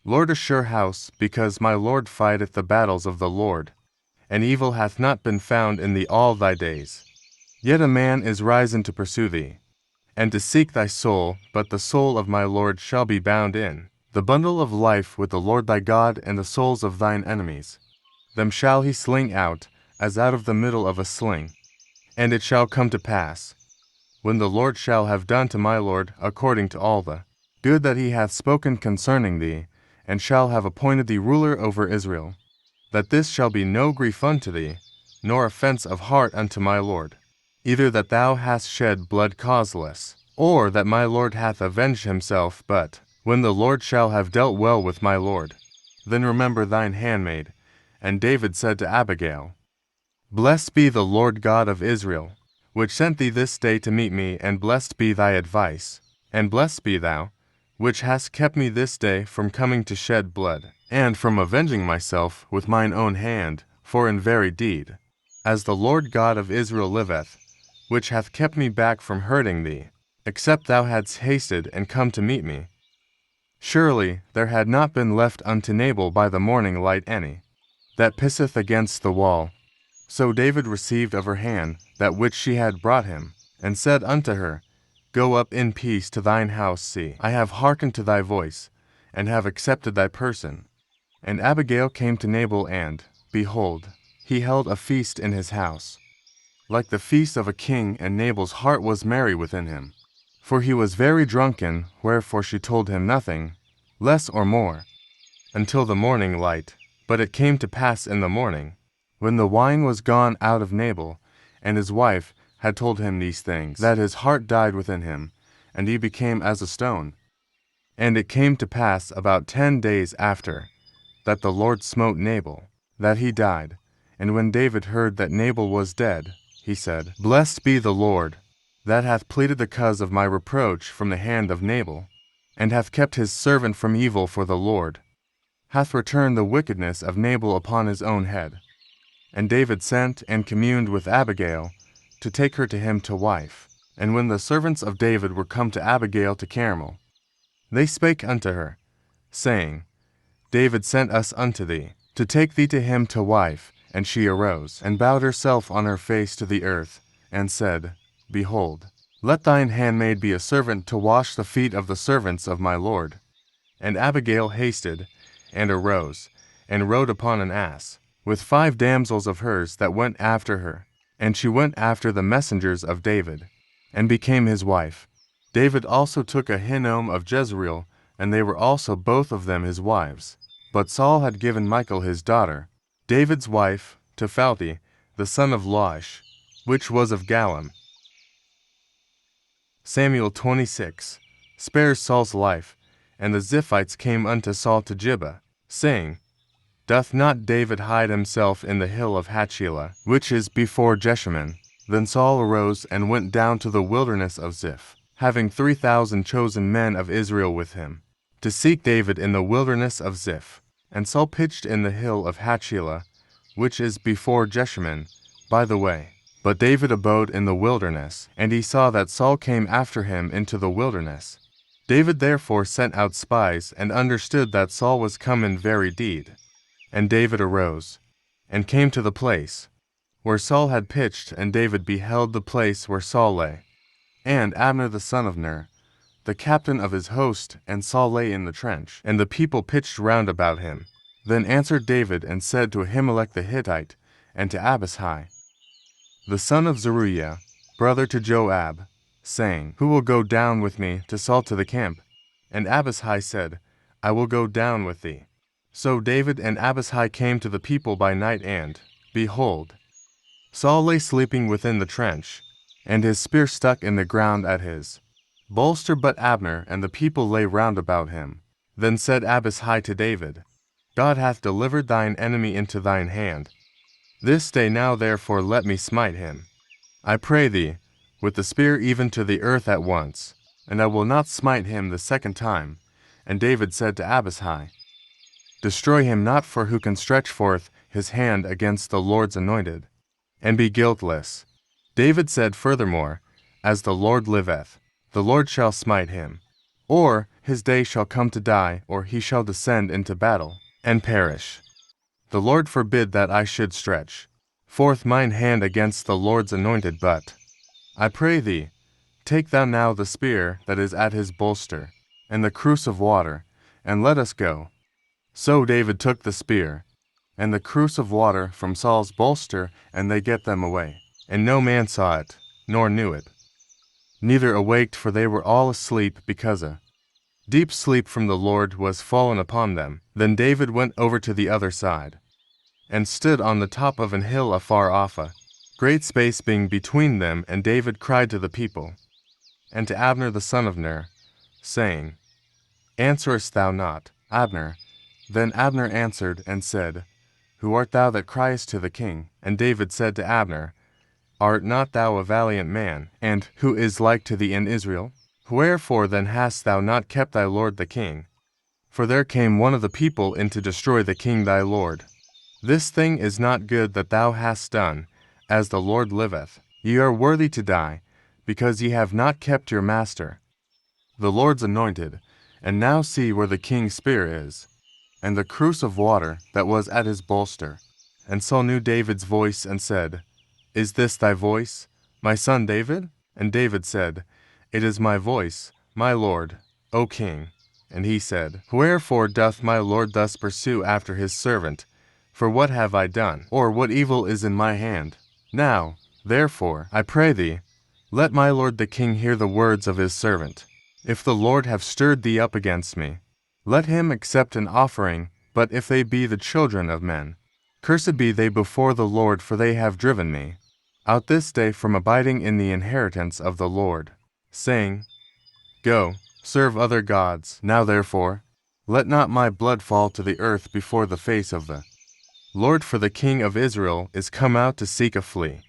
lord a sure house, because my lord fighteth the battles of the Lord, and evil hath not been found in thee all thy days. Yet a man is risen to pursue thee, and to seek thy soul, but the soul of my lord shall be bound in the bundle of life with the Lord thy God, and the souls of thine enemies. Them shall he sling out, as out of the middle of a sling. And it shall come to pass, when the Lord shall have done to my lord according to all the good that he hath spoken concerning thee, and shall have appointed thee ruler over Israel, that this shall be no grief unto thee, nor offense of heart unto my lord, either that thou hast shed blood causeless, or that my lord hath avenged himself. But when the Lord shall have dealt well with my lord, then remember thine handmaid. And David said to Abigail, Blessed be the Lord God of Israel, which sent thee this day to meet me, and blessed be thy advice, and blessed be thou, which hast kept me this day from coming to shed blood, and from avenging myself with mine own hand. For in very deed, as the Lord God of Israel liveth, which hath kept me back from hurting thee, except thou hadst hasted and come to meet me, surely there had not been left unto Nabal by the morning light any that pisseth against the wall. So David received of her hand that which she had brought him, and said unto her, Go up in peace to thine house. See, I have hearkened to thy voice, and have accepted thy person. And Abigail came to Nabal, and, behold, he held a feast in his house, like the feast of a king, and Nabal's heart was merry within him. For he was very drunken, wherefore she told him nothing, less or more, until the morning light. But it came to pass in the morning, when the wine was gone out of Nabal, and his wife had told him these things, that his heart died within him, and he became as a stone. And it came to pass about 10 days after, that the Lord smote Nabal, that he died. And when David heard that Nabal was dead, he said, Blessed be the Lord, that hath pleaded the cause of my reproach from the hand of Nabal, and hath kept his servant from evil, for the Lord hath returned the wickedness of Nabal upon his own head. And David sent and communed with Abigail, to take her to him to wife. And when the servants of David were come to Abigail to Carmel, they spake unto her, saying, David sent us unto thee, to take thee to him to wife. And she arose, and bowed herself on her face to the earth, and said, Behold, let thine handmaid be a servant to wash the feet of the servants of my lord. And Abigail hasted, and arose, and rode upon an ass, with 5 damsels of hers that went after her. And she went after the messengers of David, and became his wife. David also took Ahinoam of Jezreel, and they were also both of them his wives. But Saul had given Michal his daughter, David's wife, to Phalti, the son of Laish, which was of Gallim. Samuel 26 spares Saul's life. And the Ziphites came unto Saul to Gibeah, saying, Doth not David hide himself in the hill of Hachilah, which is before Jeshimon? Then Saul arose and went down to the wilderness of Ziph, having 3,000 chosen men of Israel with him, to seek David in the wilderness of Ziph. And Saul pitched in the hill of Hachilah, which is before Jeshimon, by the way. But David abode in the wilderness, and he saw that Saul came after him into the wilderness. David therefore sent out spies, and understood that Saul was come in very deed. And David arose, and came to the place where Saul had pitched, and David beheld the place where Saul lay, and Abner the son of Ner, the captain of his host, and Saul lay in the trench, and the people pitched round about him. Then answered David, and said to Ahimelech the Hittite, and to Abishai, the son of Zeruiah, brother to Joab, saying, Who will go down with me to Saul to the camp? And Abishai said, I will go down with thee. So David and Abishai came to the people by night, and, behold, Saul lay sleeping within the trench, and his spear stuck in the ground at his bolster. But Abner and the people lay round about him. Then said Abishai to David, God hath delivered thine enemy into thine hand. This day now therefore let me smite him, I pray thee, with the spear even to the earth at once, and I will not smite him the second time. And David said to Abishai, Destroy him not, for who can stretch forth his hand against the Lord's anointed, and be guiltless? David said furthermore, As the Lord liveth, the Lord shall smite him, or his day shall come to die, or he shall descend into battle, and perish. The Lord forbid that I should stretch forth mine hand against the Lord's anointed. But, I pray thee, take thou now the spear that is at his bolster, and the cruse of water, and let us go. So David took the spear, and the cruse of water from Saul's bolster, and they get them away. And no man saw it, nor knew it, neither awaked, for they were all asleep, because a deep sleep from the Lord was fallen upon them. Then David went over to the other side, and stood on the top of an hill afar off, a great space being between them. And David cried to the people, and to Abner the son of Ner, saying, Answerest thou not, Abner? Then Abner answered and said, Who art thou that criest to the king? And David said to Abner, Art not thou a valiant man, and who is like to thee in Israel? Wherefore then hast thou not kept thy lord the king? For there came one of the people in to destroy the king thy lord. This thing is not good that thou hast done, as the Lord liveth. Ye are worthy to die, because ye have not kept your master, the Lord's anointed. And now see where the king's spear is, and the cruse of water that was at his bolster. And Saul knew David's voice, and said, Is this thy voice, my son David? And David said, It is my voice, my lord, O king. And he said, Wherefore doth my lord thus pursue after his servant? For what have I done, or what evil is in my hand? Now, therefore, I pray thee, let my lord the king hear the words of his servant. If the Lord have stirred thee up against me, let him accept an offering, but if they be the children of men, cursed be they before the Lord, for they have driven me out this day from abiding in the inheritance of the Lord, saying, Go, serve other gods. Now therefore, let not my blood fall to the earth before the face of the Lord, for the king of Israel is come out to seek a flea.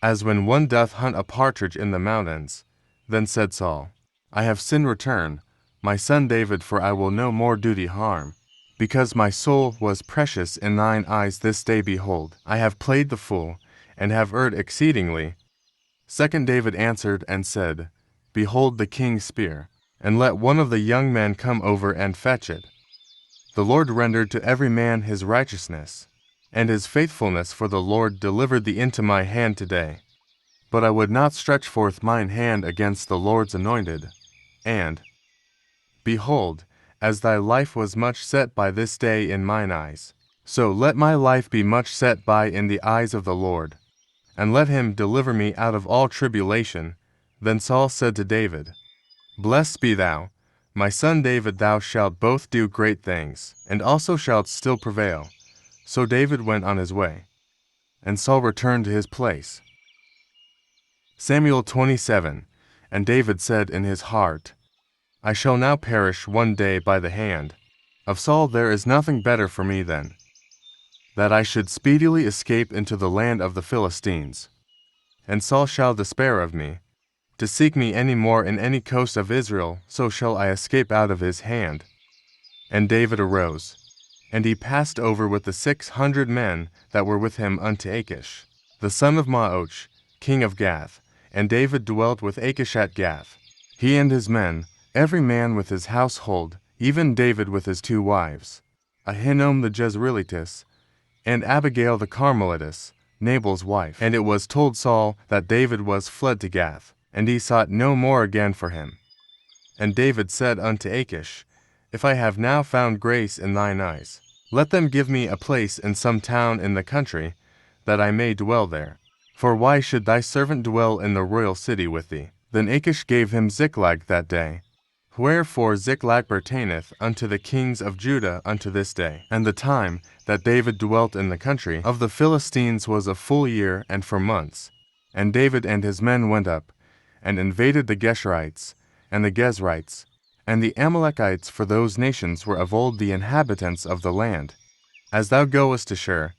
As when one doth hunt a partridge in the mountains. Then said Saul, I have sinned, return, my son David, for I will no more do thee harm. Because my soul was precious in thine eyes this day, behold, I have played the fool, and have erred exceedingly. 2 David answered and said, Behold the king's spear, and let one of the young men come over and fetch it. The Lord rendered to every man his righteousness, and his faithfulness, for the Lord delivered thee into my hand today. But I would not stretch forth mine hand against the Lord's anointed. And, behold, as thy life was much set by this day in mine eyes, so let my life be much set by in the eyes of the Lord, and let him deliver me out of all tribulation. Then Saul said to David, Blessed be thou, my son David, thou shalt both do great things, and also shalt still prevail. So David went on his way, and Saul returned to his place. Samuel 27. And David said in his heart, I shall now perish one day by the hand of Saul. There is nothing better for me than that I should speedily escape into the land of the Philistines. And Saul shall despair of me, to seek me any more in any coast of Israel, so shall I escape out of his hand. And David arose, and he passed over with the 600 men that were with him unto Achish, the son of Maoch, king of Gath. And David dwelt with Achish at Gath, he and his men, every man with his household, even David with his 2 wives, Ahinoam the Jezreelitess, and Abigail the Carmelitess, Nabal's wife. And it was told Saul that David was fled to Gath, and he sought no more again for him. And David said unto Achish, If I have now found grace in thine eyes, let them give me a place in some town in the country, that I may dwell there. For why should thy servant dwell in the royal city with thee? Then Achish gave him Ziklag that day. Wherefore Ziklag pertaineth unto the kings of Judah unto this day. And the time that David dwelt in the country of the Philistines was a full year and 4 months. And David and his men went up, and invaded the Geshurites, and the Gezrites, and the Amalekites, for those nations were of old the inhabitants of the land. As thou goest to Shur,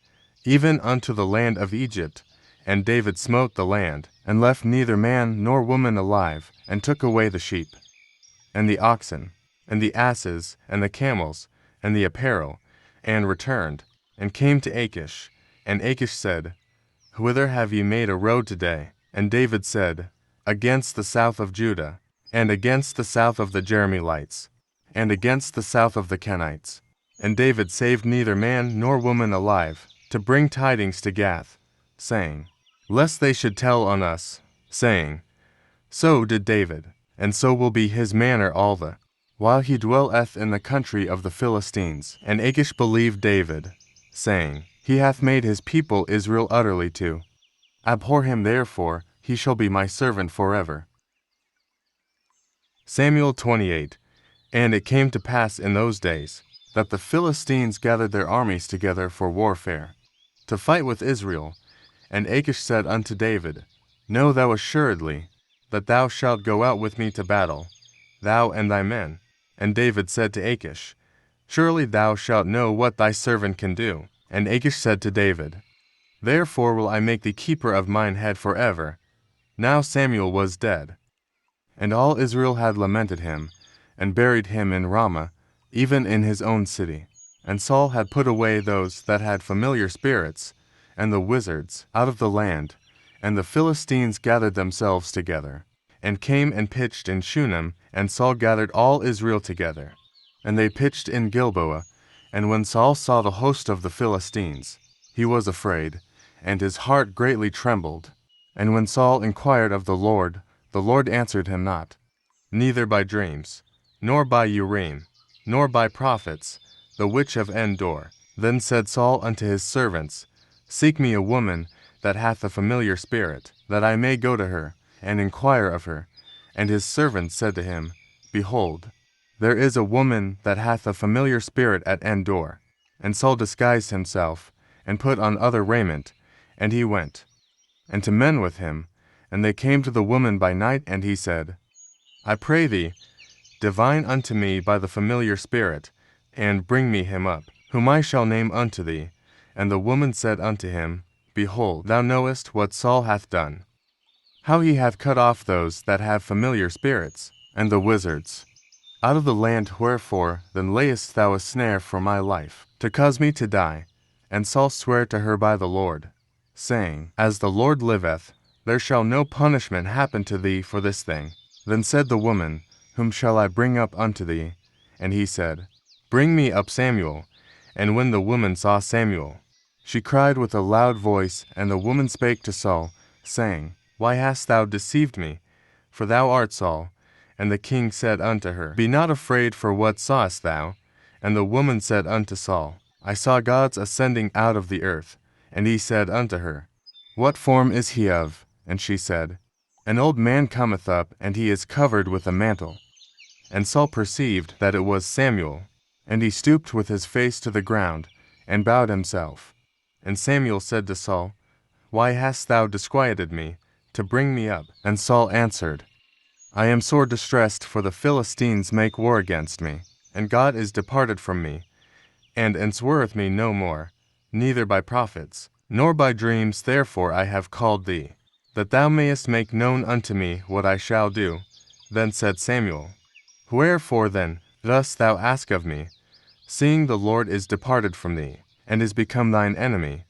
even unto the land of Egypt, and David smote the land, and left neither man nor woman alive, and took away the sheep, and the oxen, and the asses, and the camels, and the apparel, and returned, and came to Achish. And Achish said, Whither have ye made a road today? And David said, Against the south of Judah, and against the south of the Jerahmeelites, and against the south of the Kenites. And David saved neither man nor woman alive, to bring tidings to Gath, saying, Lest they should tell on us, saying, So did David, and so will be his manner all the while he dwelleth in the country of the Philistines. And Achish believed David, saying, He hath made his people Israel utterly to abhor him, therefore he shall be my servant forever. Samuel 28. And it came to pass in those days, that the Philistines gathered their armies together for warfare, to fight with Israel. And Achish said unto David, Know thou assuredly, that thou shalt go out with me to battle, thou and thy men. And David said to Achish, Surely thou shalt know what thy servant can do. And Achish said to David, Therefore will I make thee keeper of mine head forever. Now Samuel was dead, and all Israel had lamented him, and buried him in Ramah, even in his own city. And Saul had put away those that had familiar spirits, and the wizards, out of the land. And the Philistines gathered themselves together, and came and pitched in Shunem. And Saul gathered all Israel together, and they pitched in Gilboa. And when Saul saw the host of the Philistines, he was afraid, and his heart greatly trembled. And when Saul inquired of the Lord The Lord answered him not, neither by dreams, nor by Urim, nor by prophets, the which of Endor. Then said Saul unto his servants, Seek me a woman that hath a familiar spirit, that I may go to her, and inquire of her. And his servants said to him, Behold, there is a woman that hath a familiar spirit at Endor. And Saul disguised himself, and put on other raiment, and he went, and to men with him. And they came to the woman by night, and he said, I pray thee, divine unto me by the familiar spirit, and bring me him up, whom I shall name unto thee. And the woman said unto him, Behold, thou knowest what Saul hath done, how he hath cut off those that have familiar spirits, and the wizards, out of the land. Wherefore then layest thou a snare for my life, to cause me to die? And Saul sware to her by the Lord, saying, As the Lord liveth, there shall no punishment happen to thee for this thing. Then said the woman, Whom shall I bring up unto thee? And he said, Bring me up Samuel. And when the woman saw Samuel, she cried with a loud voice. And the woman spake to Saul, saying, Why hast thou deceived me? For thou art Saul. And the king said unto her, Be not afraid, for what sawest thou? And the woman said unto Saul, I saw gods ascending out of the earth. And he said unto her, What form is he of? And she said, An old man cometh up, and he is covered with a mantle. And Saul perceived that it was Samuel. And he stooped with his face to the ground, and bowed himself. And Samuel said to Saul, Why hast thou disquieted me, to bring me up? And Saul answered, I am sore distressed, for the Philistines make war against me, and God is departed from me, and answereth me no more, neither by prophets, nor by dreams. Therefore I have called thee, that thou mayest make known unto me what I shall do. Then said Samuel, Wherefore then dost thou ask of me, seeing the Lord is departed from thee, and is become thine enemy?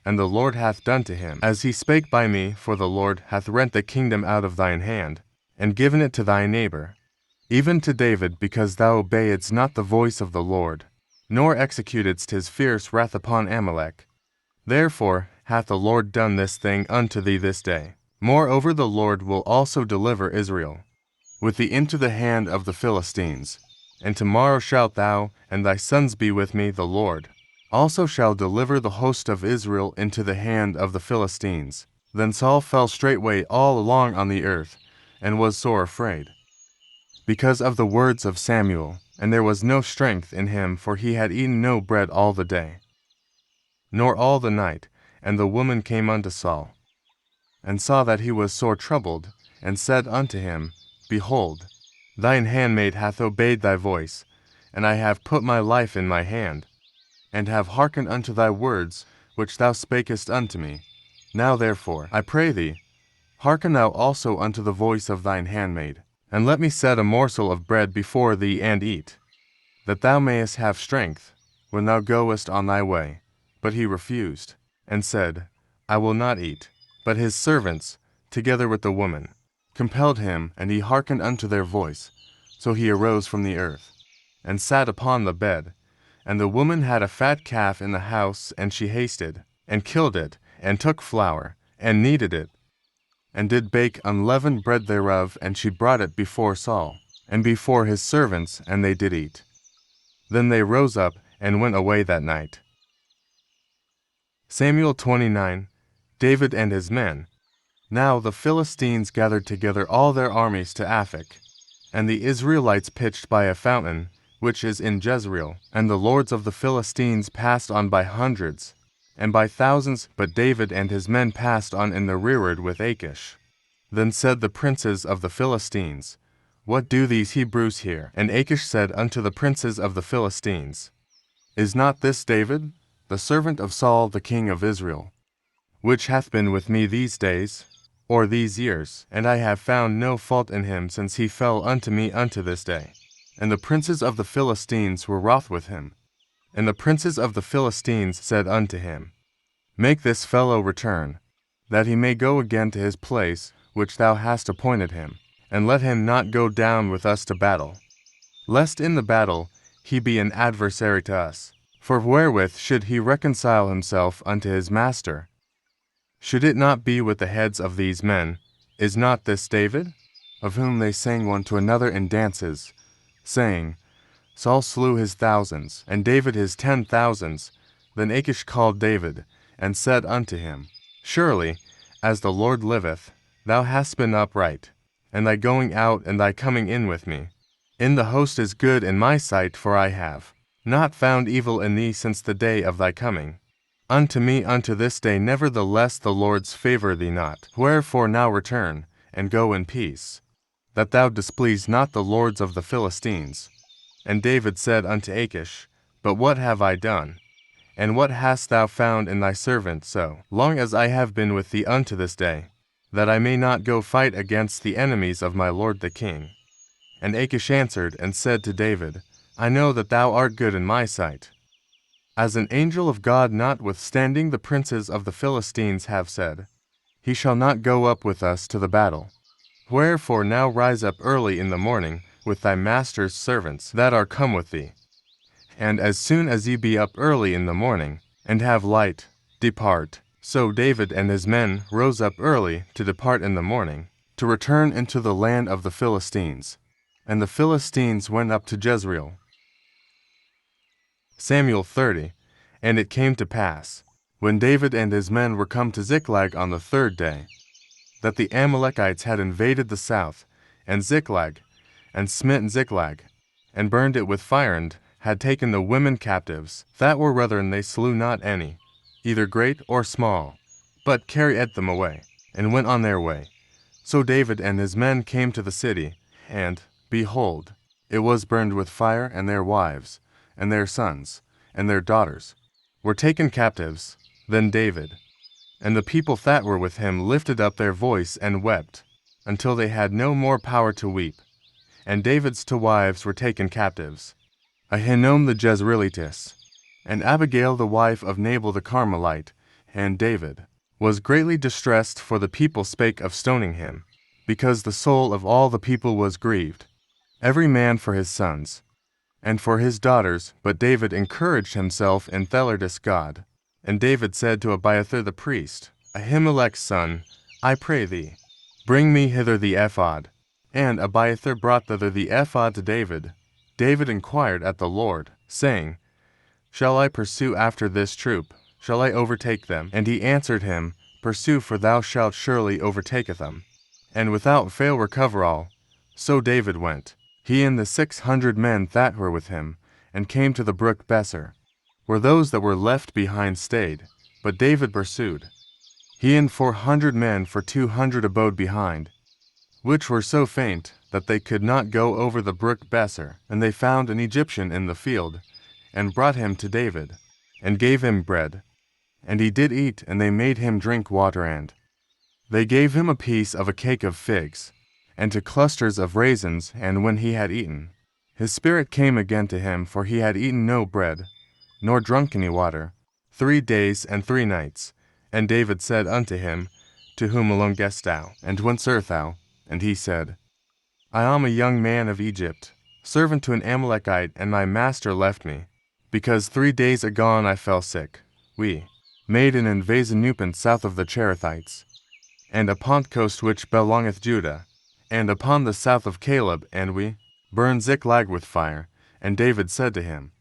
And the Lord hath done to him as he spake by me, for the Lord hath rent the kingdom out of thine hand, and given it to thy neighbor, even to David, because thou obeyedst not the voice of the Lord, nor executedst his fierce wrath upon Amalek. Therefore hath the Lord done this thing unto thee this day. Moreover the Lord will also deliver Israel with thee into the hand of the Philistines. And tomorrow shalt thou and thy sons be with me. The Lord also shall deliver the host of Israel into the hand of the Philistines. Then Saul fell straightway all along on the earth, and was sore afraid, because of the words of Samuel. And there was no strength in him, for he had eaten no bread all the day, nor all the night. And the woman came unto Saul, and saw that he was sore troubled, and said unto him, Behold, thine handmaid hath obeyed thy voice, and I have put my life in my hand, and have hearkened unto thy words which thou spakest unto me. Now therefore, I pray thee, hearken thou also unto the voice of thine handmaid, and let me set a morsel of bread before thee, and eat, that thou mayest have strength when thou goest on thy way. But he refused, and said, I will not eat. But his servants, together with the woman, compelled him, and he hearkened unto their voice. So he arose from the earth, and sat upon the bed. And the woman had a fat calf in the house, and she hasted, and killed it, and took flour, and kneaded it, and did bake unleavened bread thereof, and she brought it before Saul, and before his servants, and they did eat. Then they rose up, and went away that night. Samuel 29. David and his men. Now the Philistines gathered together all their armies to Aphek, and the Israelites pitched by a fountain, which is in Jezreel. And the lords of the Philistines passed on by hundreds, and by thousands, but David and his men passed on in the rearward with Achish. Then said the princes of the Philistines, What do these Hebrews here? And Achish said unto the princes of the Philistines, Is not this David, the servant of Saul the king of Israel, which hath been with me these days, or these years? And I have found no fault in him since he fell unto me unto this day. And the princes of the Philistines were wroth with him. And the princes of the Philistines said unto him, Make this fellow return, that he may go again to his place which thou hast appointed him, and let him not go down with us to battle, lest in the battle he be an adversary to us. For wherewith should he reconcile himself unto his master? Should it not be with the heads of these men? Is not this David? of whom they sang one to another in dances, saying, Saul slew his thousands, and David his 10,000s. Then Achish called David, and said unto him, Surely, as the Lord liveth, thou hast been upright, and thy going out and thy coming in with me. In the host is good in my sight, for I have not found evil in thee since the day of thy coming unto me unto this day. Nevertheless the Lord's favour thee not. Wherefore now return, and go in peace, that thou displease not the lords of the Philistines. And David said unto Achish, But what have I done? And what hast thou found in thy servant so long as I have been with thee unto this day, that I may not go fight against the enemies of my lord the king? And Achish answered and said to David, I know that thou art good in my sight, as an angel of God. Notwithstanding the princes of the Philistines have said, He shall not go up with us to the battle. Wherefore now rise up early in the morning with thy master's servants that are come with thee. And as soon as ye be up early in the morning, and have light, depart. So David and his men rose up early to depart in the morning, to return into the land of the Philistines. And the Philistines went up to Jezreel. Samuel 30. And it came to pass, when David and his men were come to Ziklag on the 3rd day, that the Amalekites had invaded the south, and Ziklag, and smitten Ziklag, and burned it with fire, and had taken the women captives that were brethren. They slew not any, either great or small, but carried them away, and went on their way. So David and his men came to the city, and, behold, it was burned with fire, and their wives, and their sons, and their daughters were taken captives. Then David and the people that were with him lifted up their voice and wept, until they had no more power to weep. And David's two wives were taken captives, Ahinoam the Jezreelitess, and Abigail the wife of Nabal the Carmelite. And David was greatly distressed, for the people spake of stoning him, because the soul of all the people was grieved, every man for his sons, and for his daughters. But David encouraged himself in the Lord God. And David said to Abiathar the priest, Ahimelech's son, I pray thee, bring me hither the ephod. And Abiathar brought thither the ephod to David. David inquired at the Lord, saying, Shall I pursue after this troop? Shall I overtake them? And he answered him, Pursue, for thou shalt surely overtake them, and without fail recover all. So David went, he and the 600 men that were with him, and came to the brook Besser, where those that were left behind stayed. But David pursued, he and 400 men, for 200 abode behind, which were so faint that they could not go over the brook Besser. And they found an Egyptian in the field, and brought him to David, and gave him bread. And he did eat, and they made him drink water, and they gave him a piece of a cake of figs, and 2 clusters of raisins. And when he had eaten, his spirit came again to him, for he had eaten no bread, nor drunk any water, 3 days and 3 nights. And David said unto him, To whom alone goest thou, and whence art thou? And he said, I am a young man of Egypt, servant to an Amalekite, and my master left me, because 3 days agone I fell sick. We made an invasion south of the Cherethites, and upon the coast which belongeth Judah, and upon the south of Caleb, and we burned Ziklag with fire. And David said to him,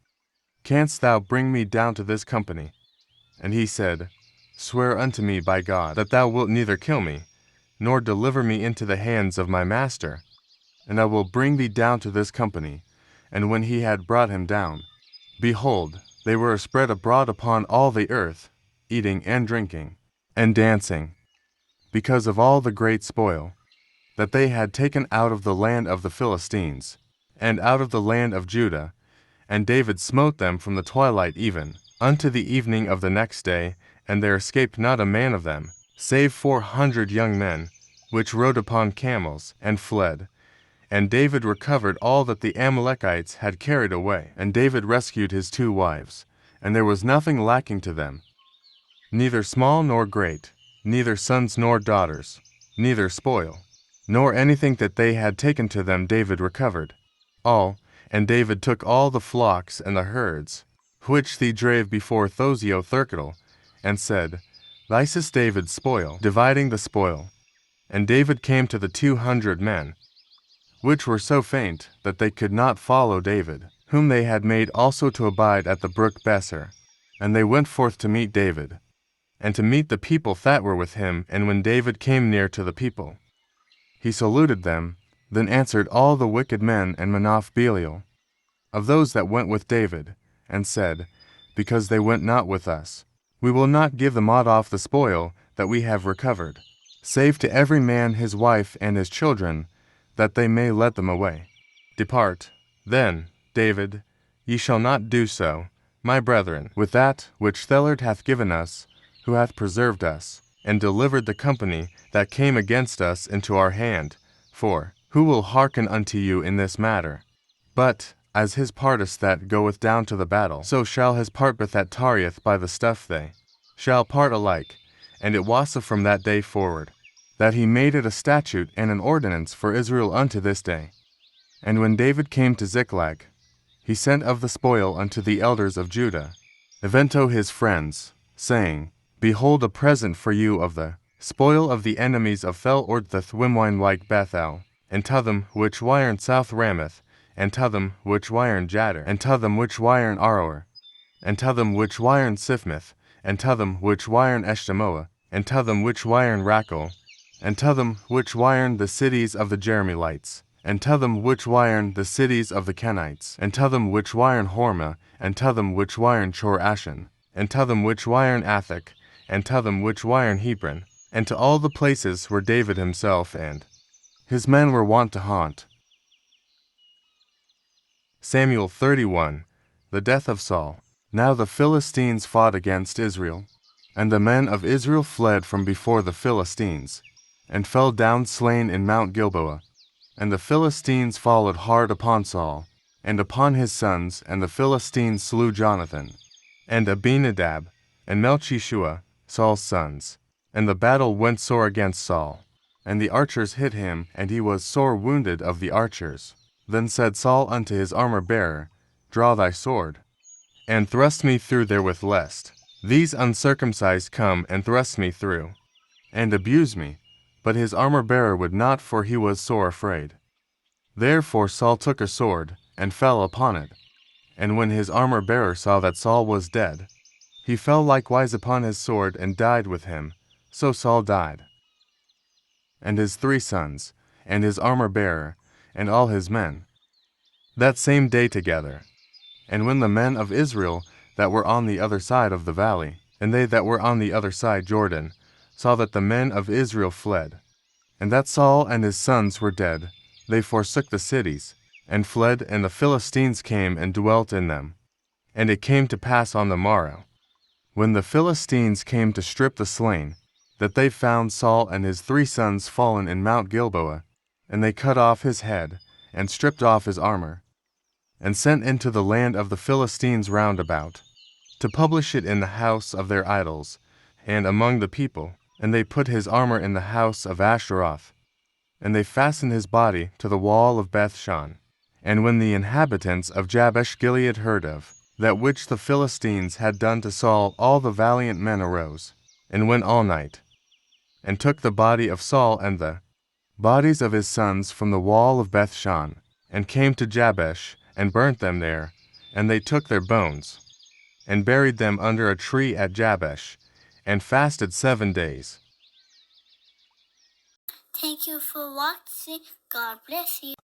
Canst thou bring me down to this company? And he said, Swear unto me by God that thou wilt neither kill me, nor deliver me into the hands of my master, and I will bring thee down to this company. And when he had brought him down, behold, they were spread abroad upon all the earth, eating and drinking, and dancing, because of all the great spoil that they had taken out of the land of the Philistines, and out of the land of Judah. And David smote them from the twilight even unto the evening of the next day, and there escaped not a man of them, save 400 young men, which rode upon camels, and fled. And David recovered all that the Amalekites had carried away. And David rescued his 2 wives, and there was nothing lacking to them, neither small nor great, neither sons nor daughters, neither spoil, nor anything that they had taken to them. David recovered all. And David took all the flocks and the herds, which they drave before Thozio-Therkedal, and said, This is David's spoil, dividing the spoil. And David came to the 200 men, which were so faint that they could not follow David, whom they had made also to abide at the brook Besser. And they went forth to meet David, and to meet the people that were with him. And when David came near to the people, he saluted them. Then answered all the wicked men and BiBlE of those that went with David, and said, Because they went not with us, we will not give them aught off the spoil that we have recovered, save to every man his wife and his children, that they may let them away. Depart, then, David, ye shall not do so, my brethren, with that which the Lord hath given us, who hath preserved us, and delivered the company that came against us into our hand. For who will hearken unto you in this matter? But as his part is that goeth down to the battle, so shall his part be that tarrieth by the stuff. They shall part alike. And it was from that day forward, that he made it a statute and an ordinance for Israel unto this day. And when David came to Ziklag, he sent of the spoil unto the elders of Judah, evento his friends, saying, Behold a present for you of the spoil of the enemies of Fel Ordthath Wimwine like Bethel, and to them which wiren South Ramoth, and to them which wiren Jadder, and to them which wiren Aroer, and to them which wiren Siphmoth, and to them which wiren Eshtemoa, and to them which wiren Rachel, and to them which wiren the cities of the Jerahmeelites, and to them which wiren the cities of the Kenites, and to them which wiren Hormah, and to them which wiren Chor Ashan, and to them which wiren Athak, and to them which wiren Hebron, and to all the places where David himself and his men were wont to haunt. Samuel 31. The death of Saul. Now the Philistines fought against Israel, and the men of Israel fled from before the Philistines, and fell down slain in Mount Gilboa. And the Philistines followed hard upon Saul, and upon his sons, and the Philistines slew Jonathan, and Abinadab, and Melchishua, Saul's sons. And the battle went sore against Saul, and the archers hit him, and he was sore wounded of the archers. Then said Saul unto his armor-bearer, Draw thy sword, and thrust me through therewith, lest these uncircumcised come and thrust me through, and abuse me. But his armor-bearer would not, for he was sore afraid. Therefore Saul took a sword, and fell upon it. And when his armor-bearer saw that Saul was dead, he fell likewise upon his sword, and died with him. So Saul died, and his 3 sons, and his armor-bearer, and all his men, that same day together. And when the men of Israel that were on the other side of the valley, and they that were on the other side Jordan, saw that the men of Israel fled, and that Saul and his sons were dead, they forsook the cities, and fled, and the Philistines came and dwelt in them. And it came to pass on the morrow, when the Philistines came to strip the slain, that they found Saul and his 3 sons fallen in Mount Gilboa, and they cut off his head, and stripped off his armor, and sent into the land of the Philistines round about, to publish it in the house of their idols, and among the people. And they put his armor in the house of Ashtaroth, and they fastened his body to the wall of Bethshan. And when the inhabitants of Jabesh-Gilead heard of that which the Philistines had done to Saul, all the valiant men arose, and went all night, and took the body of Saul and the bodies of his sons from the wall of Bethshan, and came to Jabesh, and burnt them there. And they took their bones, and buried them under a tree at Jabesh, and fasted 7 days. Thank you for watching. God bless you.